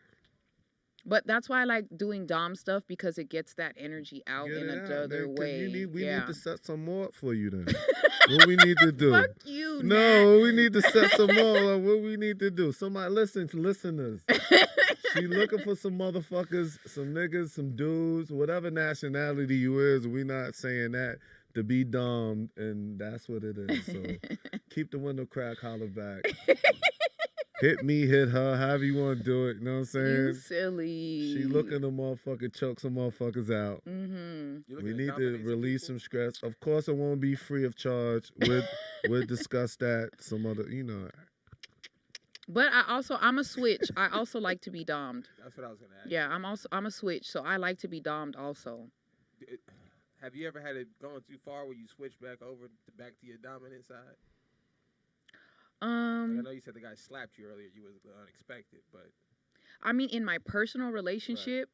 But that's why I like doing Dom stuff, because it gets that energy out in another way. We need to set some more up for you then. What we need to do? Fuck you, No, we need to set some more up. What we need to do? Somebody listeners. She looking for some motherfuckers, some niggas, some dudes, whatever nationality you is. We not saying that to be dumb, and that's what it is. So keep the window crack, holler back. Hit me, hit her, however you want to do it. You know what I'm saying? You silly. She looking to motherfucking choke some motherfuckers out. Mm-hmm. We need to release some stress. Of course, it won't be free of charge. We'll discuss that some other, you know. But I'm a switch. I also like to be dommed. That's what I was gonna ask. Yeah, I'm a switch, so I like to be dommed also. Have you ever had it going too far where you switch back to your dominant side? Like I know you said the guy slapped you earlier. You was unexpected, but I mean, in my personal relationship,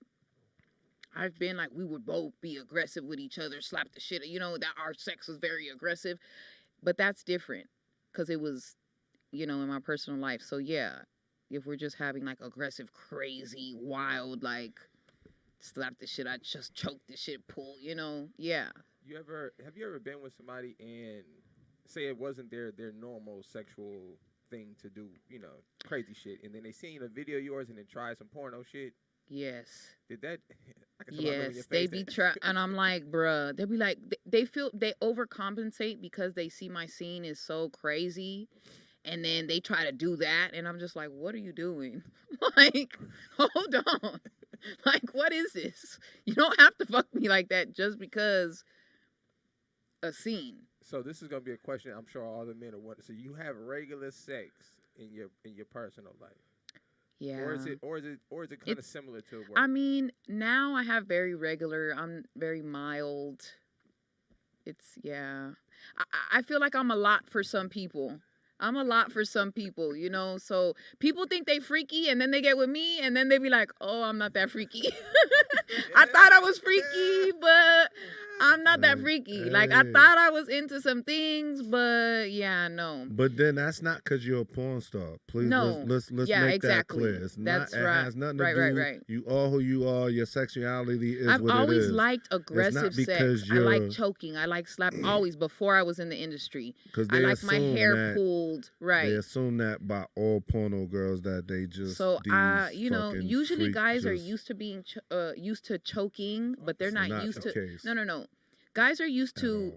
right. I've been like, we would both be aggressive with each other, slap the shit. You know, that our sex was very aggressive, but that's different because it was, you know, in my personal life. So yeah, if we're just having like aggressive, crazy, wild, like slap the shit, I just choke the shit, pull, you know, yeah. Have you ever been with somebody and say it wasn't their normal sexual thing to do, you know, crazy shit, and then they seen a video of yours and then try some porno shit? Yes. Did that? Yes, they be trying, and I'm like, bruh, they be like, they feel they overcompensate because they see my scene is so crazy, and then they try to do that, and I'm just like, what are you doing? Like, hold on, like, what is this? You don't have to fuck me like that just because a scene. So this is gonna be a question I'm sure all the men are wondering. So you have regular sex in your personal life? Yeah. Or is it kind of similar to work? I mean, now I have very regular. I'm very mild. It's yeah. I feel like I'm a lot for some people. I'm a lot for some people, you know. So people think they freaky, and then they get with me, and then they be like, "Oh, I'm not that freaky." I thought I was freaky, but I'm not that freaky. Like, I thought I was into some things, but yeah, no. But then that's not because you're a porn star. Please, no. let's make that clear. It's that's not, right. It has nothing to do. Right. You are who you are. Your sexuality is what it is. I've always liked aggressive sex. I like choking. I like slap. Always, before I was in the industry. I like my hair pulled. Right. They assume that by all porno girls that they just. So you know, usually guys are used to being used to choking, but they're not used to. Case. No. Guys are used to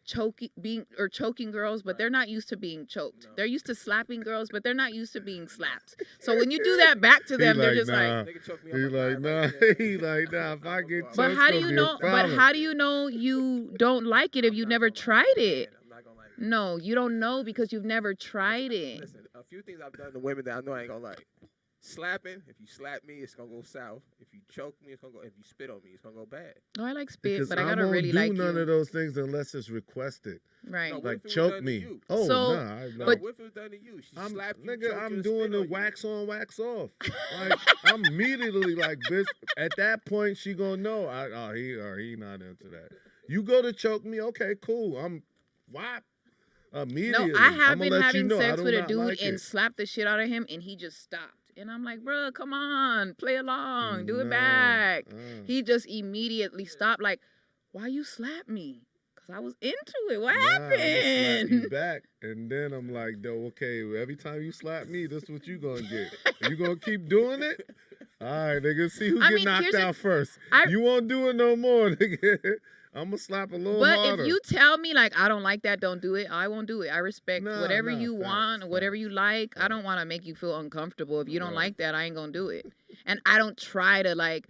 choking girls, but they're not used to being choked. No. They're used to slapping girls, but they're not used to being slapped. So when you do that back to them, they're just like, he like, nah. If I get choked, but how do you know? But how do you know you don't like it if you never tried it? No, you don't know because you've never tried it. Listen, a few things I've done to women that I know I ain't gonna like. Slapping, if you slap me, it's gonna go south. If you choke me, it's gonna go. If you spit on me, it's gonna go bad. Oh, I like spit, but I gotta really like you. I won't do none of those things unless it's requested. Right. No, like choke me. Oh, so, nah. But what if it was done to you? She slapped you, nigga, I'm doing the wax on, wax off. Like, I'm immediately like, bitch. At that point, she gonna know. He not into that. You go to choke me, okay, cool. I'm what? Immediately. No, I have been having sex with a dude and slapped the shit out of him, and he just stopped. And I'm like, bro, come on, play along, do it back. He just immediately stopped. Like, why you slap me? Because I was into it. What happened? I'm slap you back, and then I'm like, okay, every time you slap me, this is what you gonna get. You gonna keep doing it? All right, nigga, see who get knocked out first. You won't do it no more, nigga. I'm going to slap a little harder. But if you tell me, like, I don't like that, don't do it, I won't do it. I respect whatever you want, whatever you like. I don't want to make you feel uncomfortable. If you don't like that, I ain't going to do it. And I don't try to, like...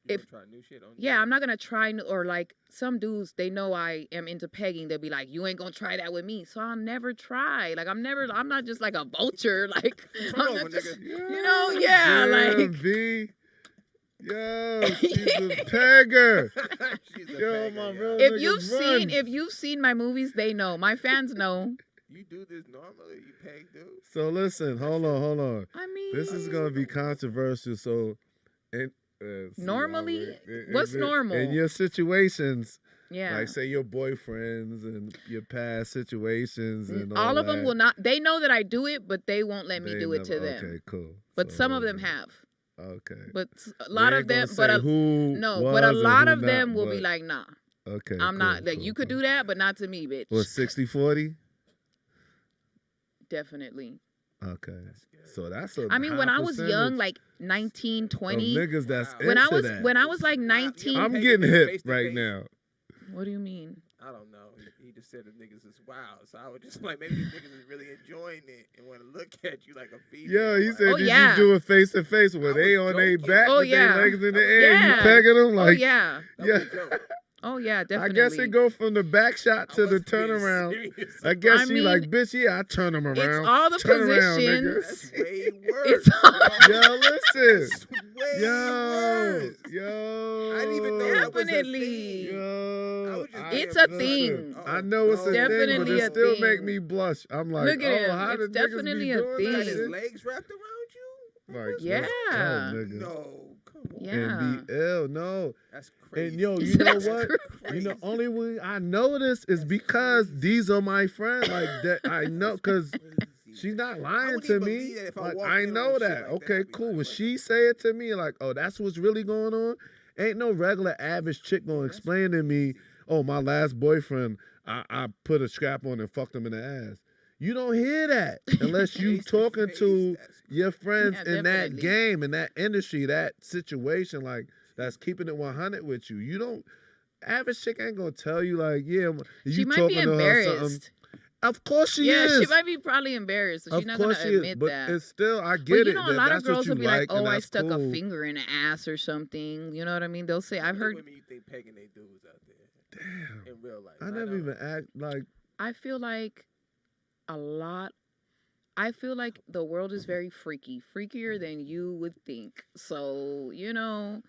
try new shit on yeah, I'm not going to try... Or, like, some dudes, they know I am into pegging. They'll be like, you ain't going to try that with me. So I'll never try. Like, I'm not just, like, a vulture. Like, I'm not just, you know, like... V. Yo, she's a pegger. Yo, my real if you've seen my movies, they know. My fans know. You do this normally, you peg, dude. So listen, hold on. I mean, this is gonna be controversial. So, and Normally, what's normal? In your situations, yeah. Like say your boyfriends and your past situations and all all of them that. will not. They know that I do it, but they won't let me do it to them. Okay, cool. But some of them have. Okay. But a lot of them, but a lot of them will be like, nah. Okay. I'm not like you could do that, but not to me, bitch. Well, 60-40? Definitely. Okay. So that's a I mean, when I was young, like 19, 20. Niggas that's when I was like 19. I'm getting hip right now. What do you mean? I don't know. He just said the niggas is wild. So I was just like, maybe these niggas is really enjoying it and want to look at you like a female. Yo, he said, did you do it face to face where they on their back with their legs in the air and you pegging them? Like, yeah. Oh, yeah, definitely. I guess it go from the back shot to the turnaround. I guess she like, bitch, I turn them around. It's all the positions. That's way worse. It's all yo, listen. Yo. I didn't even know definitely. Yo. It's a thing. I know it's a thing, but it still make me blush. I'm like, look at him. How it's did definitely a thing. Got his legs wrapped around you? Like, yeah. No. Come on. Yeah. And be ill. No. That's crazy. And yo, you know what? Crazy. You know, only way I know this is because these are my friends. Like that, I know because she's not lying to me. Like I know that. Okay, cool. When she say it to me, like, oh, that's what's really going on. Ain't no regular average chick gonna explain to me, oh, my last boyfriend, I put a strap on and fucked him in the ass. You don't hear that unless you talking to your friends in that game, in that industry, that situation, like that's keeping it 100 with you. You don't. Average chick ain't gonna tell you like, yeah, she might be embarrassed. Of course she is. Yeah, she might be probably embarrassed. So she's not gonna admit but that. It's still, I get it. You know, a lot of girls will be like, "Oh, I stuck a finger in an ass or something." You know what I mean? They'll say, "I've heard." Women you think pegging they dudes out there? Damn. In real life, I never even act like. I feel like a lot. I feel like the world is very freaky, freakier than you would think. So you know.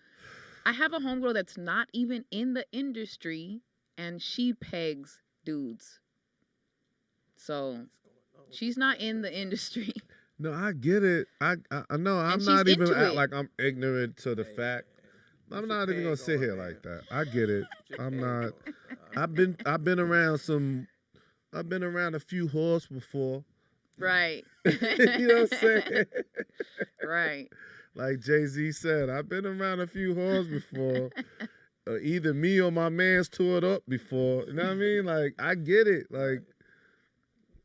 I have a homegirl that's not even in the industry, and she pegs dudes. So she's not in the industry. No, I get it. I know. I'm not even act like I'm ignorant to the fact. I'm not even gonna sit here like that. I get it. I'm not. I've been around some. I've been around a few whores before. Right. You know what I'm saying? Right. Like Jay-Z said, I've been around a few whores before. Either me or my man's toured up before. You know what I mean? Like, I get it. Like,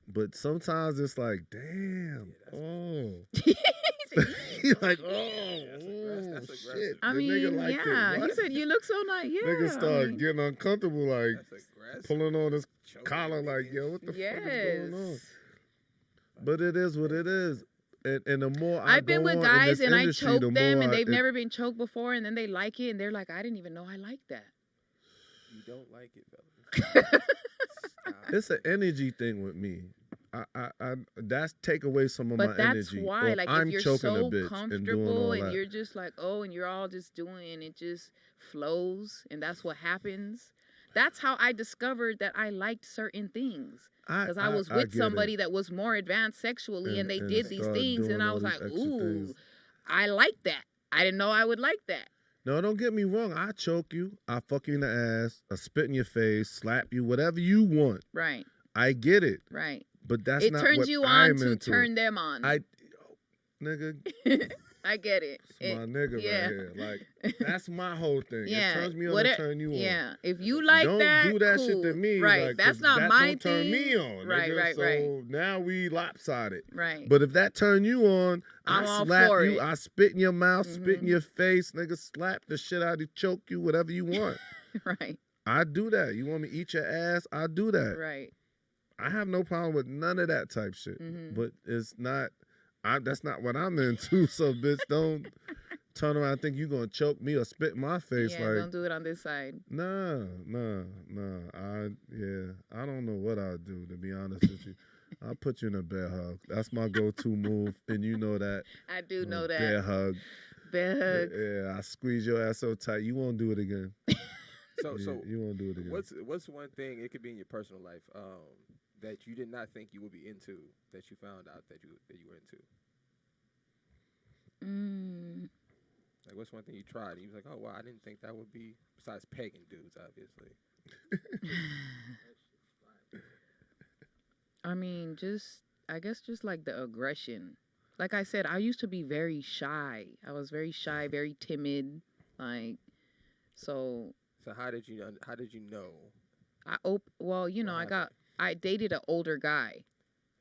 but sometimes it's like, damn. He's like, that's shit. I mean, like he said, you look so nice. Yeah. Nigga start getting uncomfortable, like, pulling on his collar, like, yo, what the fuck is going on? But it is what it is. And the more I've been with guys and I choke them and they've never been choked before and then they like it and they're like, I didn't even know I liked that. You don't like it, fellas. It's an energy thing with me. I that's take away some of my energy. But that's why, like, if you're so comfortable and you're just like, oh, and you're all just doing and it just flows and that's what happens. That's how I discovered that I liked certain things. Because I was with somebody that was more advanced sexually and they did these things and I was like, ooh, I like that. I didn't know I would like that. No, don't get me wrong. I choke you. I fuck you in the ass. I spit in your face, slap you, whatever you want. Right. I get it. Right. But that's not what I'm into. It turns you on to turn them on. Nigga. I get it. It's my nigga right here. Like, that's my whole thing. Yeah. It turns me on to turn you on. Yeah. If you like don't that, do that cool. shit to me. Right. Like, that's not my thing. Turn me on. Right, nigga. right, so right. now we lopsided. Right. But if that turn you on, I'm I slap for you, it. I spit in your mouth, spit in your face, nigga, slap the shit out of you, choke you, whatever you want. Right. I do that. You want me to eat your ass? I do that. Right. I have no problem with none of that type shit. But it's not, that's not what I'm into. So, bitch, don't turn around and think you're going to choke me or spit in my face. Yeah, don't do it on this side. Nah. I don't know what I'll do, to be honest with you. I'll put you in a bear hug. That's my go-to move, and you know that. I do know that. Bear hug. Bear hug. Yeah, I squeeze your ass so tight, you won't do it again. So you won't do it again. What's one thing, it could be in your personal life, that you did not think you would be into, that you found out that you were into? Like, what's one thing you tried? And he was like, oh, wow, I didn't think that would be, besides pegging dudes, obviously. I mean, I guess just like the aggression. Like I said, I used to be very shy. I was very shy, very timid. Like, so. So how did you know? Well, you know, I dated an older guy.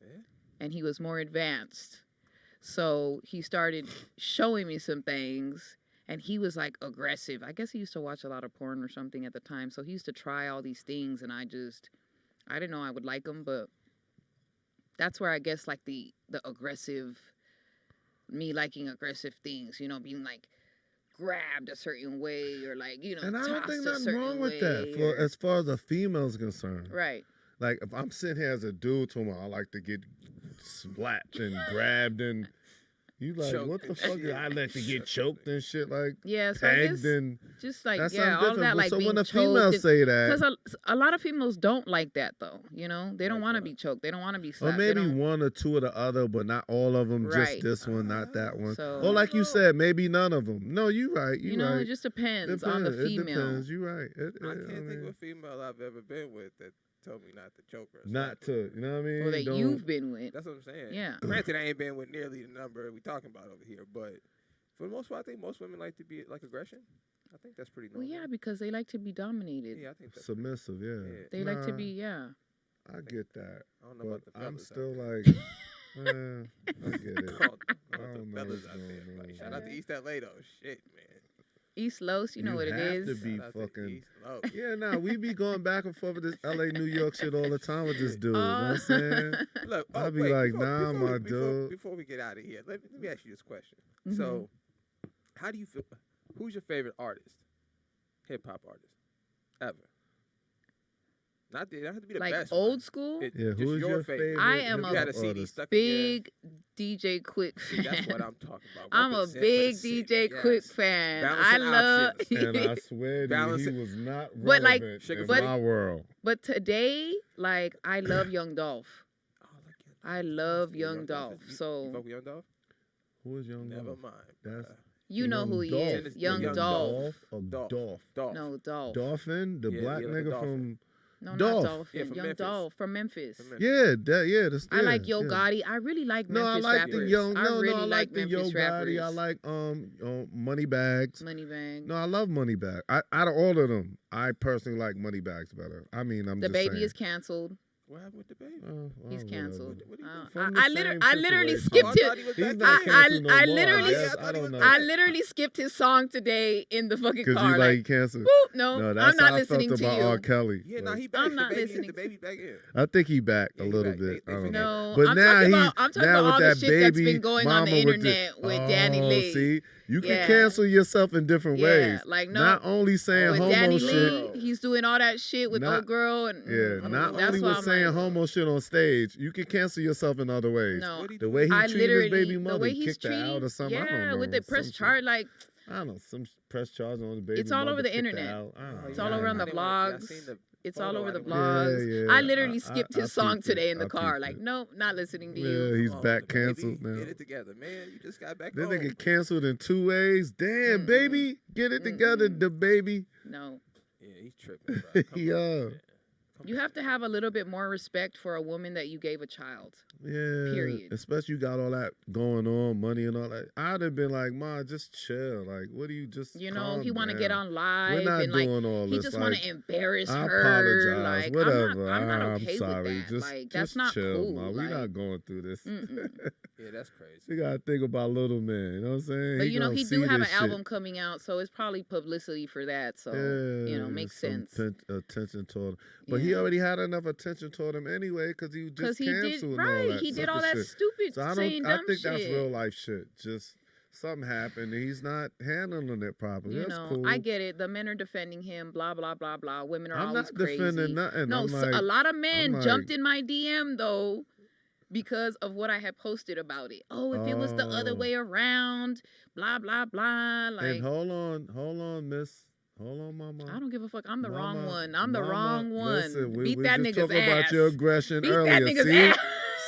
Yeah. And he was more advanced. So he started showing me some things, and he was like aggressive. I guess he used to watch a lot of porn or something at the time. So he used to try all these things, and I didn't know I would like them, but that's where I guess like the aggressive, me liking aggressive things, you know, being like grabbed a certain way or like, you know, and I don't think nothing nothing wrong with that as far as a female's concerned. Right. Like, if I'm sitting here as a dude, to I like to get slapped and grabbed and you like, choked. What the fuck? I like to get choked and shit, like, yeah, so pegged and just like, that's yeah, all of that, like, so being when a female say that, because a lot of females don't like that though, you know, they don't want to be choked, they don't want to be slapped, or maybe one or two of the other, but not all of them. Right. Just this one, not that one. So, or like you said, maybe none of them. No, you right. You know, it just depends on the female. It depends. You right. I can't think of a female I've ever been with that told me not to choke her. Not to, you know what I mean? Or that you've been with. That's what I'm saying. Yeah. Granted, I ain't been with nearly the number we talking about over here, but for the most part, I think most women like to be like aggression. I think that's pretty normal. Well, yeah, because they like to be dominated. Yeah, I think that's submissive. Yeah. They like to be. Yeah. I get that. I don't know about the fellas. I'm still like, I get it. I don't know what's going on. Shout out to East LA though. Shit, man. East Los, you know what it is. You have to be fucking. Yeah, nah, we be going back and forth with this LA, New York shit all the time with this dude. You know what I'm saying? Look, I'll be like, nah, my dude. Before we get out of here, let me ask you this question. Mm-hmm. So, how do you feel? Who's your favorite artist? Hip hop artist ever? Not they don't have to be the like best. Old one. school? Yeah, who's your favorite? I am a big DJ Quick fan. See, that's what I'm talking about. I'm a big DJ Quick fan. I love. And I swear to you, he was not relevant in my world. But today, like, I love Young Dolph. I love Young Dolph. So. You fuck with Young Dolph? Who is Young Dolph? Never mind. That's. You know who he is. Young Dolph. Dolph. No, Dolph. Dolphin? The black nigga from... No, not Dolphin. Yeah, Young Memphis. Dolph from Memphis. Yeah, I like Yo Gotti. I really like Memphis rappers. I like the Yo Gotti. I like Moneybags. Moneybags. No, I love Moneybags. Out of all of them, I personally like Moneybags better. I mean, I'm just saying. The Baby is canceled. What happened with the Baby? He's canceled. I literally skipped it. I literally skipped his song today in the fucking car. Because you like canceled? No, I'm not listening to you. About R. Kelly. Yeah, no, he back. I'm not listening. The Baby back in. I think he back a little bit. I don't know. But I'm talking about all the shit that's been going on the internet with Danny Lee. See? You can cancel yourself in different ways. Like not only saying homo Danny shit. Lee, he's doing all that shit with old girl and not only with saying homo shit on stage, you can cancel yourself in other ways. No, the way he treated his baby mother, he kicked her out or something. Yeah, I don't know, with the press charge, like I don't know, some press charge on the baby. It's all over the internet. It's all over on the blogs. It's all over the blogs. I literally skipped his song today in the car. Like, nope, not listening to you. Yeah, he's back canceled now. Get it together, man. You just got back home. Then they get canceled in 2 ways. Damn, baby. Get it together, the baby. No. Yeah, he's tripping, bro. Yeah. You have to have a little bit more respect for a woman that you gave a child. Yeah. Period. Especially you got all that going on, money and all that. I'd have been like, Ma, just chill. Like, what do you just he want to get on live. We're not and doing like, all he this. just like, want to embarrass I her. apologize. Like, whatever. I'm not okay sorry. with that. Just, like, just that's not chill, cool. Ma. We're not going through this. Yeah, that's crazy. You got to think about little man. You know what I'm saying? But, he do have an album coming out, so it's probably publicity for that. So, makes sense. Attention toward him. But he already had enough attention toward him anyway because he just canceled he did all that stupid so I think that's real life shit. Just something happened and he's not handling it properly. That's cool. I get it. The men are defending him, blah, blah, blah, blah. Women are always crazy. I'm not defending nothing. No, a lot of men jumped in my DM, though, because of what I had posted about it. Oh, if it was the other way around, blah, blah, blah. Like, and hold on, miss. Hold on, mama. I don't give a fuck. I'm the wrong one. I'm the wrong one. Listen, Beat we that just nigga's talking ass. about your aggression Beat earlier. That nigga's ass.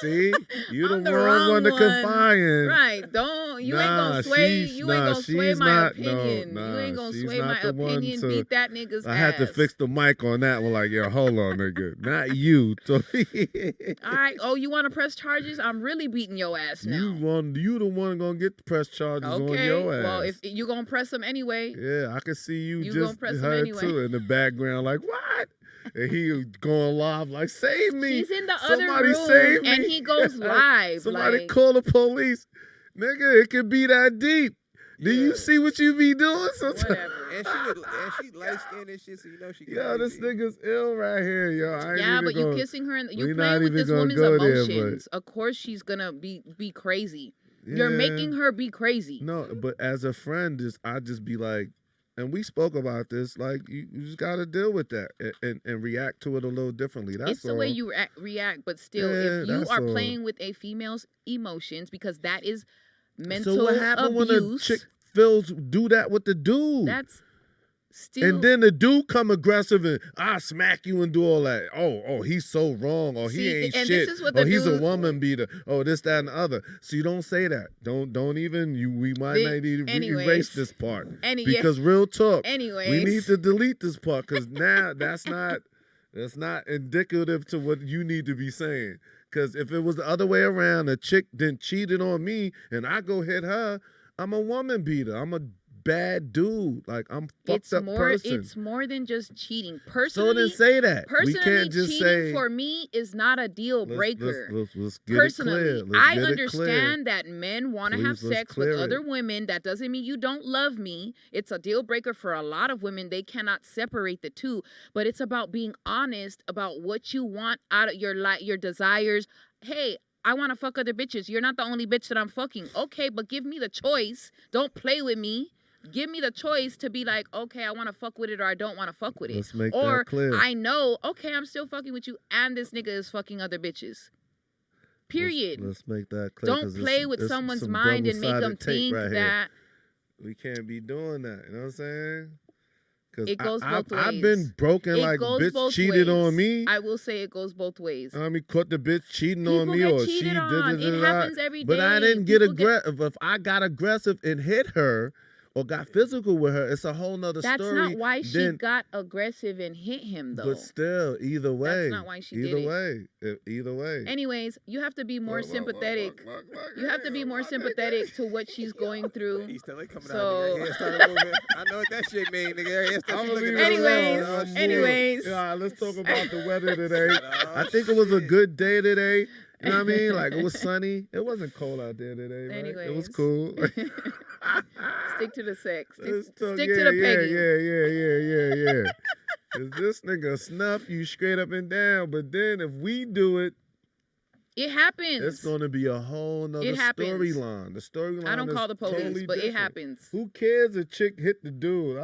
See? You I'm the wrong one to confide in. Right. Don't gonna sway. You ain't gonna sway my opinion. You ain't gonna sway my opinion. Beat that nigga's ass. I had to fix the mic on that one. Like, yo, hold on, nigga. Not you. All right. Oh, you want to press charges? I'm really beating your ass now. You the one gonna get the press charges on your ass. Well, if you gonna press them anyway. Yeah, I can see you just gonna press her anyway. Too in the background. Like, what? And he going live like, save me. She's in the Somebody other room, save me. and he goes live. Somebody call the police. Nigga, it could be that deep. Do you see what you be doing sometimes? Whatever. And she light skinned and shit, so you know she. Yo, this nigga's ill right here, yo. But you kissing her, and you playing with this woman's emotions. Of course, she's gonna be crazy. Yeah. You're making her be crazy. No, but as a friend, I just be like, and we spoke about this, like, you just got to deal with that and react to it a little differently. That's it's the way you react, but still, if you are playing with a female's emotions, because that is mental abuse. So what happened when a chick do that with the dude? That's still... And then the dude come aggressive and I smack you and do all that. Oh, he's so wrong. Or he ain't shit. Or he's a woman beater. Oh, this, that, and the other. So you don't say that. Don't even. We might need to erase this part. Because real talk. We need to delete this part because now that's not indicative to what you need to be saying. Because if it was the other way around, a chick then cheated on me and I go hit her, I'm a woman beater. I'm a bad dude. Like, I'm fucked up person. It's more than just cheating. Personally, so then say that. Personally, we can't just cheating for me is not a deal breaker. Let's get personally, it clear. I understand that men want to have sex with other women. That doesn't mean you don't love me. It's a deal breaker for a lot of women. They cannot separate the two. But it's about being honest about what you want out of your desires. Hey, I want to fuck other bitches. You're not the only bitch that I'm fucking. Okay, but give me the choice. Don't play with me. Give me the choice to be like, okay, I want to fuck with it or I don't want to fuck with it. Let's make that clear. I know, okay, I'm still fucking with you and this nigga is fucking other bitches. Period. Let's make that clear. Don't play with someone's mind and make them think that. We can't be doing that. You know what I'm saying? It goes both ways. I've been broken like bitch cheated on me. I will say it goes both ways. I mean, caught the bitch cheating on me or she did it. It happens every day. But I didn't get aggressive. If I got aggressive and hit her or got physical with her, it's a whole nother story. That's not why she got aggressive and hit him, though. But still, either way. That's not why she did it. Either way. Anyways, you have to be more sympathetic. You have to be more sympathetic to what she's going through. He's still coming out of your hair started moving. I know what that shit mean, nigga. Anyways. Yeah, let's talk about the weather today. I think it was a good day today. You know what I mean? Like, it was sunny. It wasn't cold out there today, right? Anyways. It was cool. Stick to the sex. Stick to the pegging. Yeah. Cause this nigga snuff you straight up and down. But then if we do it, it happens. It's gonna be a whole nother storyline. The storyline. I don't call the police, totally but different. it happens. Who cares? A chick hit the dude.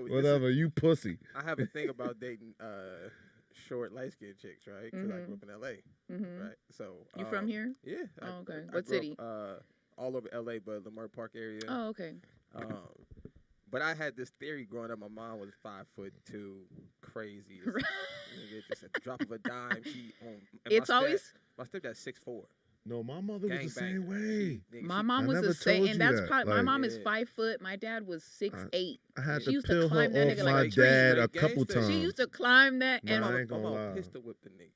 Whatever. You pussy. I have a thing about dating short, light skinned chicks, right? Because I grew up in LA, right? So you from here? Yeah. Oh, okay. What city? All over LA, but Lamar Park area. Oh, okay. But I had this theory growing up. My mom was 5'2", crazy. Just a drop of a dime. My stepdad's 6'4". No, my mother was the same way. My mom was the same, and that's probably my mom is 5 foot. My dad was 6'8". I had to peel her off my dad a couple times. She used to climb that, and my mom pistol whipped the nigga.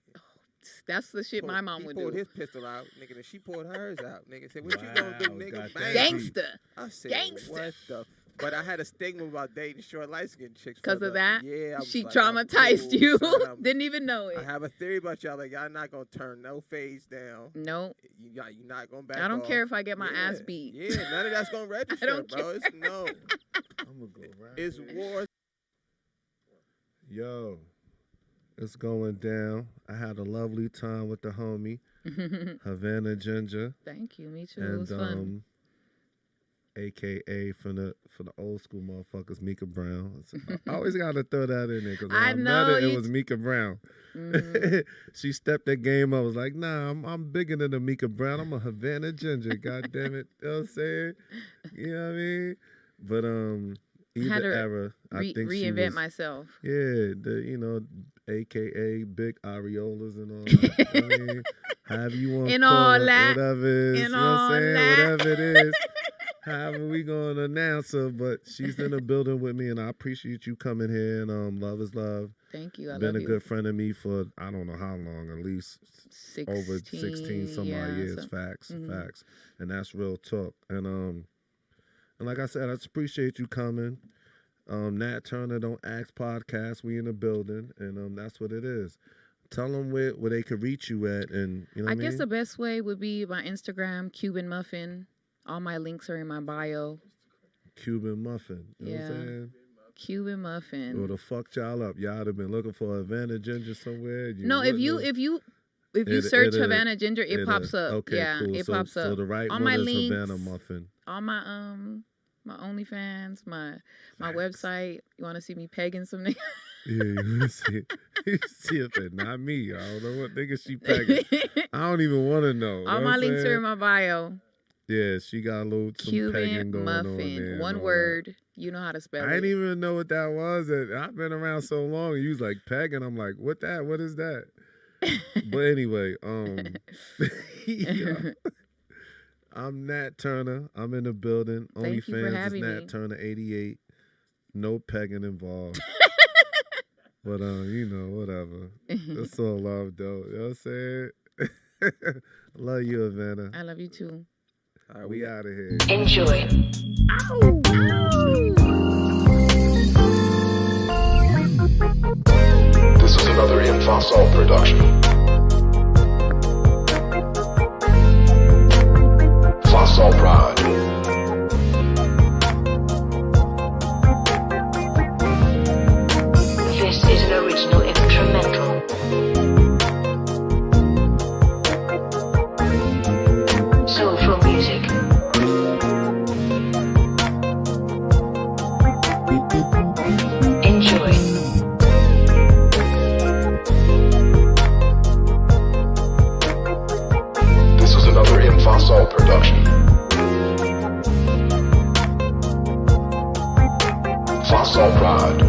That's the shit my mom would do. He pulled his pistol out, nigga, and she pulled hers out. Nigga said, "What you gonna do, nigga?" Gangster. I said, "What the?" But I had a stigma about dating short, light-skinned chicks. Because of that? Yeah. She traumatized you. Didn't even know it. I have a theory about y'all. Like, y'all not going to turn no face down. No. You're not going to back I don't care if I get my ass beat. Yeah, none of that's going to register, bro. It's no. I'm going to go right. It's war. Yo, it's going down. I had a lovely time with the homie, Havana Ginger. Thank you. Me too. And, it was fun. AKA for the old school motherfuckers, Mika Brown. I always gotta throw that in there because I know it was Mika Brown. Mm-hmm. She stepped that game up. I was like, nah, I'm bigger than a Mika Brown. I'm a Havana Ginger. God damn it, you know what I'm saying? You know what I mean? But either era. I think she reinvent was, myself. Yeah, AKA big areolas and all that. I mean, however you want to call it, whatever it is. You know what I'm saying? Whatever it is. However we gonna announce her, but she's in the building with me, and I appreciate you coming here. And love is love. Thank you. I Been love a good friend of me for I don't know how long, at least 16, over 16 some odd years. Facts, facts, and that's real talk. And like I said, I just appreciate you coming. Nat Turner Don't Ask podcast. We in the building, and that's what it is. Tell them where they could reach you at, and you know. I guess the best way would be my Instagram, Cuban Muffin. All my links are in my bio. Cuban Muffin. You know what I'm saying? Cuban Muffin. Well, the fuck y'all up. Y'all have been looking for Havana Ginger somewhere. No, if you search Havana Ginger, it pops up. Okay, yeah, cool. It pops up. So the right all one my is links, Havana Muffin. All my OnlyFans, my website. You want to see me pegging some niggas? Yeah, you see if they're not me. I don't know what nigga she pegging. I don't even want to know. All my links are in my bio. Yeah, she got a little some pegging going muffin. On there. One word. You know how to spell it. I didn't even know what that was. I've been around so long. You was like pegging. I'm like, what that? What is that? But anyway, yeah. I'm Nat Turner. I'm in the building. OnlyFans is Nat Turner 88. No pegging involved. But whatever. That's all love though. You know what I'm saying? Love you, Havana. I love you too. All right, we out of here. Enjoy. Ow! This is another Infosol production. Fossil Pride. This is an original instrumental. Soulful music. Enjoy. This is another Infosol production. Fossil Pride.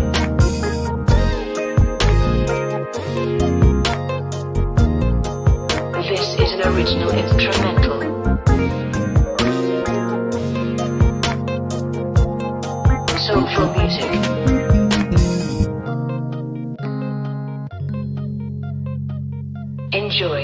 This is an original instrumental. Soulful music. Enjoy.